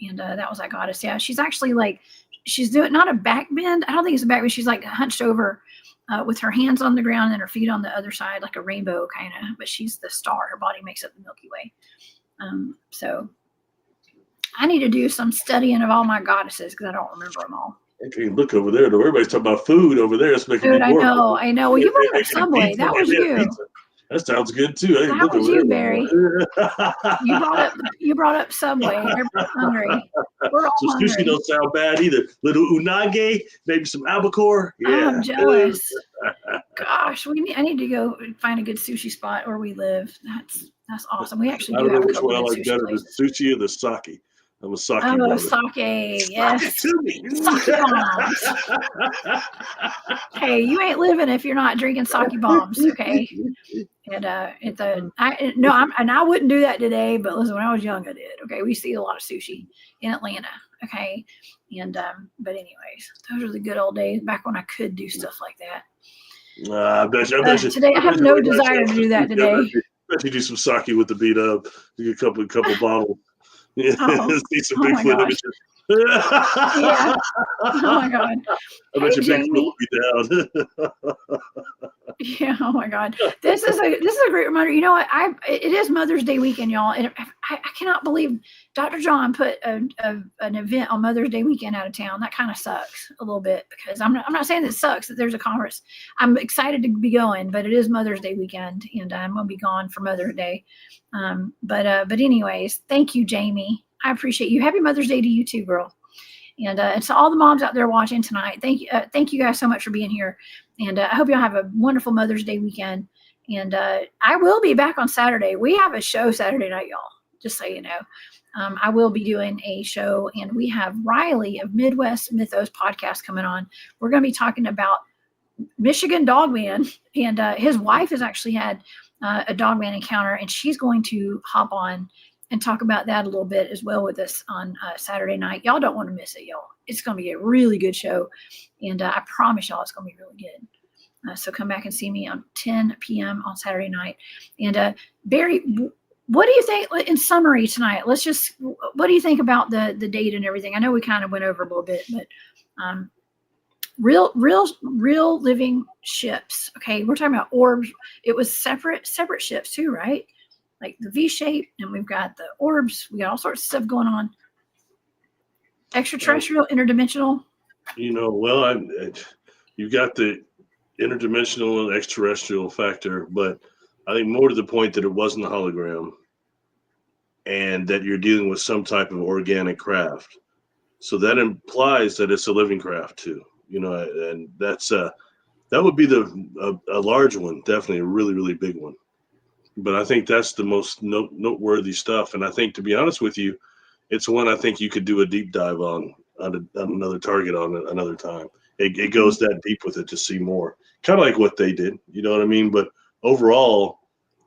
And that was that goddess. Yeah, she's actually like, she's doing not a back bend. I don't think it's a back bend. She's like hunched over with her hands on the ground and her feet on the other side, like a rainbow kind of. But she's the star. Her body makes up the Milky Way. So I need to do some studying of all my goddesses because I don't remember them all. Okay, look over there. Though. Everybody's talking about food over there. It's making Dude, me more. I know. Well, you brought up Subway. That was you. That sounds good too. Hey, that was you, Barry. You brought up Subway. Everybody's hungry. We're all hungry. Sushi don't sound bad either. Little unagi, maybe some albacore. Yeah. I'm jealous. Gosh, I need to go find a good sushi spot where we live. That's awesome. We actually do have a couple of sushi places. The sushi or the sake. I'm a sake. Oh, sake, yes. Sake bombs. Hey, you ain't living if you're not drinking sake bombs, okay? And I wouldn't do that today, but listen, when I was young, I did. Okay, we see a lot of sushi in Atlanta. Okay, and but anyways, those are the good old days back when I could do stuff like that. I bet you. Today, I have no desire to do that today. I bet you do some sake with the beat up. You get a couple bottles. Yeah, see some Bigfoot images. Yeah. Oh my God. I bet you Bigfoot will be down. Yeah. Oh my God. This is a great reminder. You know what? It is Mother's Day weekend, y'all, and I cannot believe Dr. John put an event on Mother's Day weekend out of town. That kind of sucks a little bit because I'm not saying that it sucks that there's a conference. I'm excited to be going, but it is Mother's Day weekend, and I'm gonna be gone for Mother's Day. But anyways, thank you, Jamie. I appreciate you. Happy Mother's Day to you too, girl. And to all the moms out there watching tonight, thank you guys so much for being here. And I hope y'all have a wonderful Mother's Day weekend. And I will be back on Saturday. We have a show Saturday night, y'all, just so you know. I will be doing a show, and we have Riley of Midwest Mythos podcast coming on. We're going to be talking about Michigan Dogman, and his wife has actually had a Dogman encounter, and she's going to hop on and talk about that a little bit as well with us on Saturday night. Y'all don't want to miss it, y'all. It's going to be a really good show, and I promise y'all it's going to be really good. So come back and see me on 10 p.m. on Saturday night. And Barry, what do you think in summary tonight? What do you think about the date and everything? I know we kind of went over a little bit, but real living ships. Okay, we're talking about Orbs. It was separate ships too, right? Like the V shape, and we've got the Orbs. We got all sorts of stuff going on. Extraterrestrial, interdimensional. Well, you've got the interdimensional and extraterrestrial factor, but I think more to the point that it wasn't a hologram, and that you're dealing with some type of organic craft. So that implies that it's a living craft too. And that would be a large one, definitely a really, really big one. But I think that's the most noteworthy stuff. And I think, to be honest with you, it's one I think you could do a deep dive on another target on another time. It goes that deep with it to see more. Kind of like what they did, you know what I mean? But overall,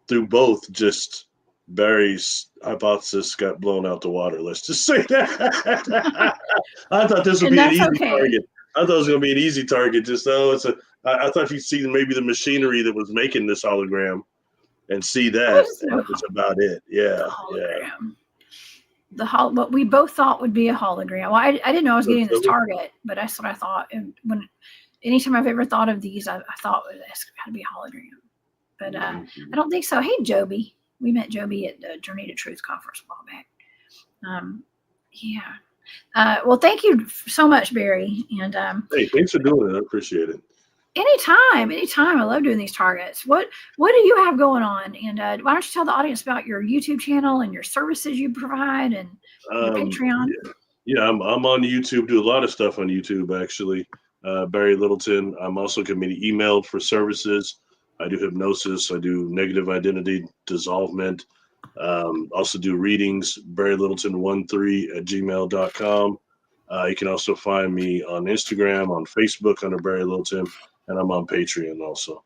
through both, just Barry's hypothesis got blown out the water. Let's just say that. I thought this would be an easy target. I thought it was going to be an easy target. I thought you'd see maybe the machinery that was making this hologram and see that. That's about it. Yeah. Yeah. What we both thought would be a hologram. Well, I didn't know I was getting this target, but that's what I thought. And anytime I've ever thought of these, I thought it's got to be a hologram. But I don't think so. Hey, Joby. We met Joby at the Journey to Truth conference a while back. Yeah. Well, thank you so much, Barry. And Hey, thanks for doing it. I appreciate it. anytime. I love doing these targets. What do you have going on? And why don't you tell the audience about your YouTube channel and your services you provide and your Patreon? Yeah, I'm on YouTube. Do a lot of stuff on YouTube actually. Barry Littleton. I'm also can be emailed for services. I do hypnosis. I do negative identity dissolvement. Also do readings. BarryLittleton13@gmail.com. You can also find me on Instagram, on Facebook under Barry Littleton, and I'm on Patreon also.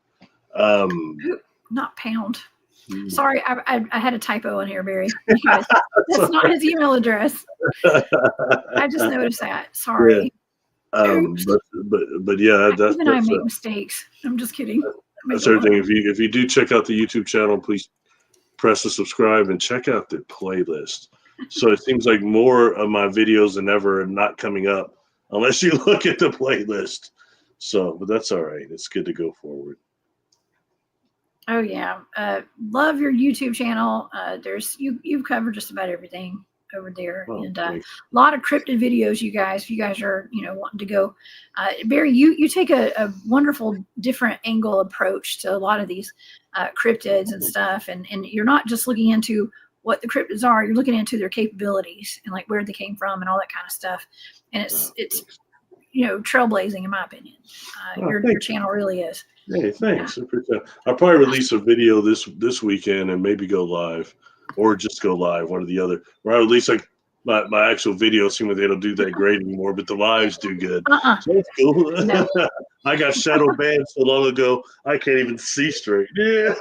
Not pound. Sorry, I had a typo in here, Barry. Guys, that's not his email address. I just noticed that. Sorry. Yeah. But yeah, that's even I make mistakes. I'm just kidding. That's everything. If you do check out the YouTube channel, please press the subscribe and check out the playlist. So it seems like more of my videos than ever are not coming up unless you look at the playlist. So, but that's all right. It's good to go forward. Oh yeah, love your YouTube channel. You've covered just about everything over there, and a lot of cryptid videos. You guys, if you guys are wanting to go, Barry, you take a wonderful different angle approach to a lot of these cryptids and stuff, and you're not just looking into what the cryptids are. You're looking into their capabilities and like where they came from and all that kind of stuff. And it's trailblazing in my opinion. Your channel really is. Hey, thanks. Yeah. I'll probably release a video this weekend and maybe go live, or just go live, one or the other. Or I release like my actual video. Seems like they don't do that great anymore, but the lives do good. So that's cool. No. I got shadow banned so long ago I can't even see straight. Yeah.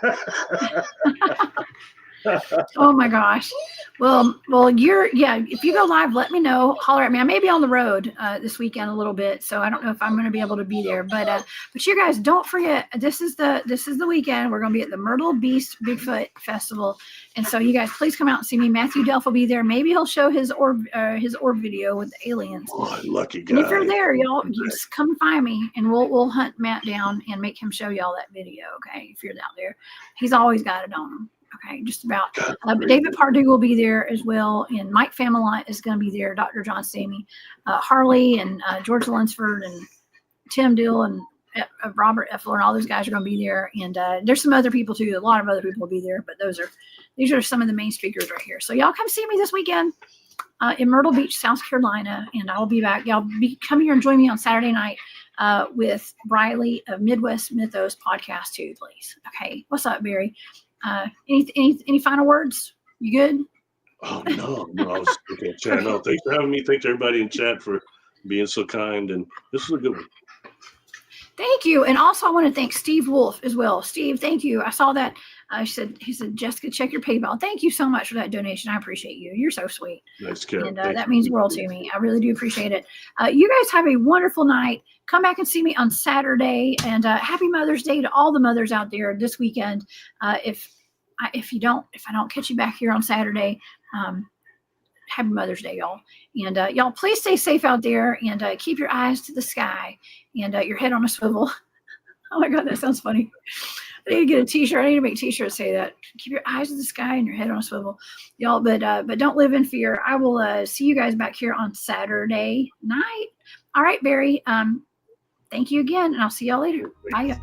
Oh my gosh. Well, if you go live, let me know. Holler at me. I may be on the road this weekend a little bit, so I don't know if I'm going to be able to be there. But you guys don't forget, this is the weekend. We're going to be at the Myrtle Beast Bigfoot Festival, and so you guys please come out and see me. Matthew Delph will be there. Maybe he'll show his orb video with the aliens. Oh, lucky guy. And if you're there, y'all just come find me, and we'll hunt Matt down and make him show y'all that video. Okay, if you're out there, he's always got it on him. Okay, just about. But David Pardue will be there as well, and Mike Famelot is going to be there. Dr. John Stamey, Harley, and George Lunsford, and Tim Dill, and Robert Effler, and all those guys are going to be there. And there's some other people too. A lot of other people will be there, but these are some of the main speakers right here. So y'all come see me this weekend in Myrtle Beach, South Carolina, and I'll be back. Y'all come here and join me on Saturday night with Briley of Midwest Mythos podcast too, please. Okay, what's up, Barry? Any final words? You good? Oh no, I was looking at chat. No, thanks for having me. Thanks to everybody in chat for being so kind, and this was a good one. Thank you. And also I want to thank Steve Wolf as well. Steve, thank you. I saw that. He said, Jessica, check your PayPal. Thank you so much for that donation. I appreciate you. You're so sweet. Nice, Karen. And that means the world to me. I really do appreciate it. You guys have a wonderful night. Come back and see me on Saturday. And happy Mother's Day to all the mothers out there this weekend. If I don't catch you back here on Saturday, happy Mother's Day, y'all. And y'all, please stay safe out there and keep your eyes to the sky and your head on a swivel. Oh my God, that sounds funny. I need to get a t-shirt. I need to make t-shirts say that. Keep your eyes to the sky and your head on a swivel, y'all. But don't live in fear. I will see you guys back here on Saturday night. All right, Barry. Thank you again, and I'll see y'all later. Bye.